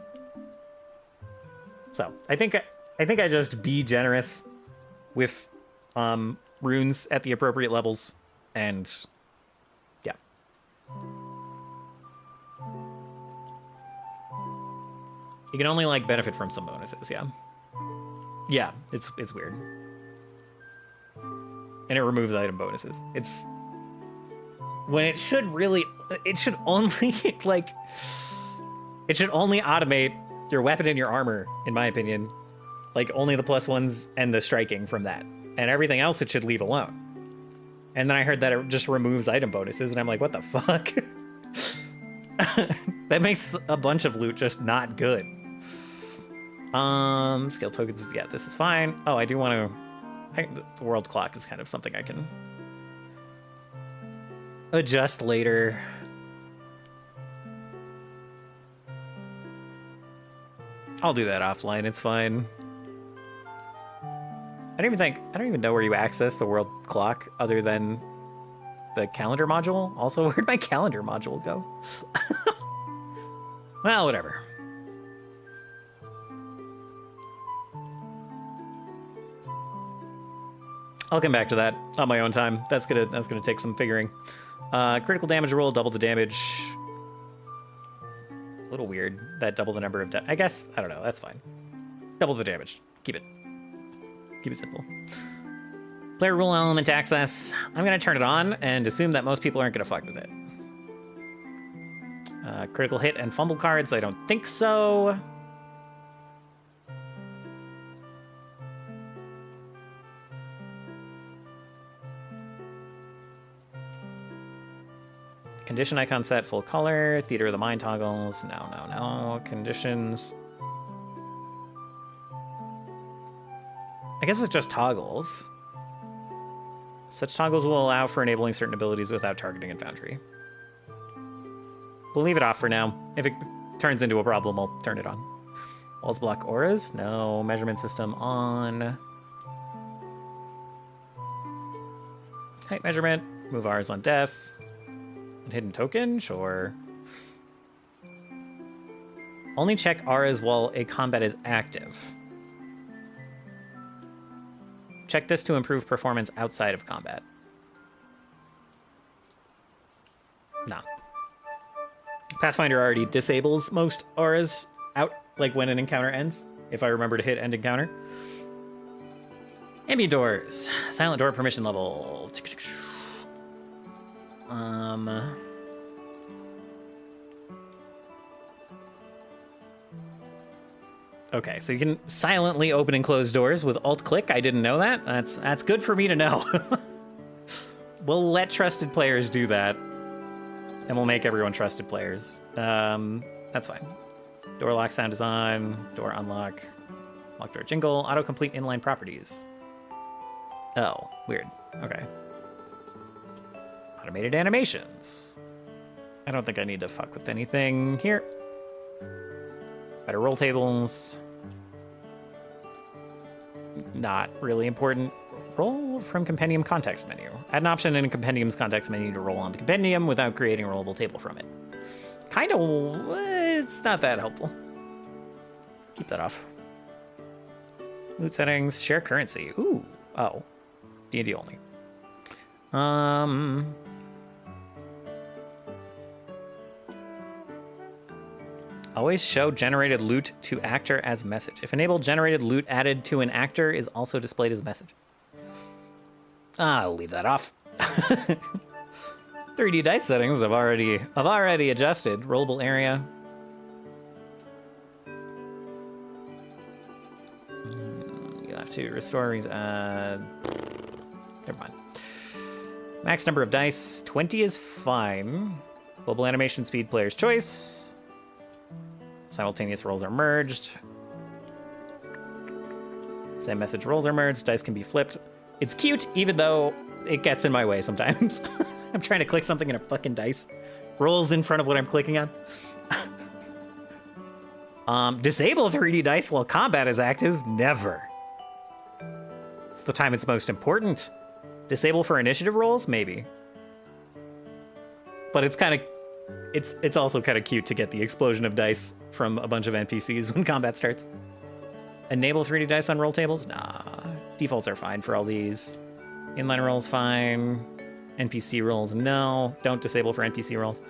So, I think I just be generous with runes at the appropriate levels, and yeah. You can only like benefit from some bonuses, yeah. Yeah, it's weird. And it removes item bonuses. when it should really, it should only, like, it should only automate your weapon and your armor, in my opinion. Like, only the +1s and the striking from that. And everything else it should leave alone. And then I heard that it just removes item bonuses, and I'm like, what the fuck? That makes a bunch of loot just not good. Skill tokens, yeah, this is fine. Oh, I do want to... The world clock is kind of something I can adjust later. I'll do that offline, it's fine. I don't even know where you access the world clock other than the calendar module. Also, where'd my calendar module go? Well, whatever. I'll come back to that on my own time. That's gonna take some figuring. Critical damage roll, double the damage. A little weird that double the number of I guess, I don't know, that's fine. Double the damage. Keep it simple. Player rule element access. I'm gonna turn it on and assume that most people aren't gonna fuck with it. Critical hit and fumble cards, I don't think so. Condition icon set, full color. Theater of the Mind toggles. No. Conditions. I guess it's just toggles. Such toggles will allow for enabling certain abilities without targeting in Foundry. We'll leave it off for now. If it turns into a problem, I'll turn it on. Walls block auras? No. Measurement system on. Height measurement. Move auras on death. And hidden token? Sure. Only check auras while a combat is active. Check this to improve performance outside of combat. Nah. Pathfinder already disables most auras out, like when an encounter ends, if I remember to hit end encounter. Ambient doors. Silent door permission level. Okay, so you can silently open and close doors with alt-click. I didn't know that. That's good for me to know. We'll let trusted players do that. And we'll make everyone trusted players. That's fine. Door lock sound is on. Door unlock. Lock door jingle. Autocomplete inline properties. Oh, weird. Okay. Automated animations. I don't think I need to fuck with anything here. Better roll tables. Not really important. Roll from compendium context menu. Add an option in a compendium's context menu to roll on the compendium without creating a rollable table from it. Kind of, it's not that helpful. Keep that off. Loot settings, share currency. Ooh, oh, D&D only. Always show generated loot to actor as message. If enabled, generated loot added to an actor is also displayed as message. I'll leave that off. 3D dice settings I've already adjusted. Rollable area. You'll have to restore. Never mind. Max number of dice. 20 is fine. Global animation speed, player's choice. Simultaneous rolls are merged. Same message rolls are merged. Dice can be flipped. It's cute, even though it gets in my way sometimes. I'm trying to click something and a fucking dice rolls in front of what I'm clicking on. Disable 3D dice while combat is active? Never. It's the time it's most important. Disable for initiative rolls? Maybe. But it's kind of... It's also kind of cute to get the explosion of dice from a bunch of NPCs when combat starts. Enable 3D dice on roll tables? Nah. Defaults are fine for all these. Inline rolls, fine. NPC rolls, no. Don't disable for NPC rolls.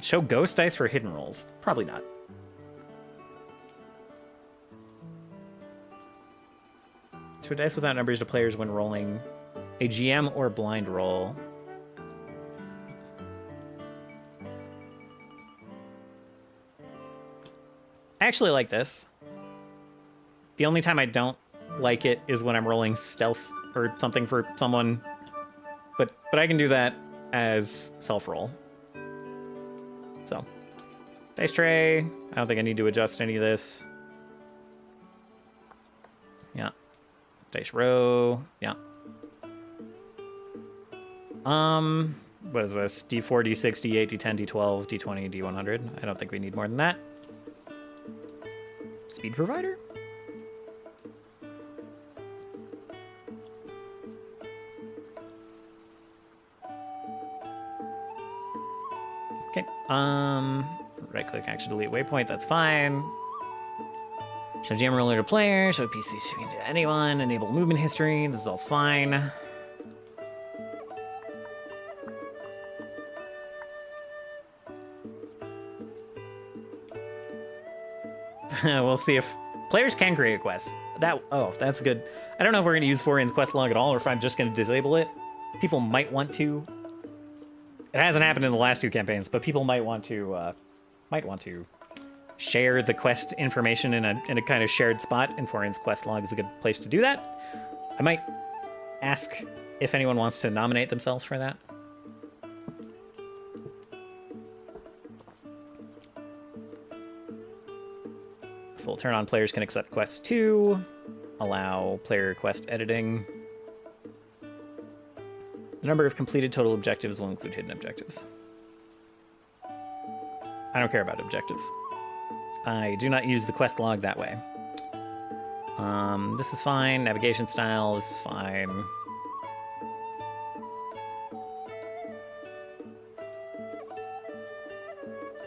Show ghost dice for hidden rolls? Probably not. Show dice without numbers to players when rolling A GM or blind roll. I actually like this. The only time I don't like it is when I'm rolling stealth or something for someone. But I can do that as self-roll. So, dice tray. I don't think I need to adjust any of this. Yeah. Dice row. Yeah. What is this? D4, D6, D8, D10, D12, D20, D100. I don't think we need more than that. Speed provider? Okay. Right click, action, delete waypoint. That's fine. Show GM ruler to player. Show PC screen to anyone. Enable movement history. This is all fine. We'll see if players can create quests. That's good. I don't know if we're going to use Foreign's quest log at all, or if I'm just going to disable it. People might want to. It hasn't happened in the last 2 campaigns, but people might want to share the quest information in a kind of shared spot, and Foreign's quest log is a good place to do that. I might ask if anyone wants to nominate themselves for that. So we'll turn on players can accept quests too, allow player quest editing. The number of completed total objectives will include hidden objectives. I don't care about objectives. I do not use the quest log that way. This is fine. Navigation style, this is fine.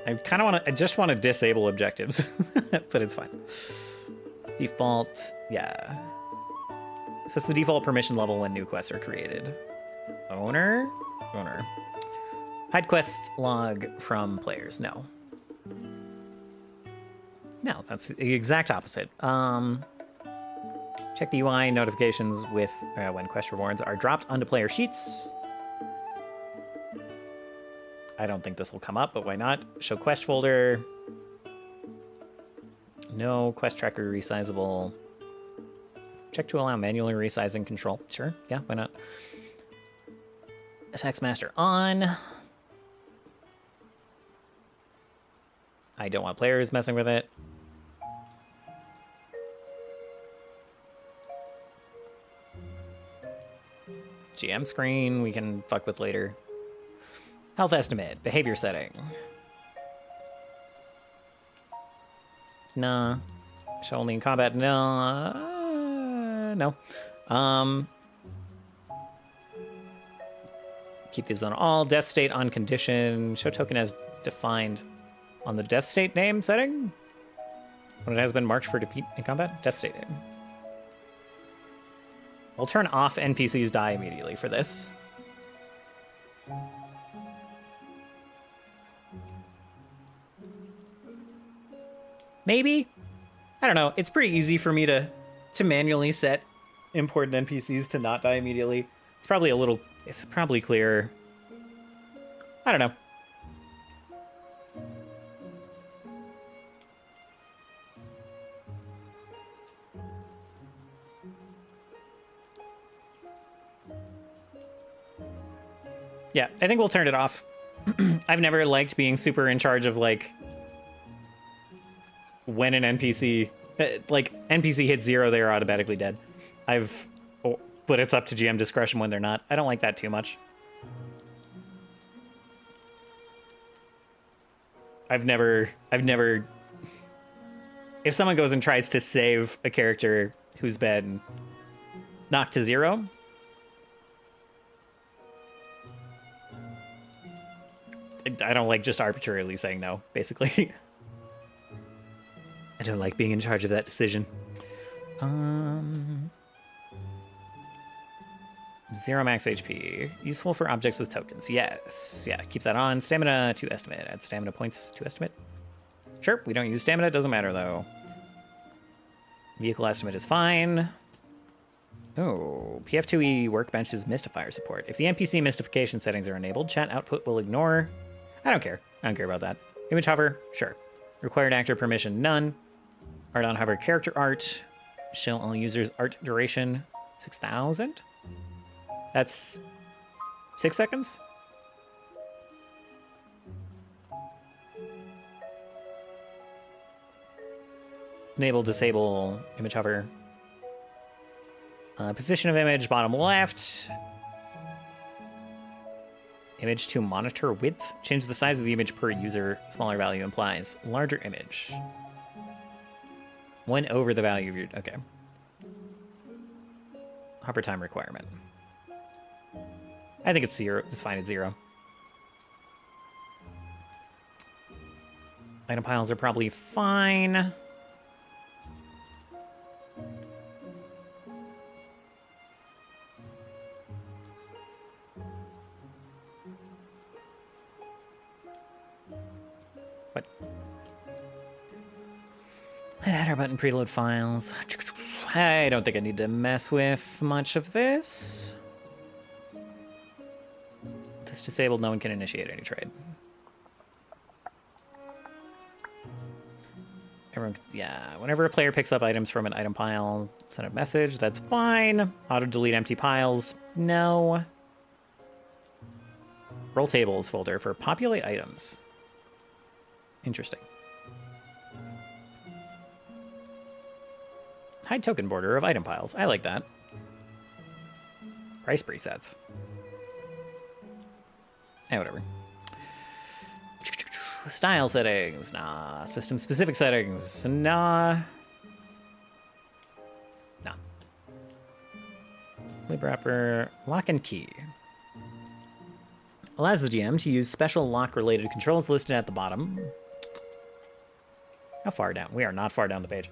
I just want to disable objectives, but it's fine. Default, yeah. Sets the default permission level when new quests are created. Owner? Owner. Hide quest log from players, no. No, that's the exact opposite. Check the UI notifications with when quest rewards are dropped onto player sheets. I don't think this will come up, but why not? Show quest folder. No, quest tracker resizable. Check to allow manually resizing control. Sure, yeah, why not? Attacks master on. I don't want players messing with it. GM screen, we can fuck with later. Health estimate, behavior setting. Nah. Show only in combat, no. No. Keep these on all. Death state on condition. Show token as defined on the death state name setting. When it has been marked for defeat in combat, death state name. We'll turn off NPCs die immediately for this. Maybe? I don't know. It's pretty easy for me to manually set important NPCs to not die immediately. It's probably clearer. I don't know. Yeah, I think we'll turn it off. I've never liked being super in charge of, like, when an NPC... NPC hits 0, they are automatically dead. But it's up to GM discretion when they're not. I don't like that too much. I've never... If someone goes and tries to save a character who's been knocked to 0... I don't like just arbitrarily saying no, basically. I don't like being in charge of that decision. 0 max HP. Useful for objects with tokens. Yes. Yeah, keep that on. Stamina to estimate. Add stamina points to estimate. Sure, we don't use stamina. Doesn't matter, though. Vehicle estimate is fine. Oh, PF2E Workbench's Mystifier support. If the NPC mystification settings are enabled, chat output will ignore... I don't care. I don't care about that. Image hover? Sure. Required actor permission? None. Art on hover character art. Show all users art duration? 6,000? That's 6 seconds? Enable, disable, image hover. Position of image, bottom left. Image to monitor width. Change the size of the image per user. Smaller value implies larger image. 1 over the value of your... Okay. Hover time requirement. I think it's 0. It's fine at 0. Item piles are probably fine. What? Header button preload files. I don't think I need to mess with much of this. This disabled, no one can initiate any trade. Everyone, yeah, whenever a player picks up items from an item pile, send a message, that's fine. Auto-delete empty piles, no. Roll tables folder for populate items. Interesting. Hide token border of item piles. I like that. Price presets. Whatever. Style settings. Nah. System specific settings. Nah. Nah. Lib wrapper. Lock and key. Allows the GM to use special lock related controls listed at the bottom. How far down? We are not far down the page.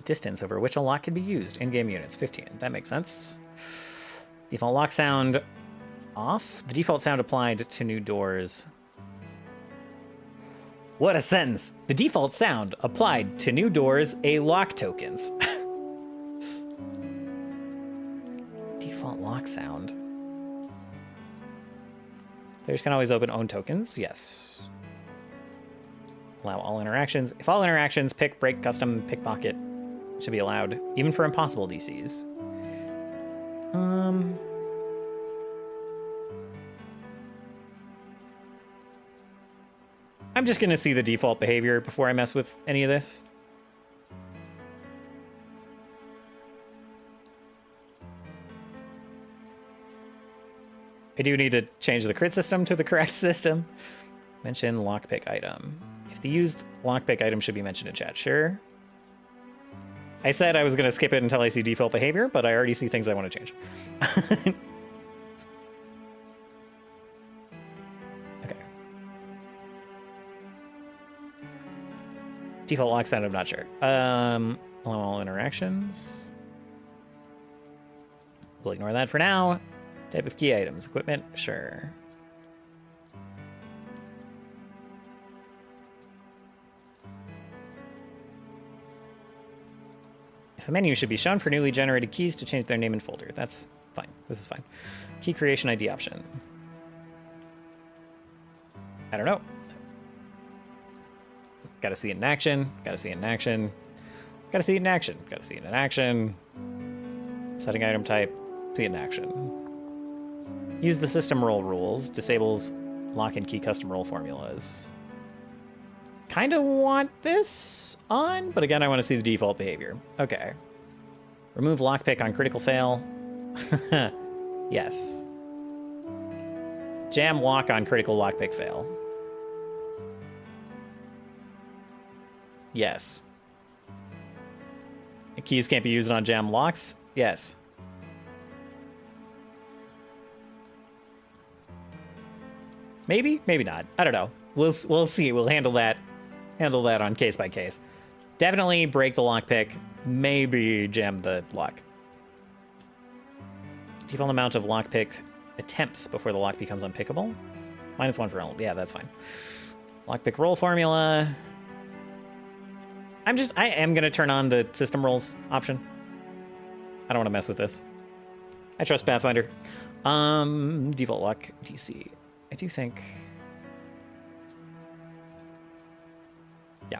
Distance over which a lock can be used. In-game units, 15. That makes sense. Default lock sound off. The default sound applied to new doors. What a sentence! The default sound applied to new doors, a lock tokens. Default lock sound. Players can always open own tokens. Yes. Allow all interactions. If all interactions, pick, break, custom, pickpocket should be allowed, even for impossible DCs. I'm just gonna see the default behavior before I mess with any of this. I do need to change the crit system to the correct system. Mention lockpick item. If the used lockpick item should be mentioned in chat, sure. I said I was going to skip it until I see default behavior, but I already see things I want to change. Okay. Default lock sound, I'm not sure. Allow all interactions. We'll ignore that for now. Type of key items. Equipment, sure. If a menu should be shown for newly generated keys to change their name and folder. That's fine. This is fine. Key creation ID option. I don't know. Gotta see it in action. Gotta see it in action. Gotta see it in action. Gotta see it in action. Setting item type. See it in action. Use the system role rules. Disables lock and key custom role formulas. Kind of want this on, but again, I want to see the default behavior. Okay. Remove lockpick on critical fail. Yes. Jam lock on critical lockpick fail. Yes. Keys can't be used on jam locks? Yes. Maybe? Maybe not. I don't know. We'll see. We'll handle that on case by case. Definitely break the lockpick. Maybe jam the lock. Default amount of lockpick attempts before the lock becomes unpickable. -1 for all. Yeah, that's fine. Lockpick roll formula. I am gonna turn on the system rolls option. I don't want to mess with this. I trust Pathfinder. Default lock DC. I do think. Yeah.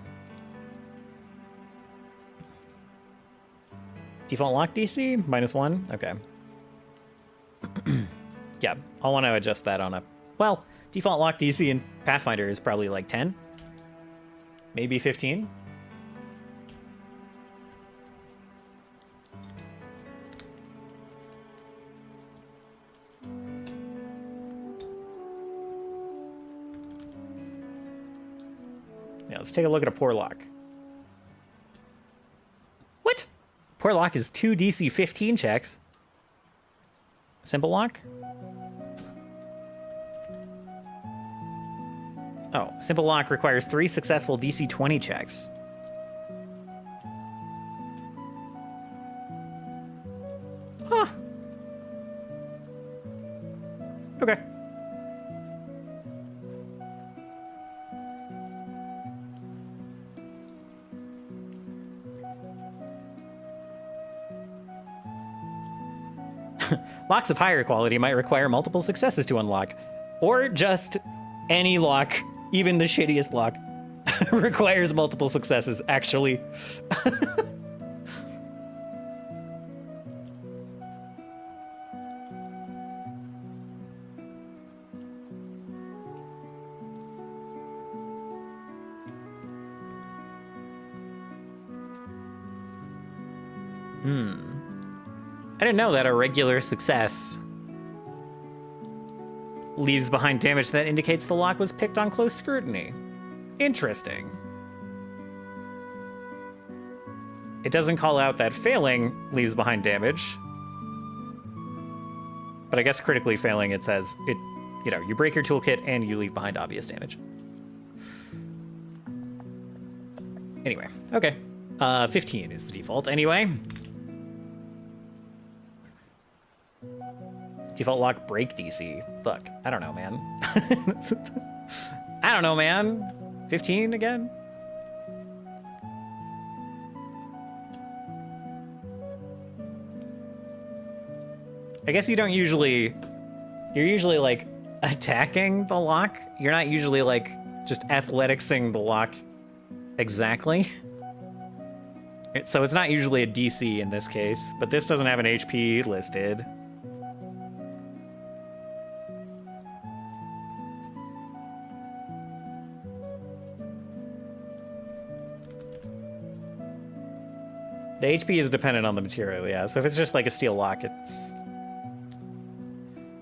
Default lock DC -1. Okay. Yeah, I'll want to adjust that on a. Well, default lock DC in Pathfinder is probably like 10, maybe 15. Yeah, let's take a look at a poor lock. What? Poor lock is 2 DC 15 checks. Simple lock? Oh, simple lock requires 3 successful DC 20 checks. Huh. Okay. Locks of higher quality might require multiple successes to unlock, or just any lock, even the shittiest lock, requires multiple successes, actually. I didn't know that a regular success leaves behind damage that indicates the lock was picked on close scrutiny. Interesting. It doesn't call out that failing leaves behind damage. But I guess critically failing, it says, you break your toolkit and you leave behind obvious damage. Anyway, okay. 15 is the default anyway. Default lock break DC. Look, I don't know, man. I don't know, man. 15 again? I guess you don't usually... You're usually, like, attacking the lock. You're not usually, like, just athleticsing the lock exactly. So it's not usually a DC in this case, but this doesn't have an HP listed. The HP is dependent on the material, yeah. So if it's just like a steel lock, it's...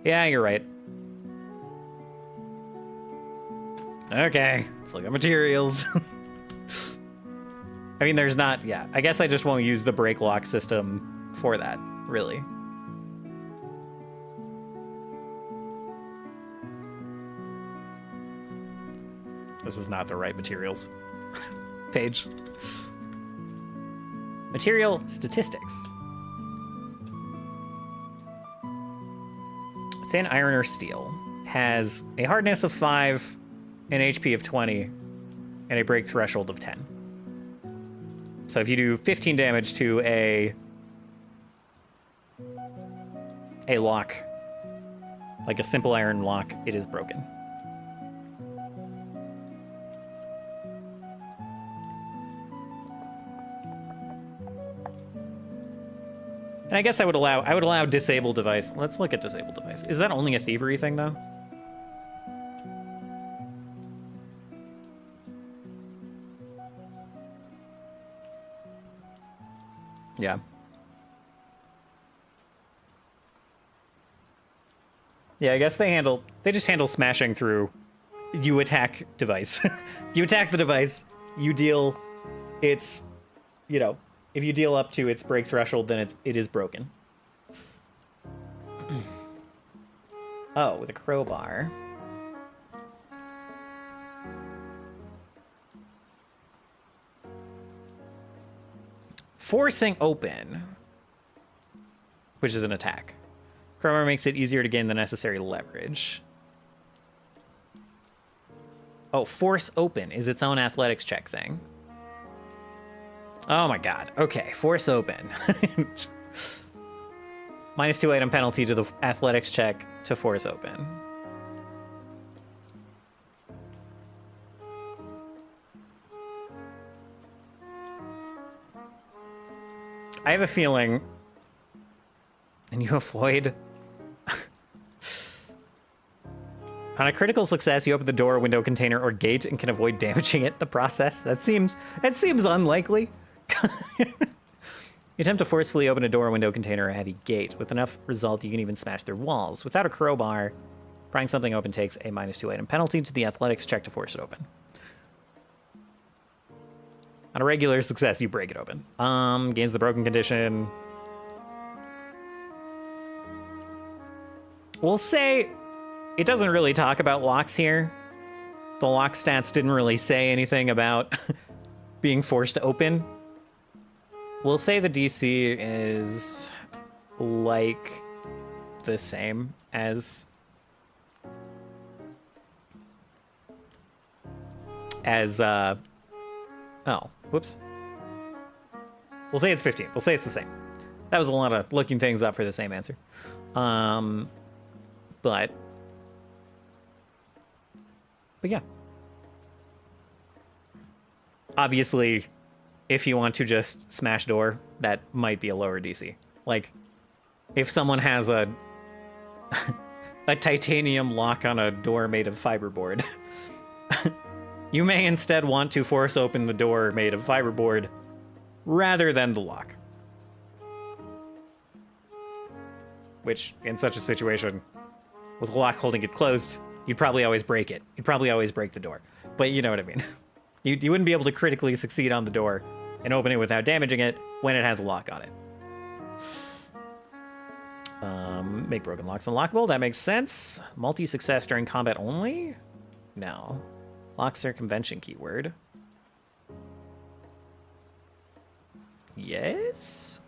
Yeah, you're right. Okay, let's look at materials. I mean, there's not... Yeah, I guess I just won't use the break lock system for that, really. This is not the right materials page. Material statistics. Thin iron or steel has a hardness of 5, an HP of 20, and a break threshold of 10. So if you do 15 damage to a lock, like a simple iron lock, it is broken. And I guess I would allow disable device. Let's look at disable device. Is that only a thievery thing though? Yeah. Yeah, I guess they just handle smashing through. You attack device. You attack the device, you deal its, if you deal up to its break threshold, then it is broken. Oh, with a crowbar. Forcing open, which is an attack. Crowbar makes it easier to gain the necessary leverage. Oh, force open is its own athletics check thing. Oh my god. Okay, force open. -2 item penalty to the athletics check to force open. I have a feeling, and you avoid. On a critical success, you open the door, window, container, or gate and can avoid damaging it in the process. That seems unlikely. You attempt to forcefully open a door, window, container, or heavy gate. With enough result, you can even smash their walls. Without a crowbar, prying something open takes a -2 item penalty to the athletics check to force it open. On a regular success, you break it open. Gains the broken condition. We'll say it doesn't really talk about locks here. The lock stats didn't really say anything about being forced to open. We'll say the DC is like the same as oh, whoops. We'll say it's 15. We'll say it's the same. That was a lot of looking things up for the same answer. But yeah. Obviously, if you want to just smash door, that might be a lower DC. Like, if someone has a titanium lock on a door made of fiberboard, you may instead want to force open the door made of fiberboard rather than the lock. Which, in such a situation, with a lock holding it closed, you'd probably always break it. You'd probably always break the door. But you know what I mean. You wouldn't be able to critically succeed on the door and open it without damaging it when it has a lock on it. Make broken locks unlockable. That makes sense. Multi-success during combat only? No. Lock circumvention keyword. Yes?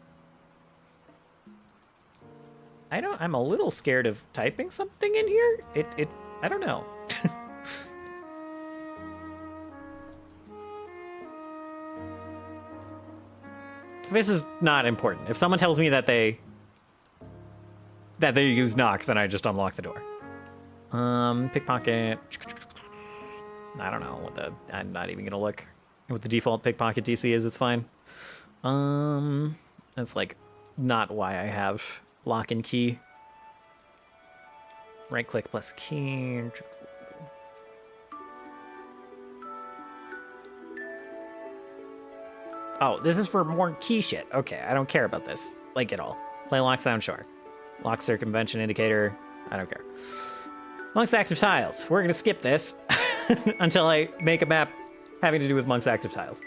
I'm a little scared of typing something in here. I don't know. This is not important. If someone tells me that they use knock, then I just unlock the door. Pickpocket. I don't know what I'm not even gonna look what the default pickpocket DC is. It's fine. That's like not why I have lock and key. Right click plus key. Oh, this is for more key shit. Okay, I don't care about this, like, at all. Play lock sound, sure. Lock circumvention indicator, I don't care. Monk's active tiles. We're gonna skip this until I make a map having to do with Monk's active tiles.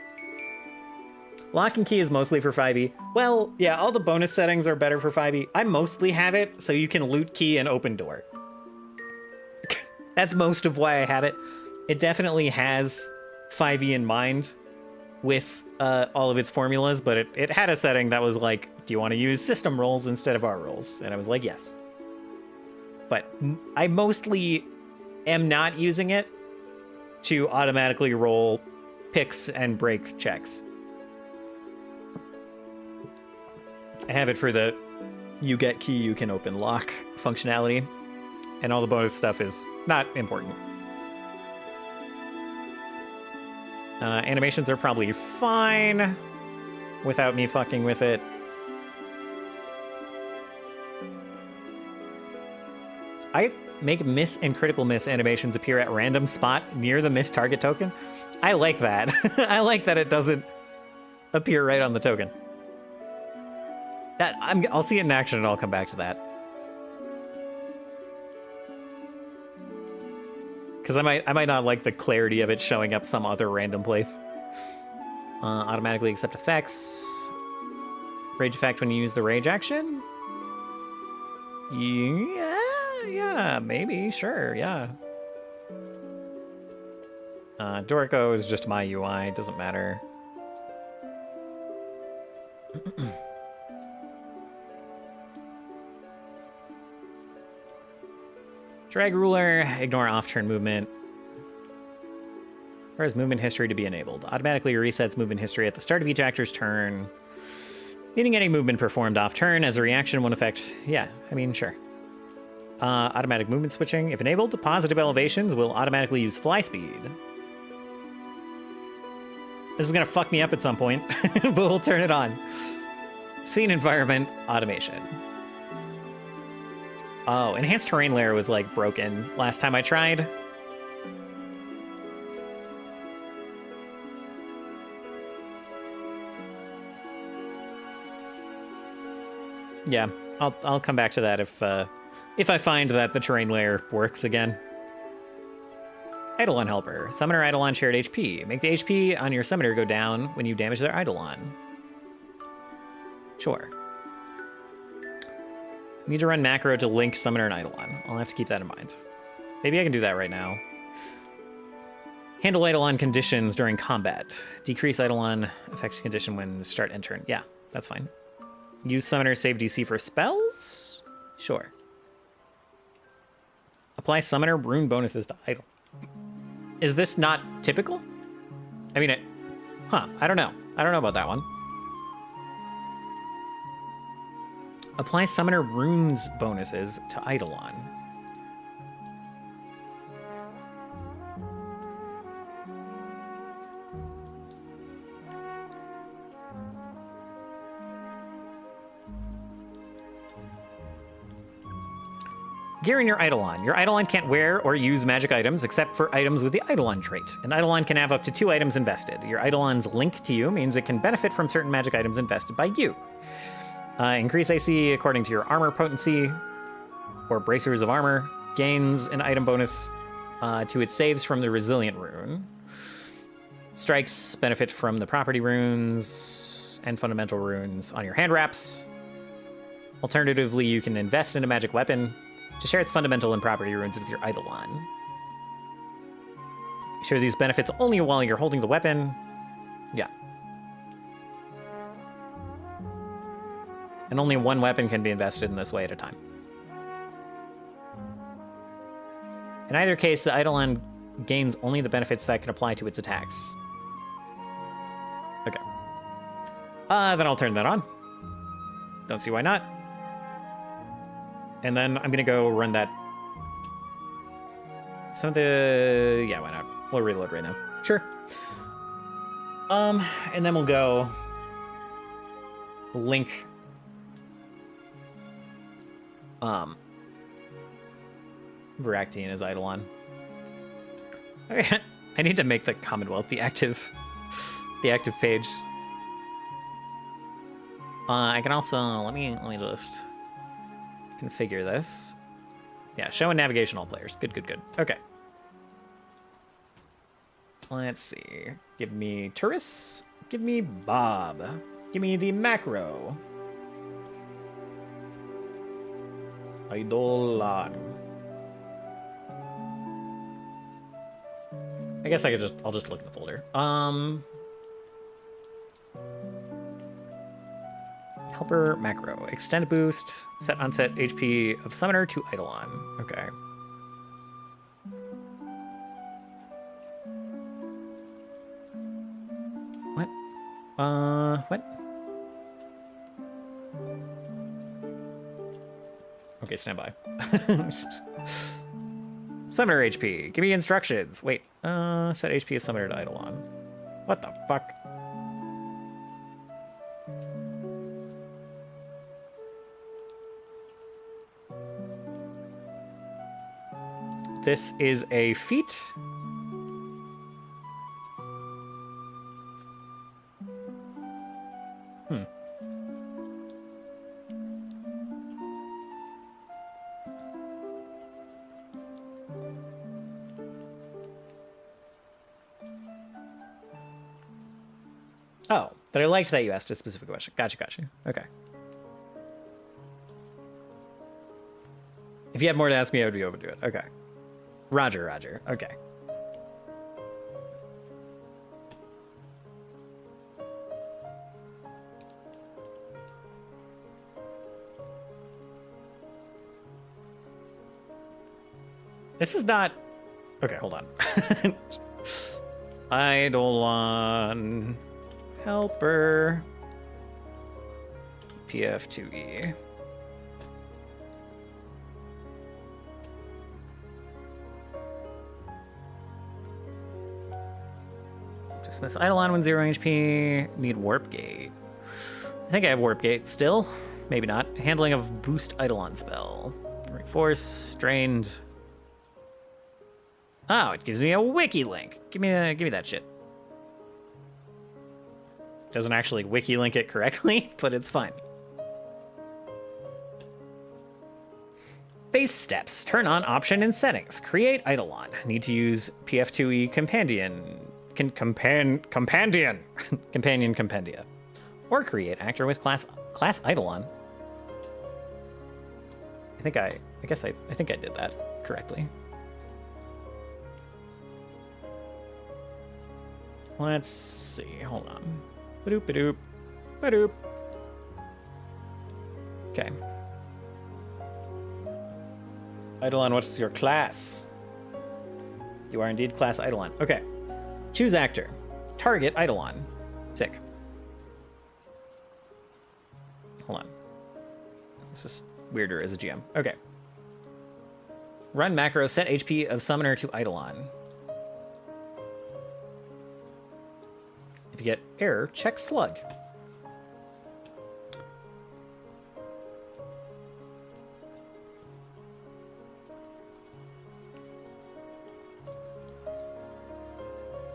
Lock and key is mostly for 5e. Well, yeah, all the bonus settings are better for 5e. I mostly have it so you can loot key and open door. That's most of why I have it. It definitely has 5e in mind with all of its formulas, but it had a setting that was like, do you want to use system rolls instead of our rolls? And I was like, yes. But I mostly am not using it to automatically roll picks and break checks. I have it for the you get key, you can open lock functionality, and all the bonus stuff is not important. Animations are probably fine without me fucking with it. I make miss and critical miss animations appear at random spot near the miss target token. I like that. I like that it doesn't appear right on the token. I'll see it in action and I'll come back to that. Because I might not like the clarity of it showing up some other random place. Automatically accept effects. Rage effect when you use the rage action? Yeah, maybe, sure, yeah. Dorico is just my UI, it doesn't matter. Drag ruler, ignore off-turn movement. Requires movement history to be enabled. Automatically resets movement history at the start of each actor's turn. Meaning any movement performed off turn as a reaction won't affect... Yeah, I mean, sure. Automatic movement switching. If enabled, positive elevations will automatically use fly speed. This is gonna fuck me up at some point, but we'll turn it on. Scene environment automation. Oh, enhanced terrain layer was like broken last time I tried. Yeah, I'll come back to that if I find that the terrain layer works again. Eidolon Helper. Summoner Eidolon shared HP. Make the HP on your summoner go down when you damage their Eidolon. Sure. Need to run macro to link summoner and Eidolon. I'll have to keep that in mind. Maybe I can do that right now. Handle Eidolon conditions during combat. Decrease Eidolon effect condition when start end turn. Yeah, that's fine. Use summoner save DC for spells? Sure. Apply summoner rune bonuses to Eidolon. Is this not typical? I mean, I don't know. I don't know about that one. Apply summoner runes bonuses to Eidolon. Gear in your Eidolon. Your Eidolon can't wear or use magic items except for items with the Eidolon trait. An Eidolon can have up to 2 items invested. Your Eidolon's link to you means it can benefit from certain magic items invested by you. Increase AC according to your armor potency or bracers of armor. Gains an item bonus to its saves from the resilient rune. Strikes benefit from the property runes and fundamental runes on your hand wraps. Alternatively, you can invest in a magic weapon to share its fundamental and property runes with your Eidolon. Share these benefits only while you're holding the weapon. Yeah. And only one weapon can be invested in this way at a time. In either case, the Eidolon gains only the benefits that can apply to its attacks. Okay. Then I'll turn that on. Don't see why not. And then I'm gonna go run that. Yeah, why not? We'll reload right now. Sure. And then we'll go link Viractine as Eidolon. Okay. I need to make the Commonwealth the active page. I can also let me just configure this. Yeah, show and navigation all players. Good. Okay. Let's see. Give me Turris. Give me Bob. Give me the macro. Eidolon. I guess I'll just look in the folder. Helper macro. Extend boost. Set onset HP of summoner to Eidolon. Okay. What? What? Okay, stand by. Summoner HP. Give me instructions. Wait. Set HP of summoner to Eidolon. What the fuck? This is a feat. Oh, but I liked that you asked a specific question. Gotcha. Okay. If you had more to ask me, I would be open to it. Okay. Roger. Okay. This is not... Okay, hold on. Eidolon. Helper. PF2E. Dismiss Eidolon when 0 HP. Need Warp Gate. I think I have Warp Gate still. Maybe not. Handling of Boost Eidolon spell. Reinforce. Strained. Oh, it gives me a wiki link. Give me that shit. Doesn't actually wiki link it correctly, but it's fine. Base steps. Turn on option in settings. Create Eidolon. Need to use PF2E Companion. Companion Compendia. Or create actor with class Eidolon. I think I did that correctly. Let's see. Hold on. Badoop, badoop, badoop. Okay. Eidolon, what's your class? You are indeed class Eidolon. Okay. Choose actor. Target Eidolon. Sick. Hold on. This is weirder as a GM. Okay. Run macro. Set HP of summoner to Eidolon. If you get error, check slug.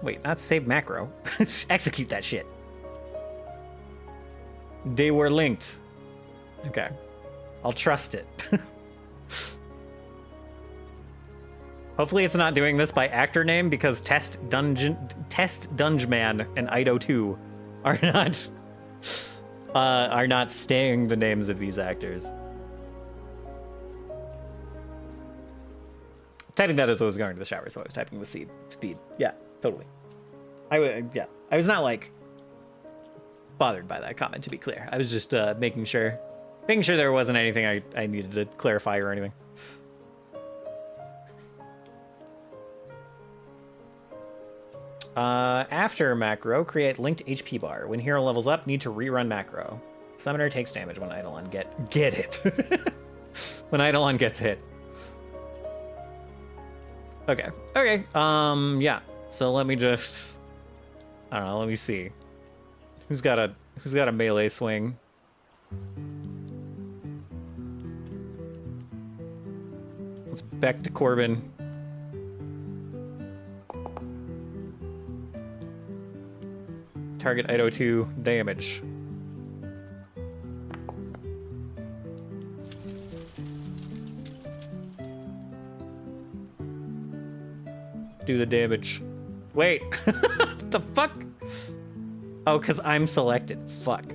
Wait, not save macro. Execute that shit. They were linked. Okay. I'll trust it. Hopefully it's not doing this by actor name, because Test Dungeman and Ido 2 are not staying the names of these actors. Typing that as I was going to the shower, so I was typing with speed. Yeah, totally. I was not like bothered by that comment, to be clear. I was just making sure there wasn't anything I needed to clarify or anything. After macro, create linked HP bar. When hero levels up, need to rerun macro. Summoner takes damage when Eidolon get it. When Eidolon gets hit. Okay. Yeah. So let me just, I don't know, let me see. Who's got a melee swing? Let's back to Corbin. Target Ido 2 damage. Do the damage. Wait. What the fuck? Oh, because I'm selected. Fuck.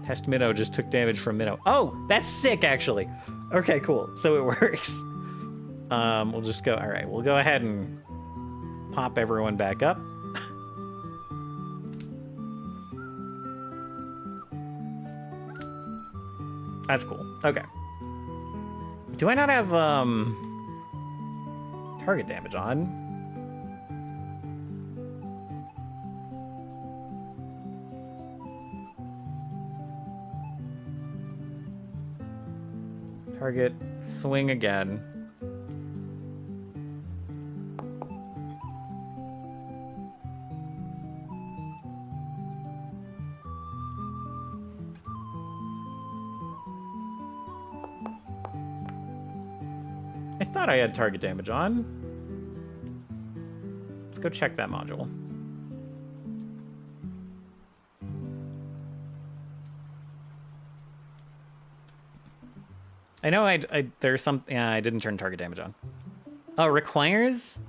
Test Minnow just took damage from Minnow. Oh, that's sick, actually. Okay, cool. So it works. We'll just go. All right, we'll go ahead and pop everyone back up. That's cool. Okay. Do I not have target damage on? Target, swing again. I thought I had target damage on. Let's go check that module. I know there's some, yeah, I didn't turn target damage on. Oh, requires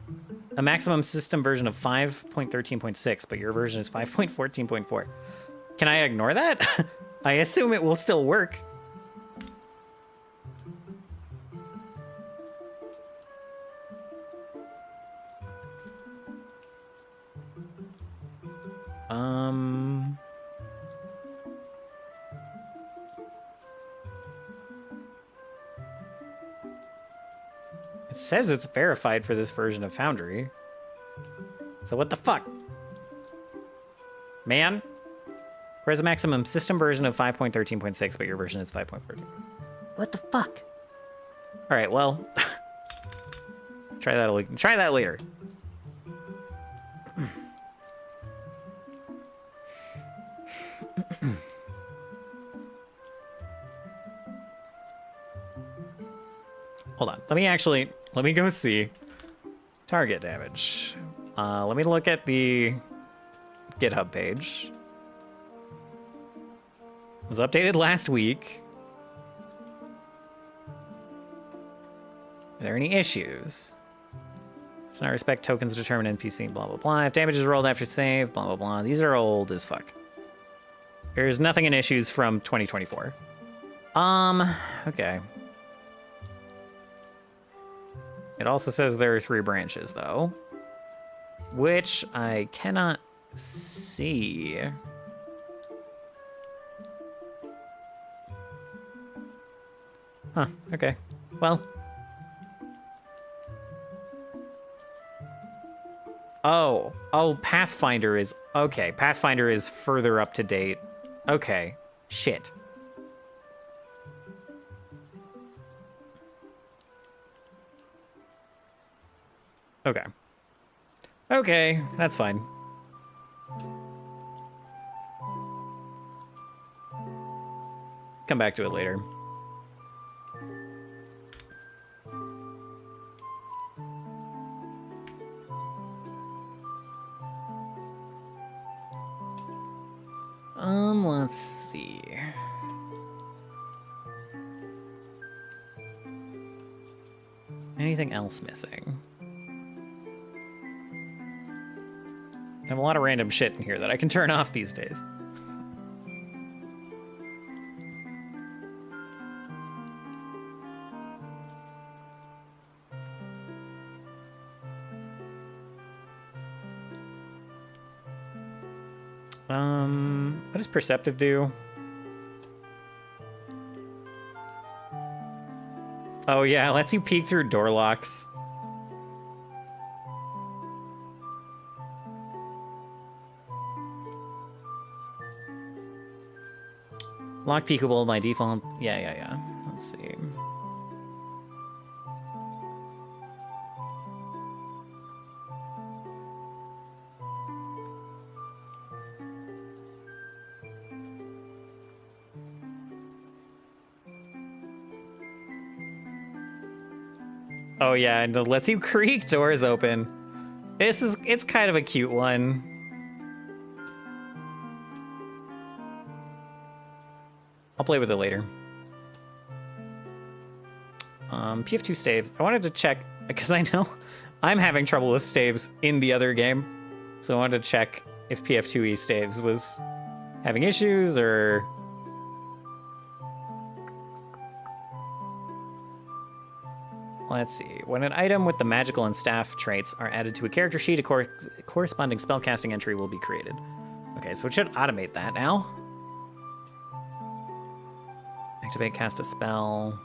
a maximum system version of 5.13.6, but your version is 5.14.4. Can I ignore that? I assume it will still work. It says it's verified for this version of Foundry. So what the fuck? Man? Where's the maximum system version of 5.13.6, but your version is 5.14? What the fuck? All right, well, try that later. Hold on. Let me go see target damage. Let me look at the GitHub page. It was updated last week. Are there any issues? Does not respect tokens determine NPC, blah, blah, blah. If damage is rolled after save, blah, blah, blah. These are old as fuck. There's nothing in issues from 2024. Okay. It also says there are 3 branches, though. Which I cannot see. Huh, okay. Well. Oh, Pathfinder is... Okay, Pathfinder is further up to date. Okay, shit. Okay. Okay, that's fine. Come back to it later. Let's see. Anything else missing? I have a lot of random shit in here that I can turn off these days. What does Perceptive do? Oh yeah, it lets you peek through door locks. Lock peekable by default. Yeah. Let's see. Oh yeah, and it lets you creak doors open. It's kind of a cute one. I'll play with it later. PF2 staves. I wanted to check, because I know I'm having trouble with staves in the other game. So I wanted to check if PF2E staves was having issues or... Let's see. When an item with the magical and staff traits are added to a character sheet, a corresponding spellcasting entry will be created. Okay, so it should automate that now. Activate, cast a spell.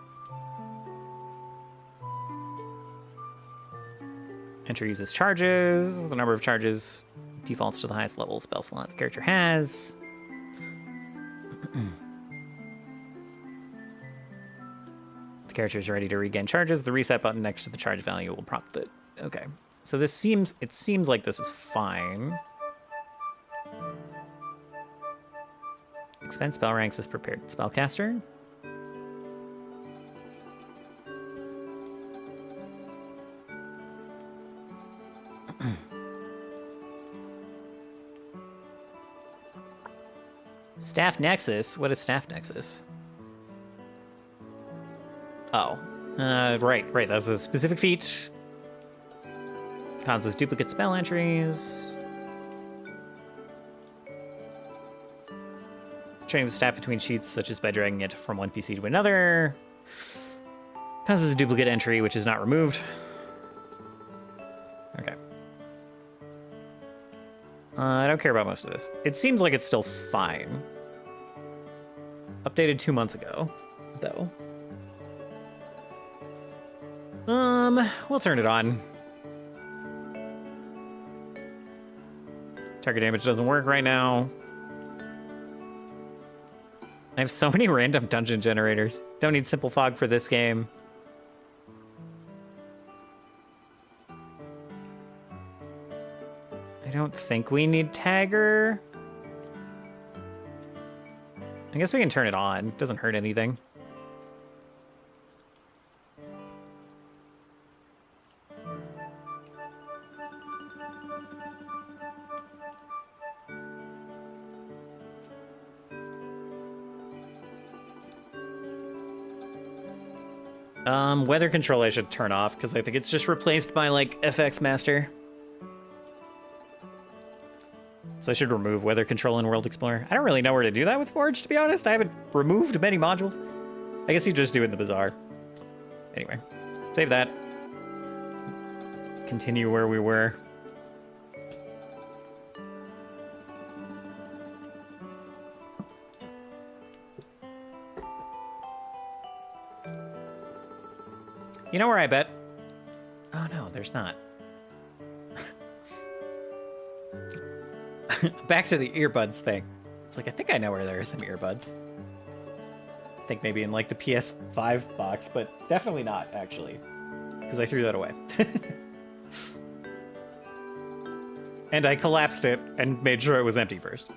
Entry uses charges. The number of charges defaults to the highest level spell slot the character has. The character is ready to regain charges. The reset button next to the charge value will prompt it. Okay, so it seems like this is fine. Expend spell ranks as prepared spellcaster. Staff Nexus? What is Staff Nexus? Oh. Right. That's a specific feat. Causes duplicate spell entries. Turning the staff between sheets, such as by dragging it from one PC to another. Causes a duplicate entry, which is not removed. Okay. I don't care about most of this. It seems like it's still fine. Updated 2 months ago, though. We'll turn it on. Target damage doesn't work right now. I have so many random dungeon generators. Don't need simple fog for this game. I don't think we need Tagger. I guess we can turn it on. It doesn't hurt anything. Weather control I should turn off because I think it's just replaced by like FX Master. So I should remove weather control in World Explorer. I don't really know where to do that with Forge, to be honest. I haven't removed many modules. I guess you just do it in the Bazaar. Anyway, save that. Continue where we were. You know where I bet? Oh no, there's not. Back to the earbuds thing. It's like, I think I know where there are some earbuds. I think maybe in like the PS5 box, but definitely not actually, because I threw that away. And I collapsed it and made sure it was empty first.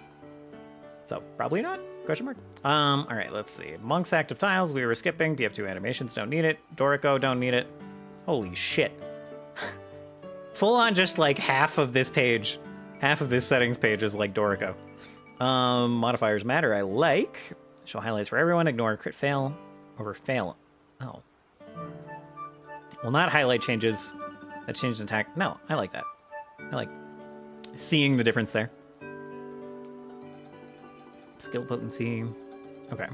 So probably not, question mark. All right, let's see. Monk's active tiles, we were skipping. BF2 animations, don't need it. Dorico, don't need it. Holy shit. Full on just like half of this page, half of this settings page is like Dorico. Modifiers matter, I like. Show highlights for everyone, ignore crit fail over fail. Oh. Well, not highlight changes that changed attack. No, I like that. I like seeing the difference there. Skill potency. Okay.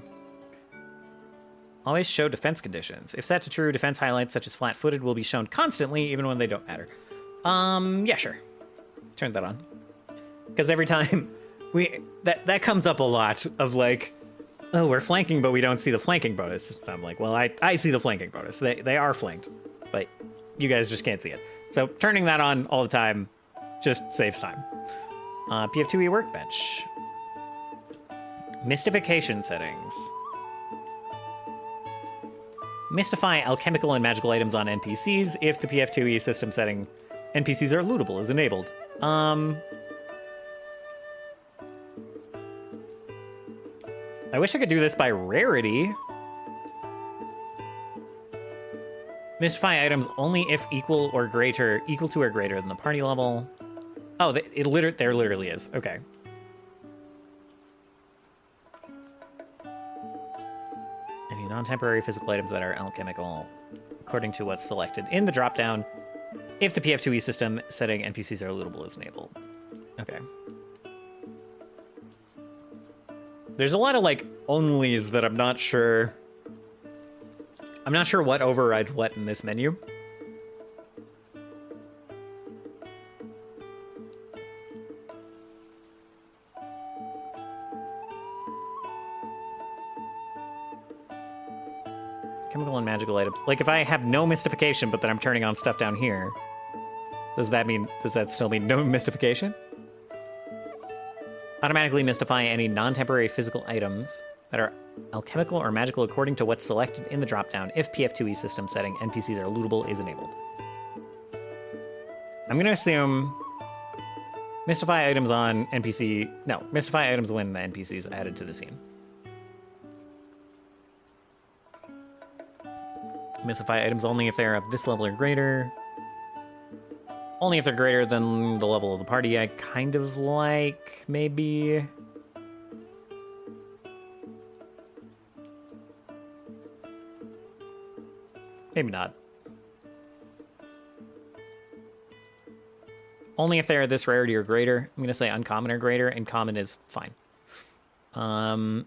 Always show defense conditions. If set to true, defense highlights such as flat-footed will be shown constantly, even when they don't matter. Yeah, sure. Turn that on. Because every time that comes up a lot of like, oh, we're flanking, but we don't see the flanking bonus. So I'm like, well, I see the flanking bonus. They are flanked, but you guys just can't see it. So turning that on all the time just saves time. PF2E workbench. Mystification settings. Mystify alchemical and magical items on NPCs if the PF2E system setting NPCs are lootable is enabled. I wish I could do this by rarity. Mystify items only if equal to or greater than the party level. Oh, there literally is. Okay. Any non-temporary physical items that are alchemical, according to what's selected in the dropdown, if the PF2E system setting NPCs are lootable is enabled. Okay. There's a lot of like onlys that I'm not sure. I'm not sure what overrides what in this menu. Chemical and magical items. Like if I have no mystification, but then I'm turning on stuff down here, does that still mean no mystification? Automatically mystify any non-temporary physical items that are alchemical or magical according to what's selected in the dropdown if PF2E system setting NPCs are lootable is enabled. I'm gonna assume mystify items on NPC. No, mystify items when the NPC is added to the scene. Mystify items only if they're of this level or greater. Only if they're greater than the level of the party. I kind of like, maybe. Maybe not. Only if they're this rarity or greater. I'm going to say uncommon or greater, and common is fine. NPC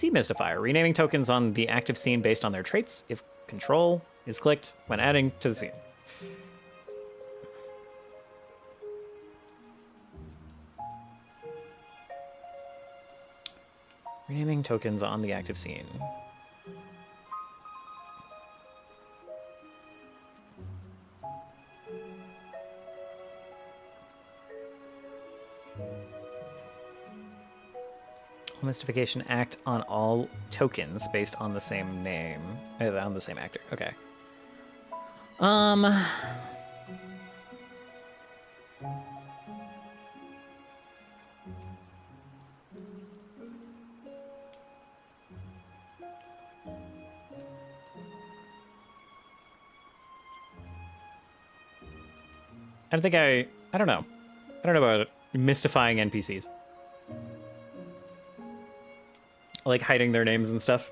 Mystifier. Renaming tokens on the active scene based on their traits if control is clicked when adding to the scene. Renaming tokens on the active scene. Mystification act on all tokens based on the same name, on the same actor. Okay. I don't know. I don't know about mystifying NPCs. Like hiding their names and stuff.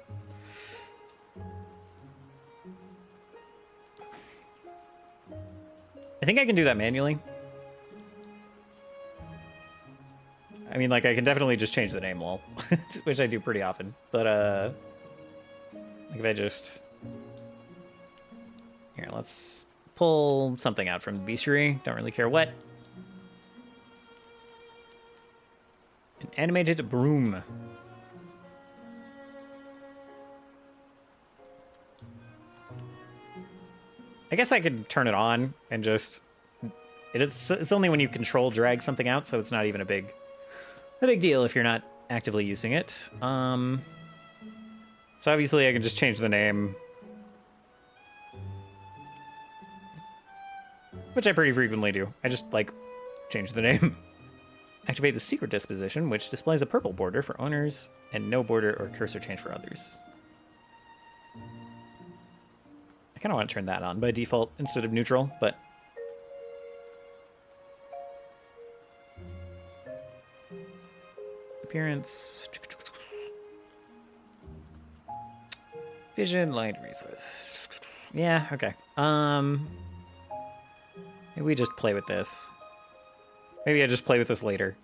I think I can do that manually. I mean, like, I can definitely just change the name, lol. Which I do pretty often. But, like, if I just... Here, let's pull something out from the bestiary. Don't really care what. An animated broom. I guess I could turn it on and just... It's only when you control drag something out, so it's not even a big deal if you're not actively using it. So obviously I can just change the name. Which I pretty frequently do. I just, like, change the name. Activate the secret disposition, which displays a purple border for owners and no border or cursor change for others. I kind of want to turn that on by default instead of neutral, but... Appearance... Vision, light, resource. Yeah, okay. Maybe we just play with this. Maybe I just play with this later.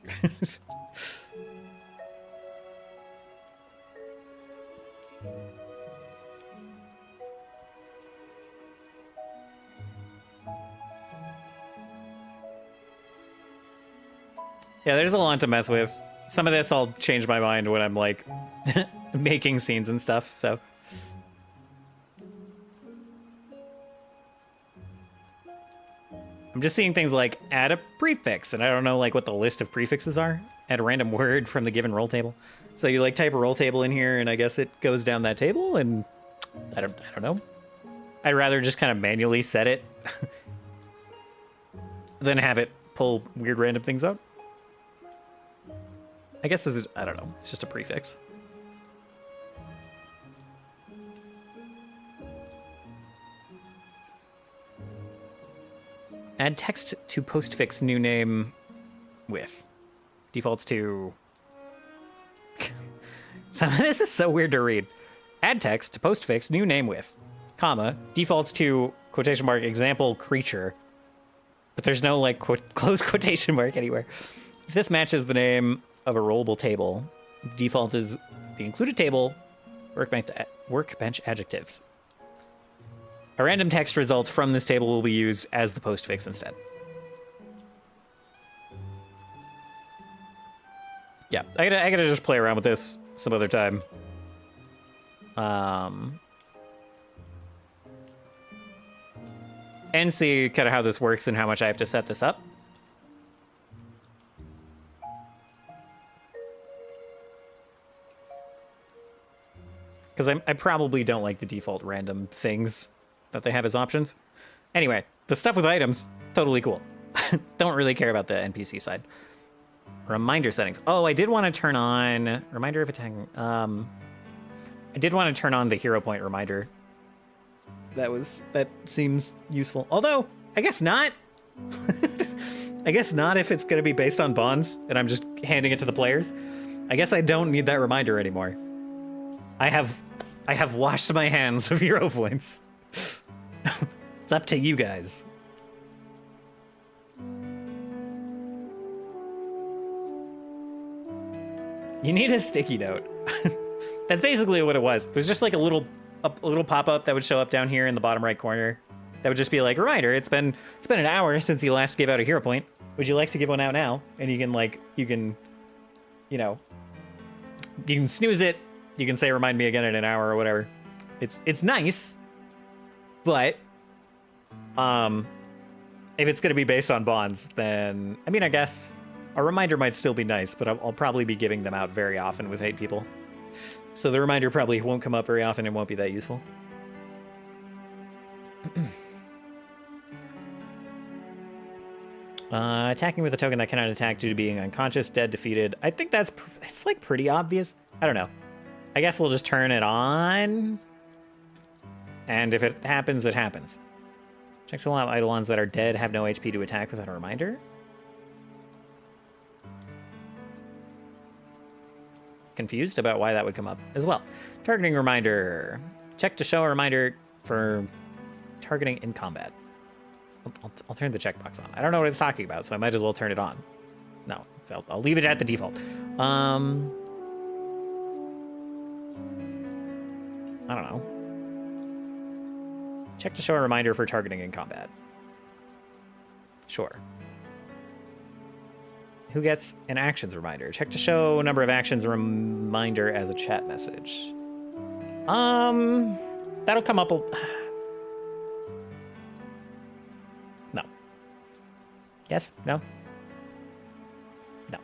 Yeah, there's a lot to mess with. Some of this I'll change my mind when I'm, like, making scenes and stuff, so... I'm just seeing things like add a prefix, and I don't know like what the list of prefixes are. Add a random word from the given roll table. So you like type a roll table in here, and I guess it goes down that table, and I don't know. I'd rather just kind of manually set it than have it pull weird random things out. I guess I don't know. It's just a prefix. Add text to postfix new name with. Defaults to... Some of this is so weird to read. Add text to postfix new name with, comma, defaults to quotation mark example creature. But there's no like close quotation mark anywhere. If this matches the name of a rollable table, default is the included table, workbench adjectives. A random text result from this table will be used as the postfix instead. Yeah, I gotta just play around with this some other time. And see kind of how this works and how much I have to set this up. Because I probably don't like the default random things that they have as options. Anyway, the stuff with items, totally cool. Don't really care about the NPC side. Reminder settings. Oh, I did want to turn on reminder of attacking. I did want to turn on the hero point reminder. That seems useful. Although, I guess not. I guess not if it's going to be based on bonds and I'm just handing it to the players. I guess I don't need that reminder anymore. I have washed my hands of hero points. It's up to you guys. You need a sticky note. That's basically what it was. It was just like a little pop-up that would show up down here in the bottom right corner. That would just be like, reminder, it's been an hour since you last gave out a hero point. Would you like to give one out now? And you can snooze it. You can say remind me again in an hour or whatever. It's nice. But if it's going to be based on bonds, then I mean, I guess A reminder might still be nice, but I'll probably be giving them out very often with hate people. So the reminder probably won't come up very often and won't be that useful. Attacking with a token that cannot attack due to being unconscious, dead, defeated. I think it's like pretty obvious. I don't know. I guess we'll just turn it on. And if it happens, it happens. Check to allow Eidolons that are dead have no HP to attack without a reminder. Confused about why that would come up as well. Targeting reminder. Check to show a reminder for targeting in combat. I'll turn the checkbox on. I don't know what it's talking about, so I might as well turn it on. No, I'll leave it at the default. I don't know. Check to show a reminder for targeting in combat. Sure. Who gets an actions reminder? Check to show a number of actions reminder as a chat message. That'll come up. No. Yes? No? No.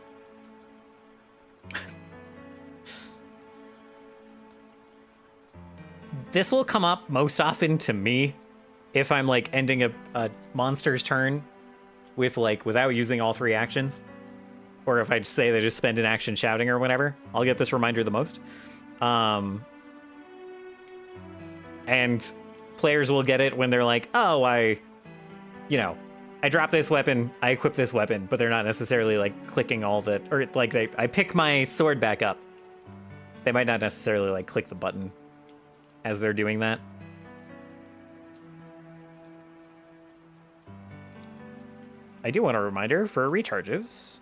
This will come up most often to me if I'm like ending a monster's turn with like without using all 3 actions. Or if I say they just spend an action shouting or whatever, I'll get this reminder the most. And players will get it when they're like, oh, I drop this weapon, I equip this weapon, but they're not necessarily like clicking all the, or like I pick my sword back up. They might not necessarily like click the button as they're doing that. I do want a reminder for recharges.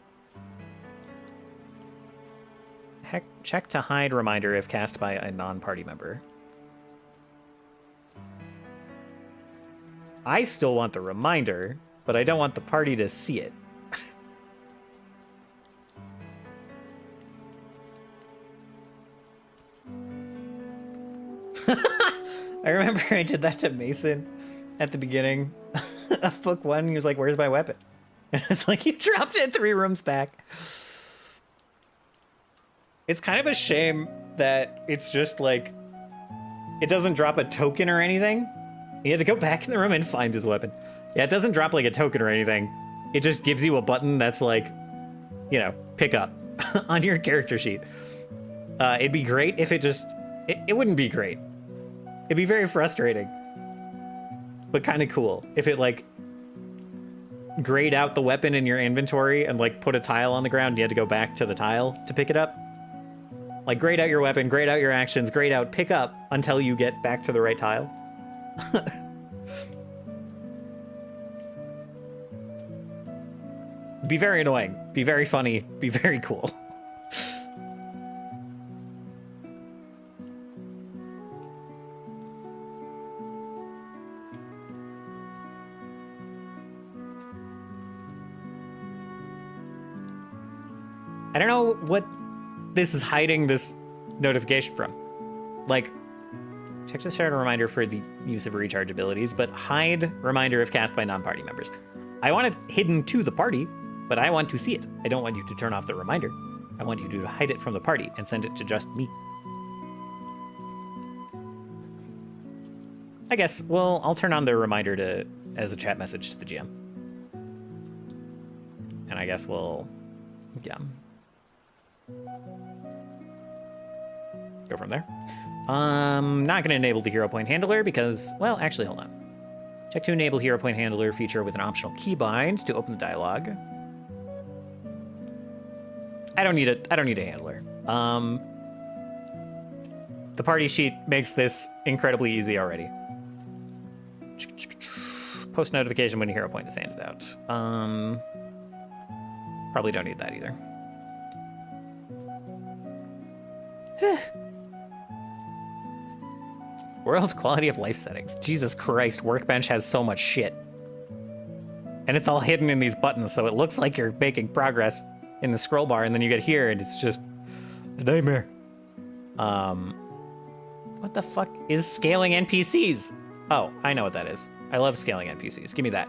Check to hide reminder if cast by a non-party member. I still want the reminder, but I don't want the party to see it. I remember I did that to Mason at the beginning of book 1. He was like, where's my weapon? And I was like, you dropped it 3 rooms back. It's kind of a shame that it's just like, it doesn't drop a token or anything. You had to go back in the room and find his weapon. Yeah, it doesn't drop like a token or anything. It just gives you a button that's like, pick up on your character sheet. It'd be great if it just, it wouldn't be great. It'd be very frustrating, but kind of cool if it like grayed out the weapon in your inventory and like put a tile on the ground and you had to go back to the tile to pick it up. Like grayed out your weapon, grayed out your actions, grayed out pick up until you get back to the right tile. Be very annoying, be very funny, be very cool. I don't know what this is hiding this notification from. Like, check to start a reminder for the use of recharge abilities, but hide reminder if cast by non-party members. I want it hidden to the party, but I want to see it. I don't want you to turn off the reminder. I want you to hide it from the party and send it to just me. I guess, well, I'll turn on the reminder as a chat message to the GM. And I guess we'll, go from there. Not going to enable the hero point handler because, well, actually, hold on. Check to enable hero point handler feature with an optional keybind to open the dialogue. I don't need a handler. The party sheet makes this incredibly easy already. Post notification when your hero point is handed out. Probably don't need that either. World quality of life settings. Jesus Christ, Workbench has so much shit. And it's all hidden in these buttons, so it looks like you're making progress in the scroll bar, and then you get here, and it's just a nightmare. What the fuck is scaling NPCs? Oh, I know what that is. I love scaling NPCs. Give me that.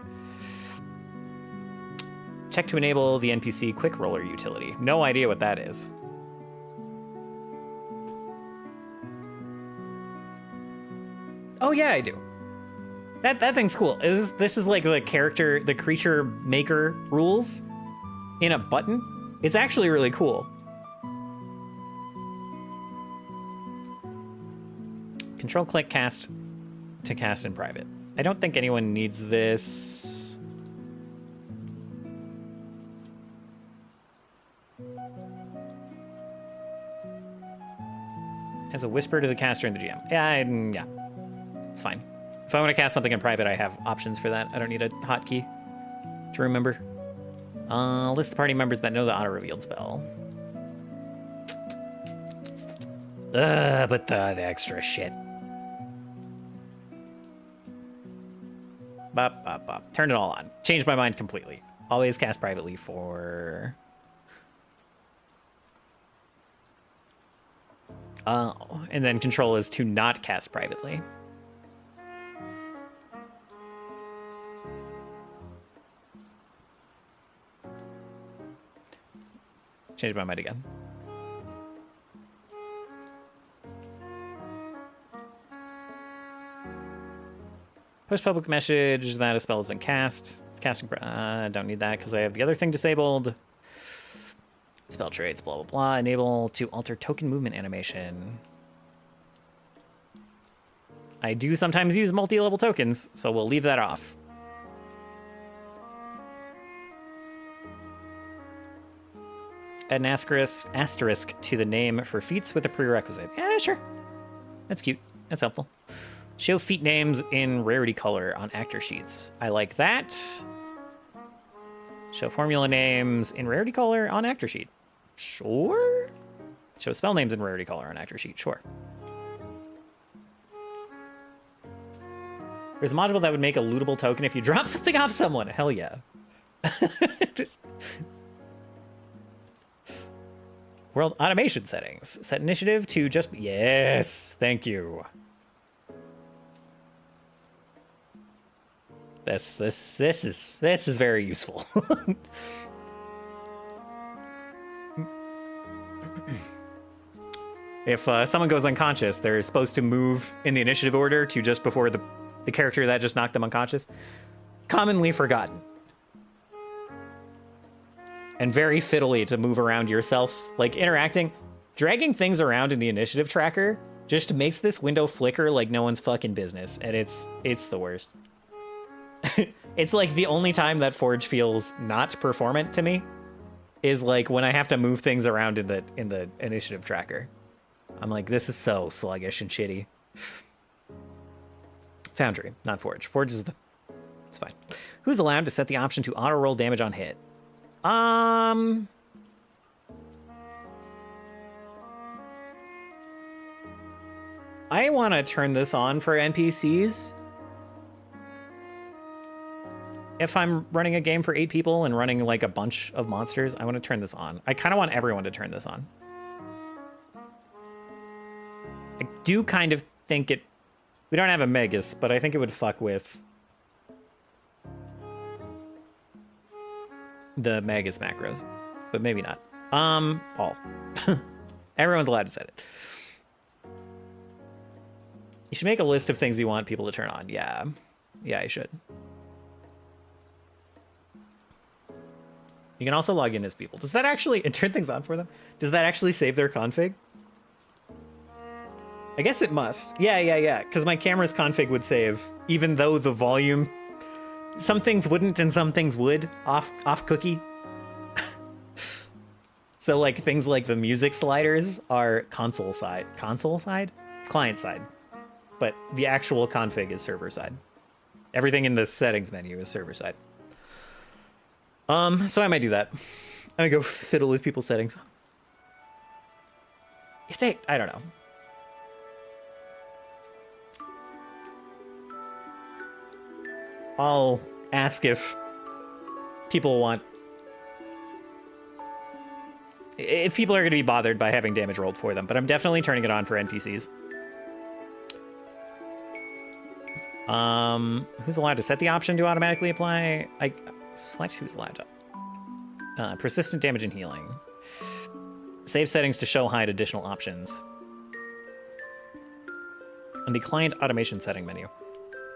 Check to enable the NPC quick roller utility. No idea what that is. Oh yeah, I do. That thing's cool. This is like the creature maker rules in a button. It's actually really cool. Control click cast to cast in private. I don't think anyone needs this. As a whisper to the caster and the GM. Yeah, it's fine. If I want to cast something in private, I have options for that. I don't need a hotkey to remember. List the party members that know the auto-revealed spell. But the extra shit. Bop, bop, bop. Turn it all on. Changed my mind completely. Always cast privately for... Oh, and then control is to not cast privately. Changed my mind again. Post public message that a spell has been cast. Casting, don't need that because I have the other thing disabled. Spell traits, blah, blah, blah. Enable to alter token movement animation. I do sometimes use multi-level tokens, so we'll leave that off. Add an asterisk to the name for feats with a prerequisite. Yeah, sure. That's cute. That's helpful. Show feat names in rarity color on actor sheets. I like that. Show formula names in rarity color on actor sheet. Sure. Show spell names in rarity color on actor sheet. Sure. There's a module that would make a lootable token if you drop something off someone. Hell yeah. World automation settings. Set initiative to just... Yes. Thank you. This is very useful. If someone goes unconscious, they're supposed to move in the initiative order to just before the character that just knocked them unconscious. Commonly forgotten. And very fiddly to move around yourself. Like interacting, dragging things around in the initiative tracker just makes this window flicker like no one's fucking business. And it's the worst. It's like the only time that Forge feels not performant to me is like when I have to move things around in the initiative tracker. I'm like, this is so sluggish and shitty. Foundry, not Forge. Forge is it's fine. Who's allowed to set the option to auto roll damage on hit? I want to turn this on for NPCs. If I'm running a game for 8 people and running like a bunch of monsters, I want to turn this on. I kind of want everyone to turn this on. I do kind of think it... We don't have a Magus, but I think it would fuck with the Magus macros. But maybe not. All. Everyone's allowed to set it. You should make a list of things you want people to turn on. Yeah. Yeah, I should. You can also log in as people. Does that actually turn things on for them? Does that actually save their config? I guess it must. Yeah. Because my camera's config would save, even though the volume... Some things wouldn't and some things would. Off cookie. So like things like the music sliders are console side. Console side? Client side. But the actual config is server side. Everything in the settings menu is server side. So I might do that. I might go fiddle with people's settings. If they, I don't know. I'll ask if people want... If people are going to be bothered by having damage rolled for them, but I'm definitely turning it on for NPCs. Who's allowed to set the option to automatically apply? Select who's allowed to. Persistent damage and healing. Save settings to show hide additional options. On the client automation setting menu.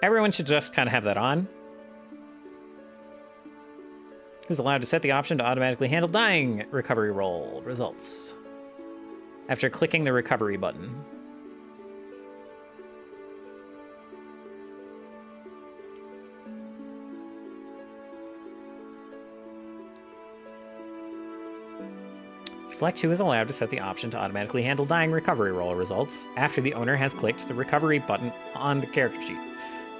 Everyone should just kind of have that on. Who's allowed to set the option to automatically handle dying recovery roll results after clicking the recovery button. Select who is allowed to set the option to automatically handle dying recovery roll results after the owner has clicked the recovery button on the character sheet.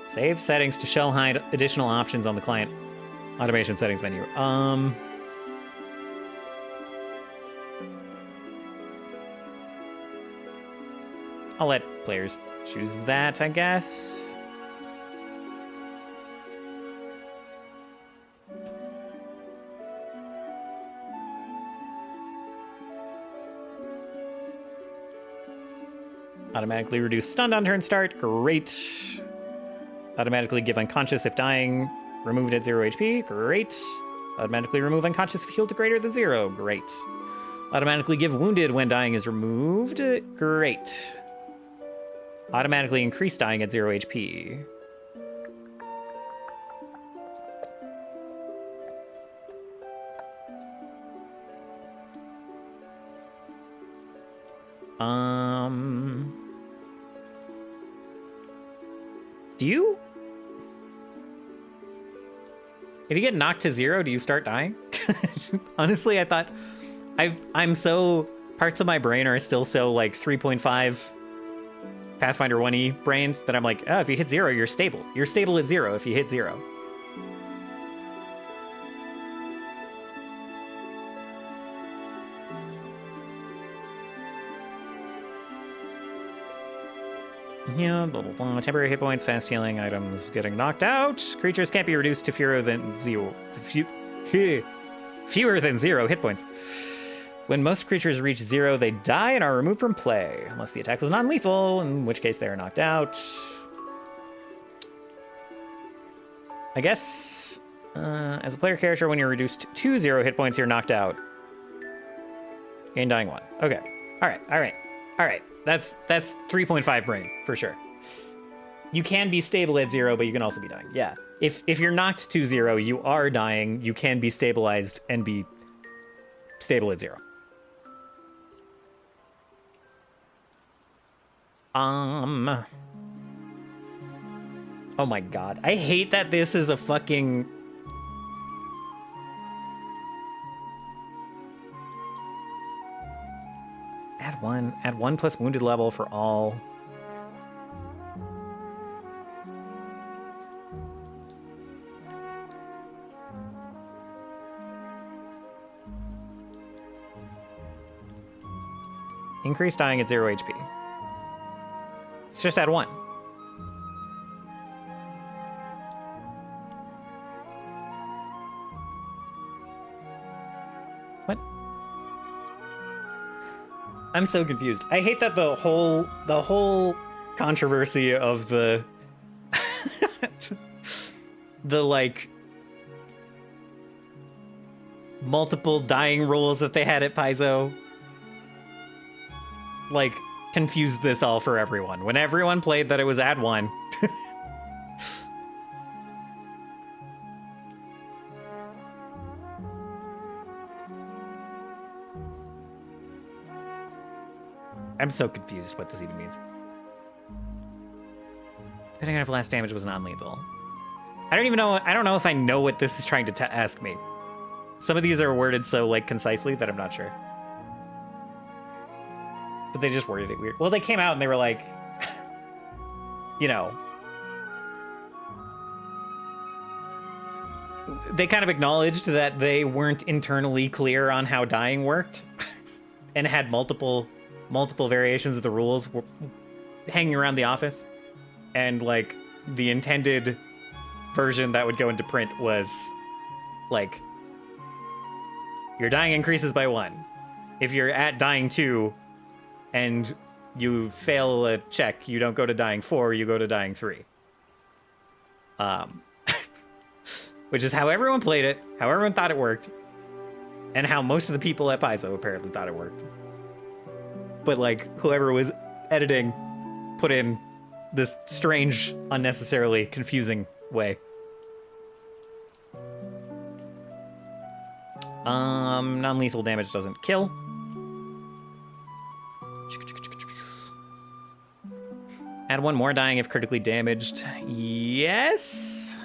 Save settings to shell hide additional options on the client automation settings menu. I'll let players choose that, I guess. Automatically reduce stunned on turn start. Great. Automatically give unconscious if dying. Removed at 0 HP. Great. Automatically remove unconscious if healed to greater than 0. Great. Automatically give wounded when dying is removed. Great. Automatically increase dying at 0 HP. Do you? If you get knocked to 0, do you start dying? Honestly, I thought I'm so parts of my brain are still so like 3.5 Pathfinder 1E brained that I'm like, oh, if you hit 0, you're stable. You're stable at 0 if you hit 0. Yeah, blah, blah, blah. Temporary hit points, fast healing, items getting knocked out. Creatures can't be reduced to fewer than 0. Fewer than 0 hit points. When most creatures reach 0, they die and are removed from play, unless the attack was non-lethal, in which case they are knocked out. I guess, as a player character, when you're reduced to 0 hit points, you're knocked out. Gain dying 1. Okay. All right. That's 3.5 brain, for sure. You can be stable at 0, but you can also be dying. Yeah. If you're knocked to 0, you are dying, you can be stabilized and be stable at 0. Oh my god. I hate that this is a fucking... Add 1 plus wounded level for all. Increase dying at 0 HP. Let's just add 1. What? I'm so confused. I hate that the whole controversy of the the like multiple dying rules that they had at Paizo like confused this all for everyone. When everyone played that it was add 1. I'm so confused what this even means. Depending on if last damage was non-lethal. I don't know if I know what this is trying to ask me. Some of these are worded so like concisely that I'm not sure. But they just worded it weird. Well, they came out and they were like, you know, they kind of acknowledged that they weren't internally clear on how dying worked and had multiple variations of the rules hanging around the office. And like the intended version that would go into print was like, your dying increases by 1. If you're at dying 2 and you fail a check, you don't go to dying 4, you go to dying 3. Which is how everyone played it, how everyone thought it worked. and how most of the people at Paizo apparently thought it worked. But like whoever was editing put in this strange, unnecessarily confusing way. Non-lethal damage doesn't kill. Add one more dying if critically damaged. Yes.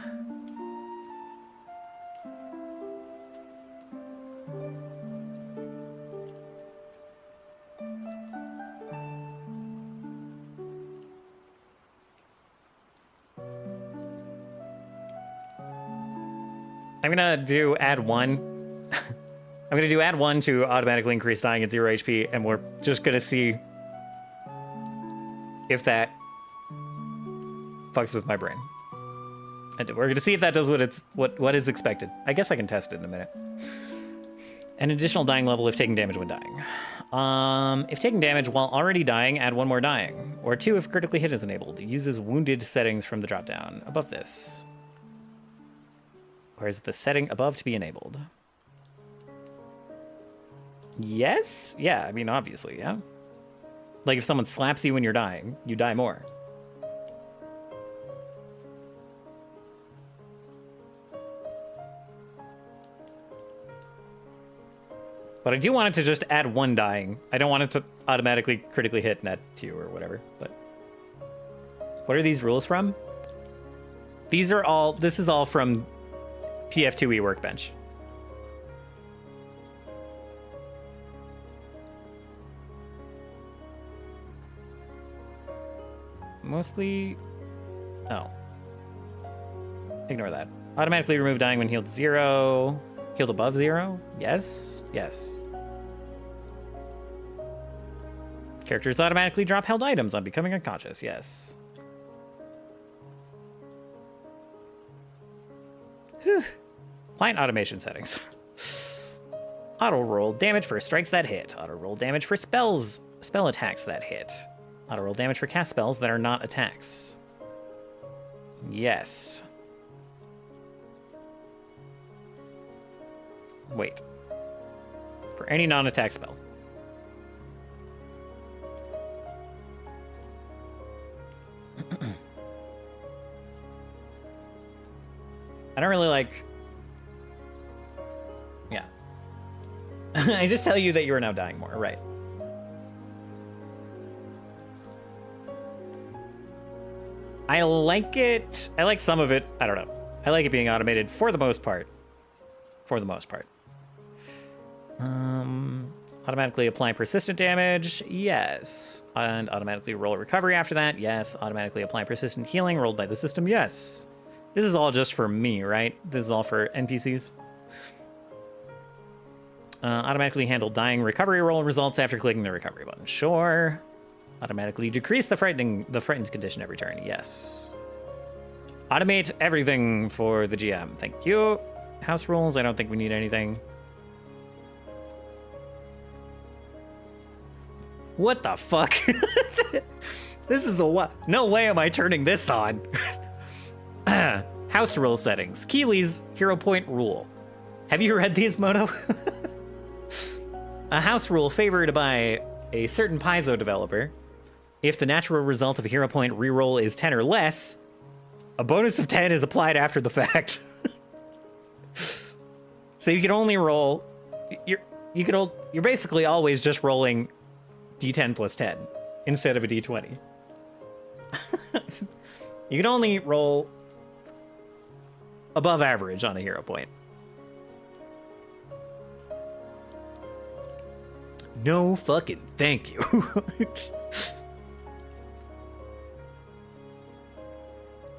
I'm gonna do add one. I'm gonna do add one to automatically increase dying at 0 HP, and we're just gonna see if that fucks with my brain. And we're gonna see if that does what is expected. I guess I can test it in a minute. An additional dying level if taking damage when dying. If taking damage while already dying, add one more dying. Or 2 if critically hit is enabled. It uses wounded settings from the dropdown above this. Requires the setting above to be enabled. Yes? Yeah, I mean, obviously, yeah. Like, if someone slaps you when you're dying, you die more. But I do want it to just add one dying. I don't want it to automatically critically hit and add 2 or whatever, but... What are these rules from? This is all from PF2E Workbench. Mostly... Oh. Ignore that. Automatically remove dying when healed 0. Healed above 0? Yes. Yes. Characters automatically drop held items on becoming unconscious. Yes. Whew. Client automation settings. Auto roll damage for strikes that hit. Auto roll damage for spell attacks that hit. Auto roll damage for cast spells that are not attacks. Yes. Wait. For any non-attack spell. I don't really like... Yeah. I just tell you that you are now dying more, right? I like it. I like some of it. I don't know. I like it being automated for the most part. For the most part. Automatically apply persistent damage. Yes. And automatically roll a recovery after that. Yes. Automatically apply persistent healing rolled by the system. Yes. This is all just for me, right? This is all for NPCs. Automatically handle dying recovery roll results after clicking the recovery button. Sure. Automatically decrease the frightened condition every turn. Yes. Automate everything for the GM. Thank you. House rules. I don't think we need anything. What the fuck? This is a what? No way am I turning this on. House rule settings. Keeley's hero point rule. Have you read these, Moto? A house rule favored by a certain Paizo developer. If the natural result of a hero point reroll is 10 or less, a bonus of 10 is applied after the fact. So you can only roll. You're basically always just rolling D10 plus 10 instead of a D20. You can only roll above average on a hero point. No fucking thank you.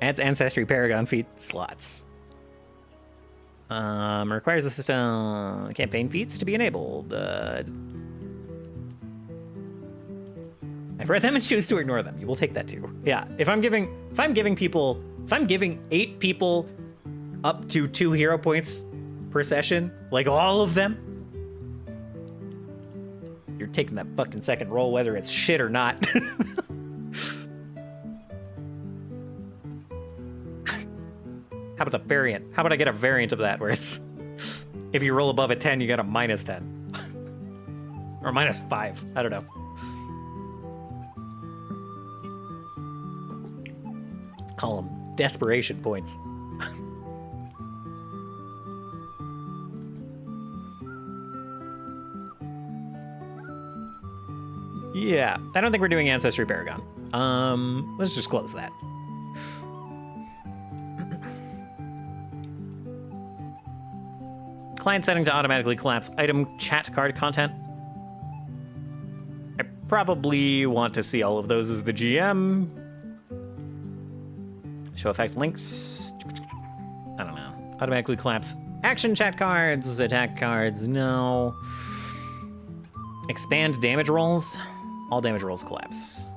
Adds Ancestry Paragon feat slots. Requires the system campaign feats to be enabled. I've read them and choose to ignore them. You will take that too. Yeah, if I'm giving 8 people up to 2 hero points per session, like all of them, you're taking that fucking second roll, whether it's shit or not. How about the variant? How about I get a variant of that where it's if you roll above a 10, you get a minus 10. Or minus 5. I don't know. Call them desperation points. Yeah, I don't think we're doing Ancestry Paragon. Let's just close that. Client setting to automatically collapse item chat card content. I probably want to see all of those as the GM. Show effect links. I don't know. Automatically collapse action chat cards, attack cards, no. Expand damage rolls. All damage rolls collapse.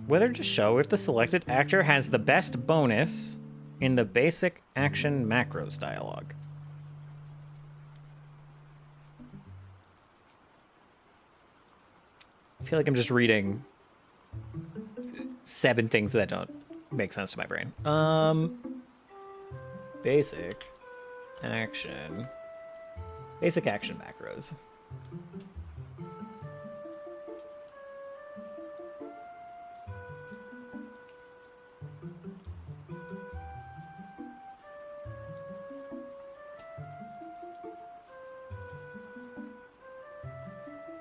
Whether to show if the selected actor has the best bonus in the basic action macros dialogue. I feel like I'm just reading 7 things that don't make sense to my brain. Basic action macros.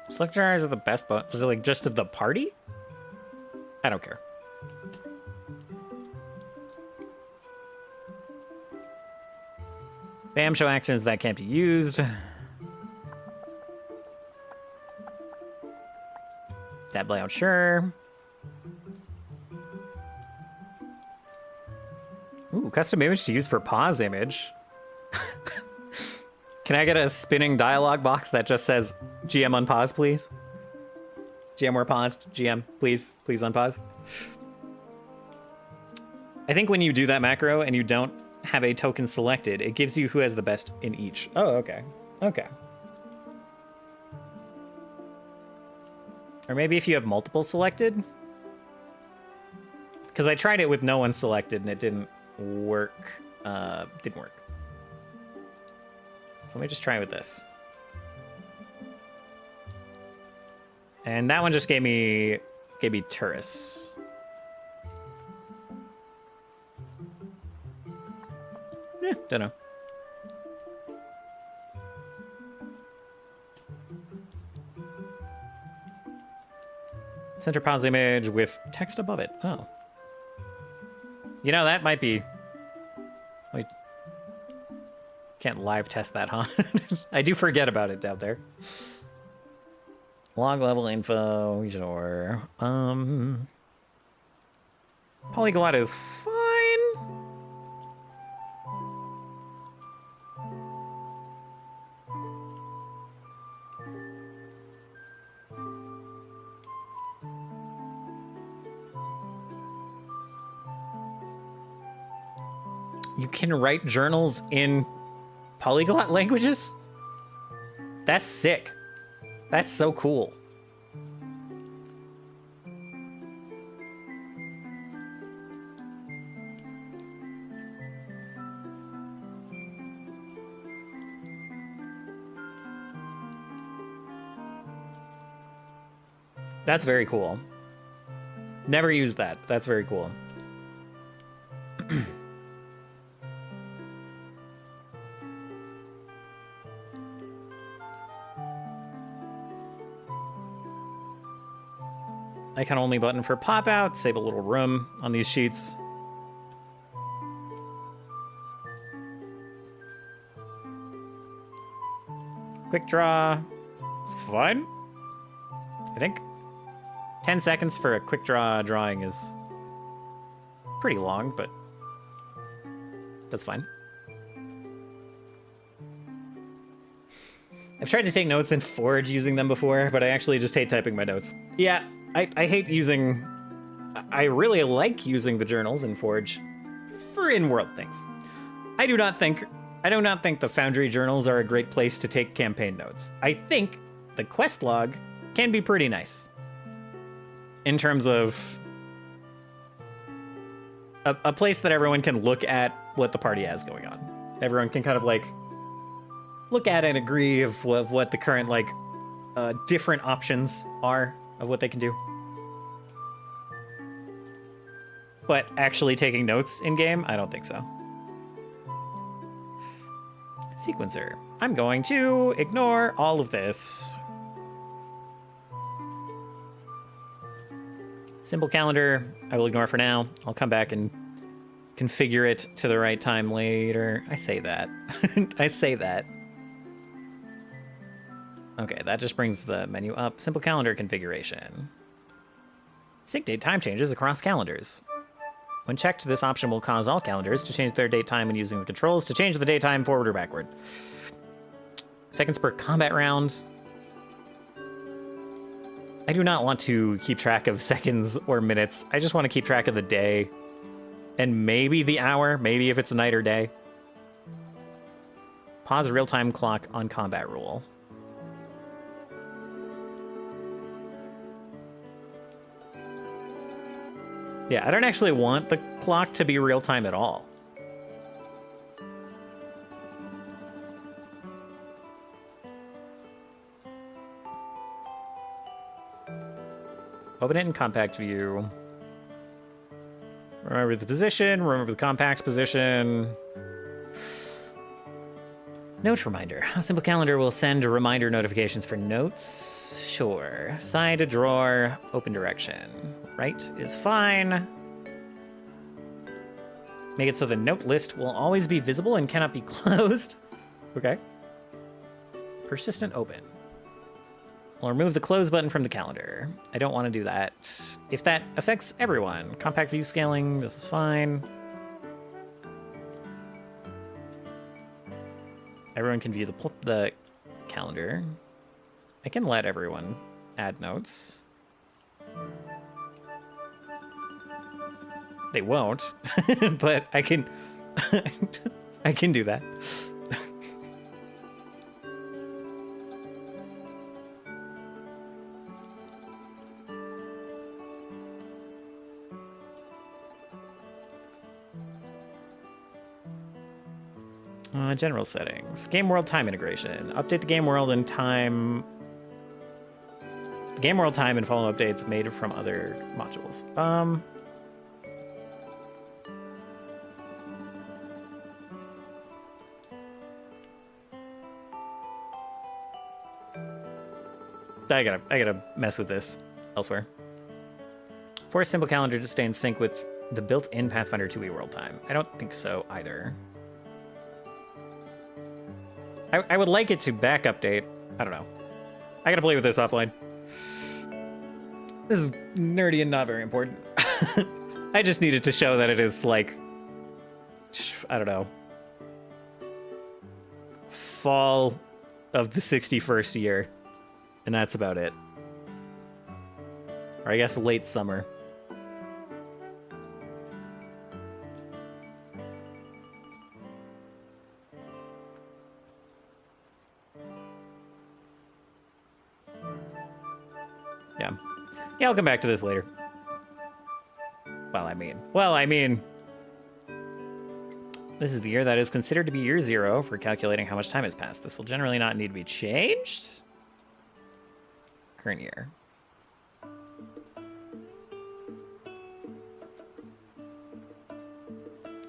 Select your eyes are the best, but was it like just of the party? I don't care. Bam, show actions that can't be used. Tab layout, sure. Ooh, custom image to use for pause image. Can I get a spinning dialogue box that just says GM unpause, please? GM, we're paused. GM, please unpause. I think when you do that macro and you don't have a token selected, it gives you who has the best in each. Oh, okay. Okay. Or maybe if you have multiple selected? Because I tried it with no one selected and it didn't work. Didn't work. So let me just try it with this. And that one just gave me Turris. Yeah, don't know. Center pause image with text above it. Oh. You know, that might be... Wait. Can't live test that, huh? I do forget about it down there. Log level info, sure. Polyglot is fine. You can write journals in polyglot languages? That's sick. That's so cool. That's very cool. Never used that. That's very cool. Icon only button for pop out. Save a little room on these sheets. Quick draw. It's fine. I think 10 seconds for a quick draw drawing is pretty long, but that's fine. I've tried to take notes in Forge using them before, but I actually just hate typing my notes. Yeah, I hate using... I really like using the journals in Forge for in-world things. I do not think the Foundry journals are a great place to take campaign notes. I think the quest log can be pretty nice in terms of a place that everyone can look at what the party has going on. Everyone can kind of like look at and agree of what the current like different options are of what they can do. But actually taking notes in game, I don't think so. Sequencer. I'm going to ignore all of this. Simple calendar, I will ignore for now. I'll come back and configure it to the right time later. I say that. I say that. Okay, that just brings the menu up. Simple calendar configuration. Sync date time changes across calendars. When checked, this option will cause all calendars to change their date time and using the controls to change the date time forward or backward. Seconds per combat round. I do not want to keep track of seconds or minutes. I just want to keep track of the day. And maybe the hour, maybe if it's night or day. Pause real-time clock on combat rule. Yeah, I don't actually want the clock to be real-time at all. Open it in compact view. Remember the position, remember the compact position. Note reminder. A simple calendar will send reminder notifications for notes. Sure. Side drawer, open direction. Right is fine. Make it so the note list will always be visible and cannot be closed. Okay. Persistent open. We'll remove the close button from the calendar. I don't want to do that. If that affects everyone. Compact view scaling, this is fine. Everyone can view the calendar. I can let everyone add notes. They won't, but I can I can do that. General settings. Game world time integration. Update the game world and time. The game world time and follow updates made from other modules. I gotta mess with this elsewhere. Force simple calendar to stay in sync with the built-in Pathfinder 2e world time. I don't think so either. I would like it to back update. I don't know. I gotta play with this offline. This is nerdy and not very important. I just needed to show that it is like, I don't know, fall of the 61st year. And that's about it. Or I guess late summer. Yeah, I'll come back to this later. Well, I mean, this is the year that is considered to be year 0 for calculating how much time has passed. This will generally not need to be changed. Current year.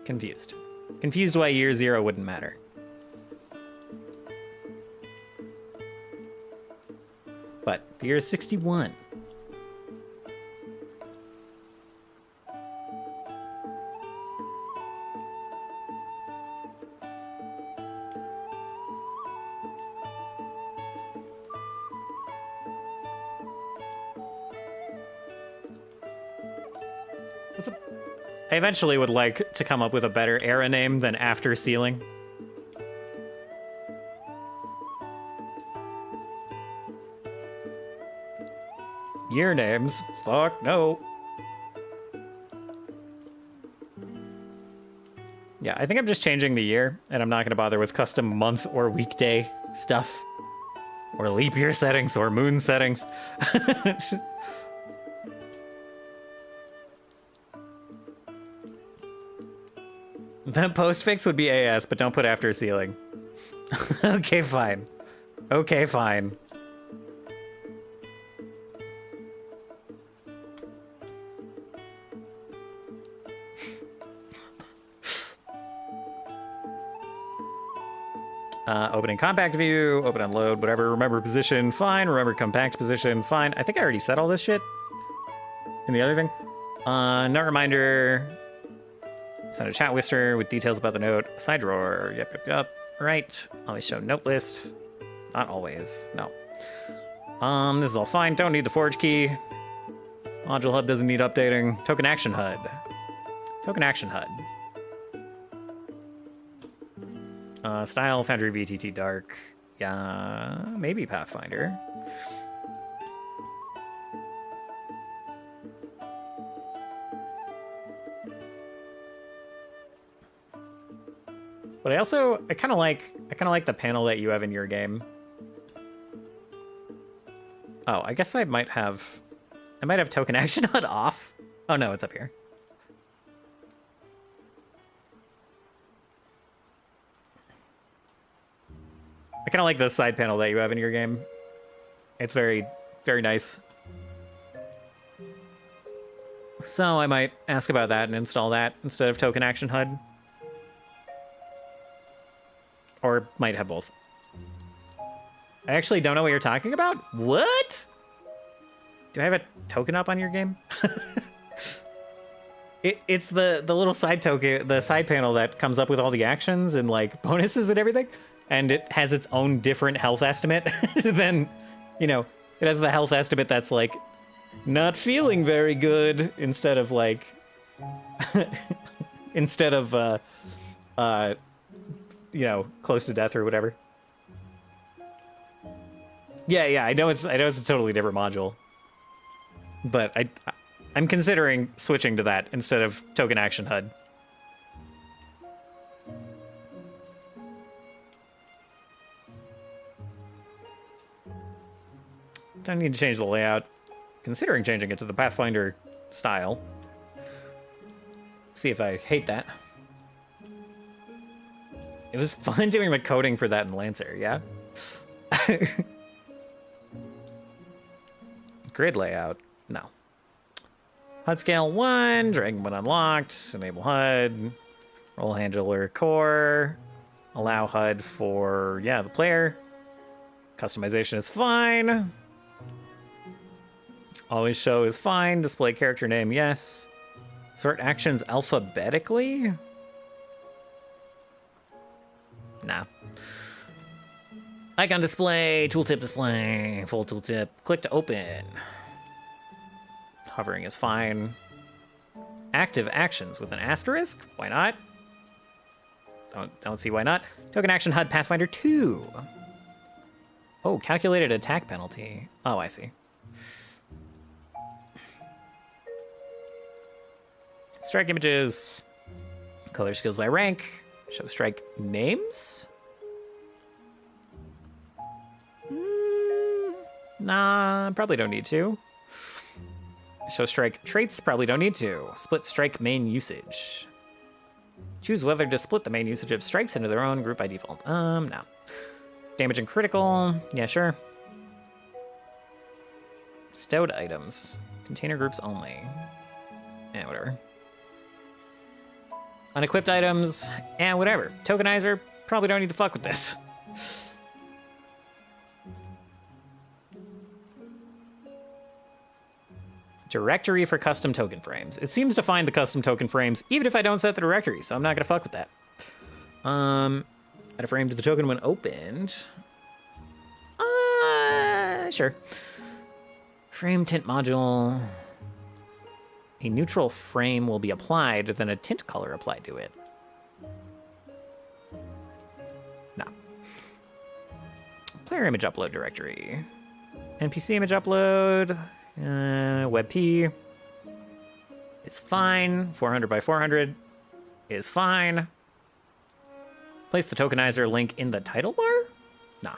Confused. Confused why year 0 wouldn't matter. But the year is 61. I eventually would like to come up with a better era name than After Sealing. Year names? Fuck no. Yeah, I think I'm just changing the year, and I'm not going to bother with custom month or weekday stuff. Or leap year settings, or moon settings. The postfix would be AS, but don't put after ceiling. Okay, fine. Okay, fine. Opening compact view, open unload, whatever. Remember position, fine. Remember compact position, fine. I think I already said all this shit in the other thing. Note reminder. Send a chat whisker with details about the note. Side drawer. Yep. Right. Always show note list. Not always. No. This is all fine. Don't need the forge key. Module hub doesn't need updating. Token action HUD. Token action HUD. Style, Foundry, VTT, Dark. Yeah, maybe Pathfinder. But I kind of like the panel that you have in your game. Oh, I guess I might have token action HUD off. Oh no, it's up here. I kind of like the side panel that you have in your game. It's very, very nice. So I might ask about that and install that instead of token action HUD. Or might have both. I actually don't know what you're talking about. What? Do I have a token up on your game? It's the little side token, the side panel that comes up with all the actions and like bonuses and everything. And it has its own different health estimate than, you know, it has the health estimate that's like not feeling very good instead of like, instead of, you know, close to death or whatever. Yeah, I know it's a totally different module. But I'm considering switching to that instead of token action HUD. Don't need to change the layout. Considering changing it to the Pathfinder style. See if I hate that. It was fun doing the coding for that in Lancer, yeah? Grid layout, no. HUD scale 1, Dragon when unlocked, enable HUD, roll handler core, allow HUD for, yeah, the player. Customization is fine. Always show is fine. Display character name, yes. Sort actions alphabetically? Nah. Icon display, tooltip display, full tooltip. Click to open. Hovering is fine. Active actions with an asterisk? Why not? Don't see why not. Token action HUD Pathfinder 2. Oh, calculated attack penalty. Oh, I see. Strike images. Color skills by rank. Show strike names? Nah, probably don't need to. Show strike traits, probably don't need to. Split strike main usage. Choose whether to split the main usage of strikes into their own group by default. No. Damage and critical, yeah, sure. Stowed items. Container groups only. Yeah, whatever. Unequipped items, and whatever. Tokenizer, probably don't need to fuck with this. Directory for custom token frames. It seems to find the custom token frames even if I don't set the directory, so I'm not gonna fuck with that. Add a frame to the token when opened. Sure. Frame tint module. A neutral frame will be applied, then a tint color applied to it. No. Player image upload directory. NPC image upload. WebP is fine. 400 by 400 is fine. Place the tokenizer link in the title bar? Nah.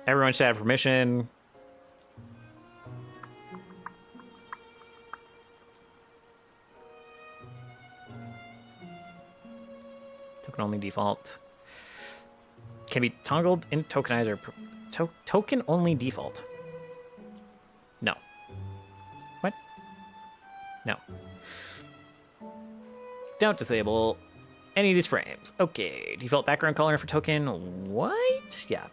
Everyone should have permission. Token only default. Can be toggled in tokenizer. Token only default. No. What? No. Don't disable any of these frames. Okay. Default background color for token white? Yeah.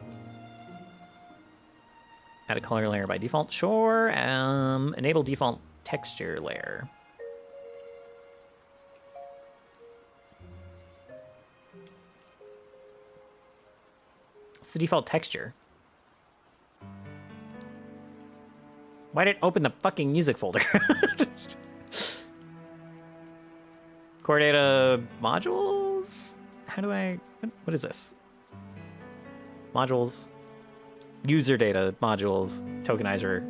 Add a color layer by default. Sure. Enable default texture layer. What's the default texture? Why did it open the fucking music folder? Core data modules? How do I... What is this? Modules. User data modules. Tokenizer.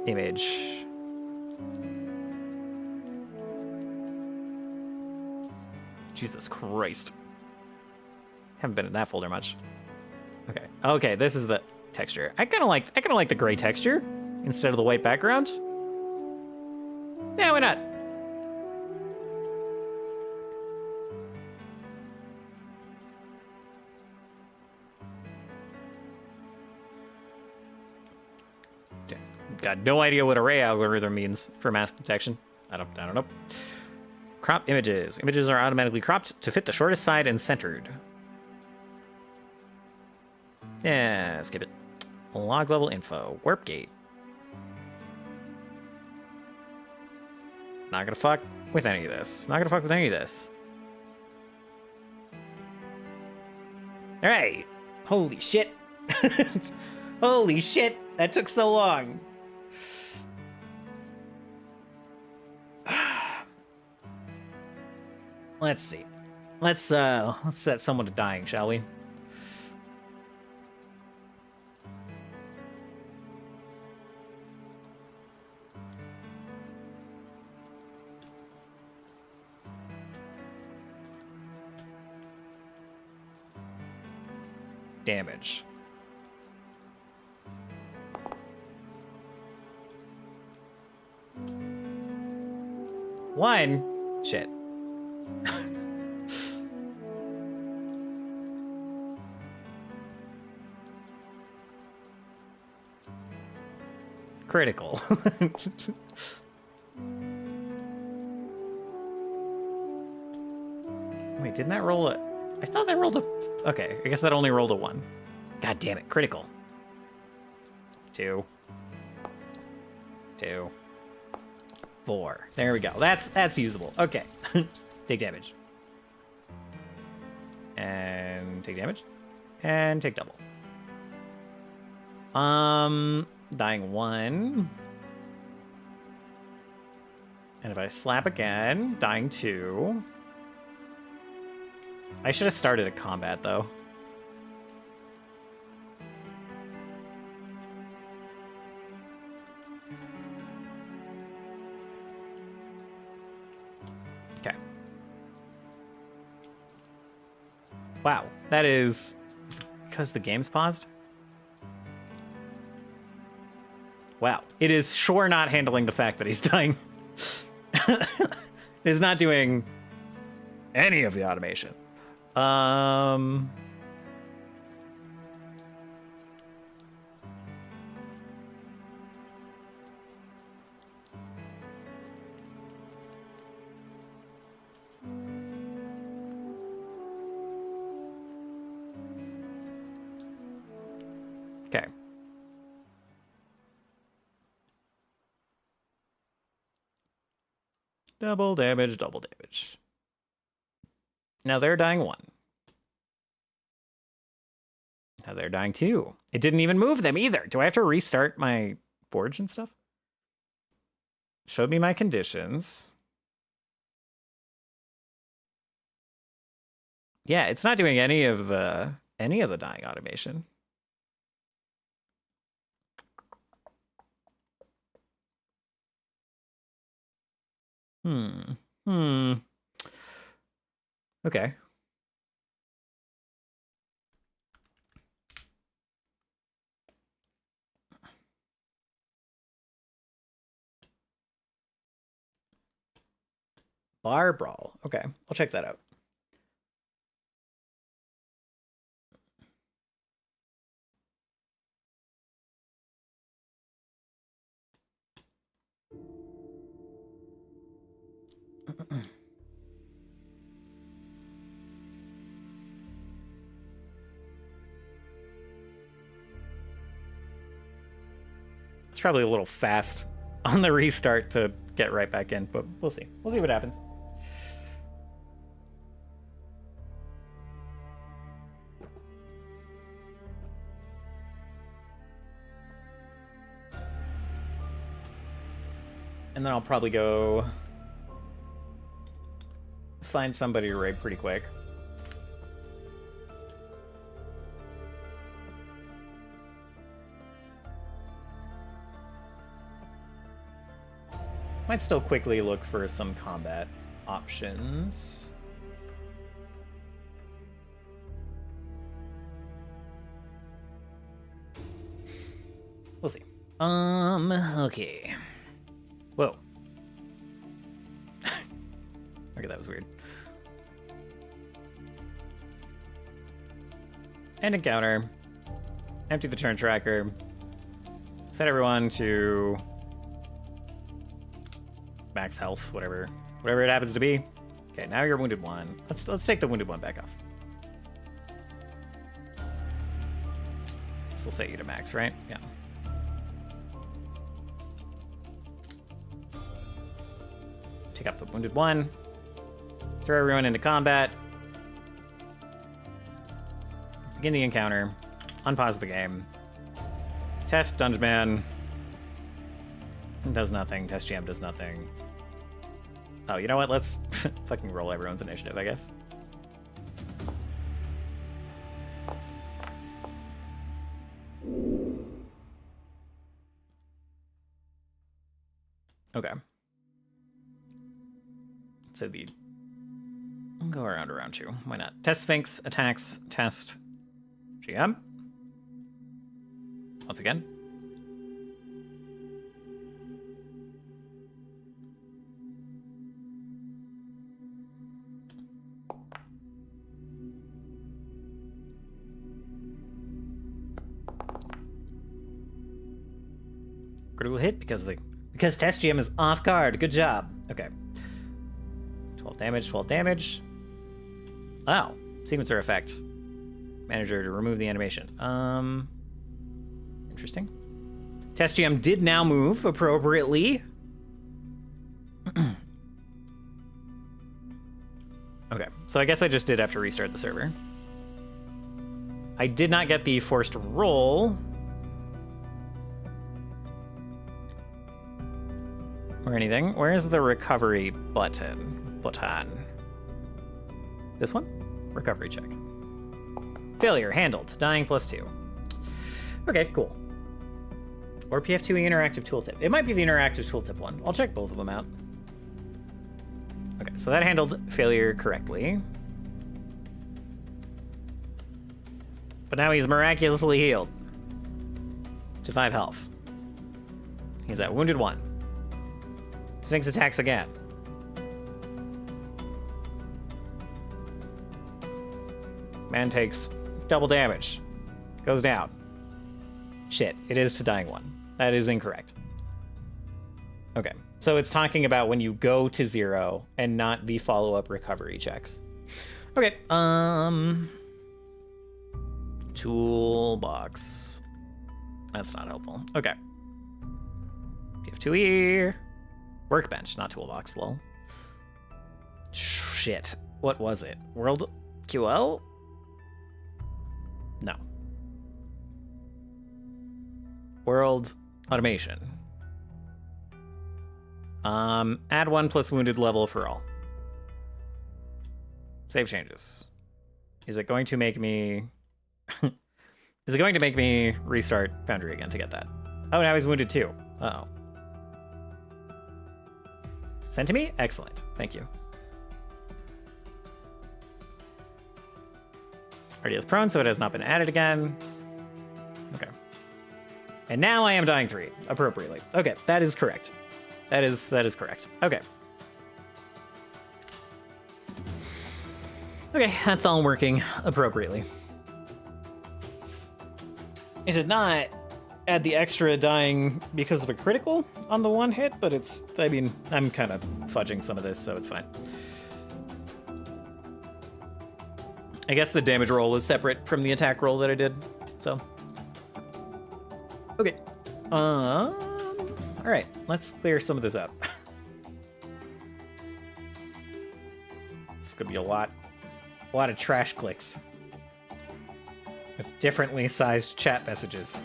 Image. Jesus Christ. Haven't been in that folder much. Okay. Okay, this is the texture. I kind of like the gray texture instead of the white background. Yeah, why not? Got no idea what array algorithm means for mask detection. I don't know. Crop images. Images are automatically cropped to fit the shortest side and centered. Yeah, skip it. Log level info. Warp gate. Not gonna fuck with any of this. Not gonna fuck with any of this. Alright. Holy shit. Holy shit. That took so long. Let's see. Let's set someone to dying, shall we? Damage. One. Shit. Critical. Wait, didn't that roll a... I thought that rolled a... Okay, I guess that only rolled a 1. God damn it, critical. 2. 2. 4. There we go. That's usable. Okay. Take damage. And take damage. And take double. Dying 1. And if I slap again, dying 2. I should have started a combat, though. Okay. Wow, that is because the game's paused? Wow, it is sure not handling the fact that he's dying. It is not doing any of the automation. Okay. Double damage, double damage. Now they're dying 1. Now they're dying 2. It didn't even move them either. Do I have to restart my forge and stuff? Showed me my conditions. Yeah, it's not doing any of the dying automation. Okay. Bar brawl. Okay, I'll check that out. It's probably a little fast on the restart to get right back in, but we'll see. We'll see what happens. And then I'll probably go find somebody to raid pretty quick. Might still quickly look for some combat options. We'll see. Okay. Whoa. Okay, that was weird. End encounter. Empty the turn tracker. Set everyone to max health, whatever it happens to be. Okay, now you're wounded one. Let's take the wounded one back off. This will set you to max, right? Yeah. Take up the wounded one. Throw everyone into combat. Begin the encounter. Unpause the game. Test Dungeman. Does nothing. Test GM does nothing. Oh, you know what? Let's fucking roll everyone's initiative, I guess. Okay. So I'll go around two. Why not? Test Sphinx, attacks, test GM. Once again. Critical hit because test GM is off guard. Good job. Okay. 12 damage, 12 damage. Wow. Sequencer effect. Manager to remove the animation. Interesting. Test GM did now move appropriately. Okay. So I guess I just did have to restart the server. I did not get the forced roll. Or anything. Where is the recovery button? This one? Recovery check. Failure handled. Dying +2. Okay, cool. Or PF2E interactive tooltip. It might be the interactive tooltip one. I'll check both of them out. Okay, so that handled failure correctly. But now he's miraculously healed. To 5 health. He's at wounded 1. Sphinx attacks again. Man takes double damage. Goes down. Shit, it is to dying 1. That is incorrect. Okay, so it's talking about when you go to 0 and not the follow-up recovery checks. Okay, toolbox. That's not helpful. Okay. PF2E. Workbench, not toolbox, lol. Shit. What was it? World QL? No. World automation. Add 1 plus wounded level for all. Save changes. Is it going to make me... Is it going to make me restart Foundry again to get that? Oh, now he's wounded too. Uh-oh. Sent to me? Excellent. Thank you. Already is prone, so it has not been added again. Okay. And now I am dying 3, appropriately. Okay, that is correct. That is correct. Okay. Okay, that's all working appropriately. Is it not add the extra dying because of a critical on the one hit, but it's, I mean, I'm kind of fudging some of this, so it's fine. I guess the damage roll was separate from the attack roll that I did, so. Okay. All right, let's clear some of this up. It's gonna be a lot of trash clicks with differently sized chat messages.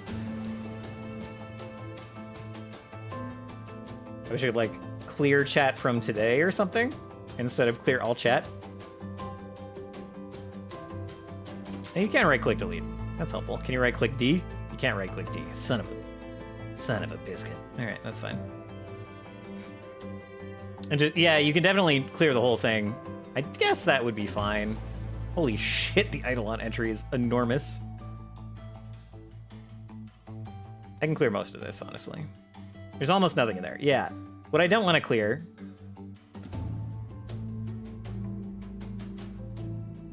I should like clear chat from today or something instead of clear all chat. And you can't right click delete. That's helpful. Can you right click D? You can't right click D. Son of a biscuit. All right, that's fine. And just, yeah, you can definitely clear the whole thing. I guess that would be fine. Holy shit, the Eidolon entry is enormous. I can clear most of this, honestly. There's almost nothing in there. Yeah. What I don't want to clear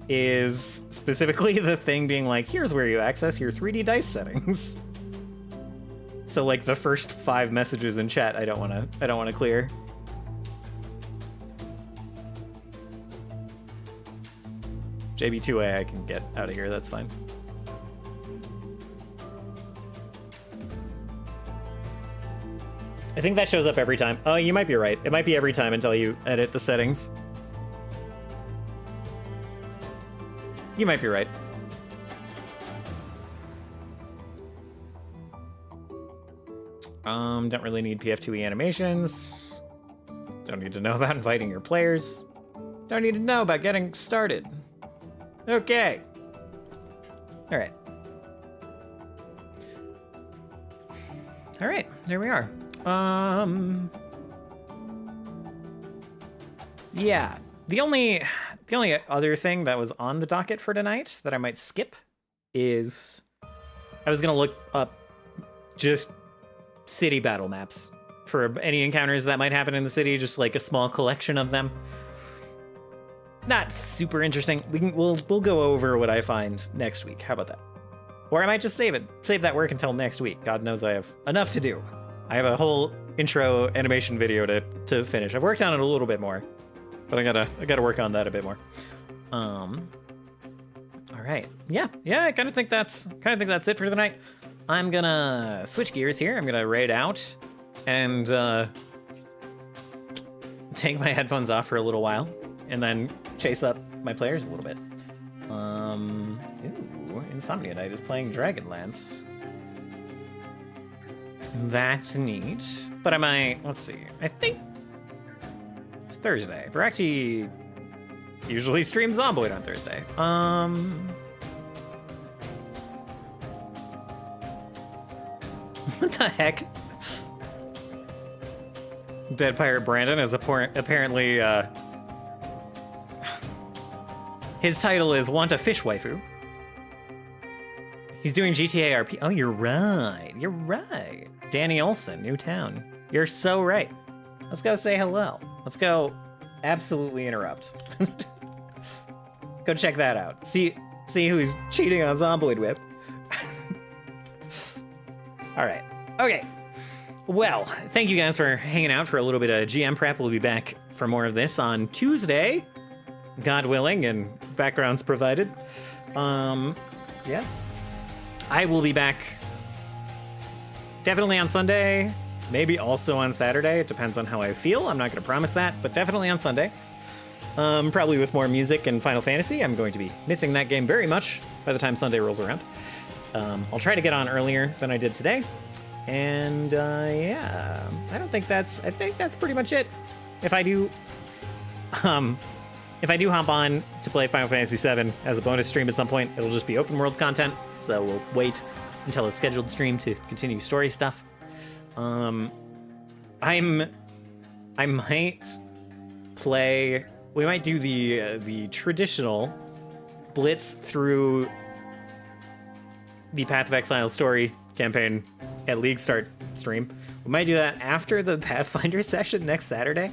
is specifically the thing being like, here's where you access your 3D dice settings. So like the first 5 messages in chat, I don't want to clear. JB2A I can get out of here, that's fine. I think that shows up every time. Oh, you might be right. It might be every time until you edit the settings. You might be right. Don't really need PF2E animations. Don't need to know about inviting your players. Don't need to know about getting started. Okay. All right. All right, there we are. Yeah, the only other thing that was on the docket for tonight that I might skip is I was gonna look up just city battle maps for any encounters that might happen in the city, just like a small collection of them. Not super interesting. We'll go over what I find next week. How about that? Or I might just save that work until next week. God knows I have enough to do. I have a whole intro animation video to finish. I've worked on it a little bit more, but I gotta work on that a bit more. All right. Yeah. I kind of think that's it for tonight. I'm gonna switch gears here. I'm gonna raid out and take my headphones off for a little while, and then chase up my players a little bit. Ooh, Insomnia Night is playing Dragonlance. That's neat. But let's see. I think it's Thursday. Varakti usually streams Zomboid on Thursday. What the heck? Dead Pirate Brandon is apparently, his title is Want a Fish Waifu. He's doing GTA RP. Oh, you're right. Danny Olson, Newtown. You're so right. Let's go say hello. Let's go absolutely interrupt. Go check that out. See who he's cheating on Zomboid with. All right. Okay. Well, thank you guys for hanging out for a little bit of GM prep. We'll be back for more of this on Tuesday, God willing, and backgrounds provided. Yeah. I will be back definitely on Sunday, maybe also on Saturday. It depends on how I feel. I'm not going to promise that, but definitely on Sunday. Probably with more music and Final Fantasy. I'm going to be missing that game very much by the time Sunday rolls around. I'll try to get on earlier than I did today. And yeah, I think that's pretty much it. If I do hop on to play Final Fantasy VII as a bonus stream at some point, it'll just be open world content. So we'll wait until a scheduled stream to continue story stuff. I might play. We might do the traditional blitz through the Path of Exile story campaign at League Start stream. We might do that after the Pathfinder session next Saturday.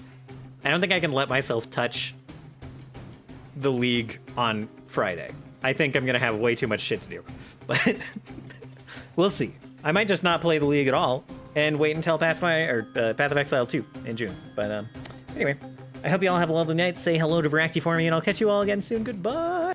I don't think I can let myself touch the League on Friday. I think I'm gonna have way too much shit to do, but we'll see. I might just not play the League at all and wait until Path of Exile 2 in June. But anyway, I hope you all have a lovely night. Say hello to Varacti for me, and I'll catch you all again soon. Goodbye.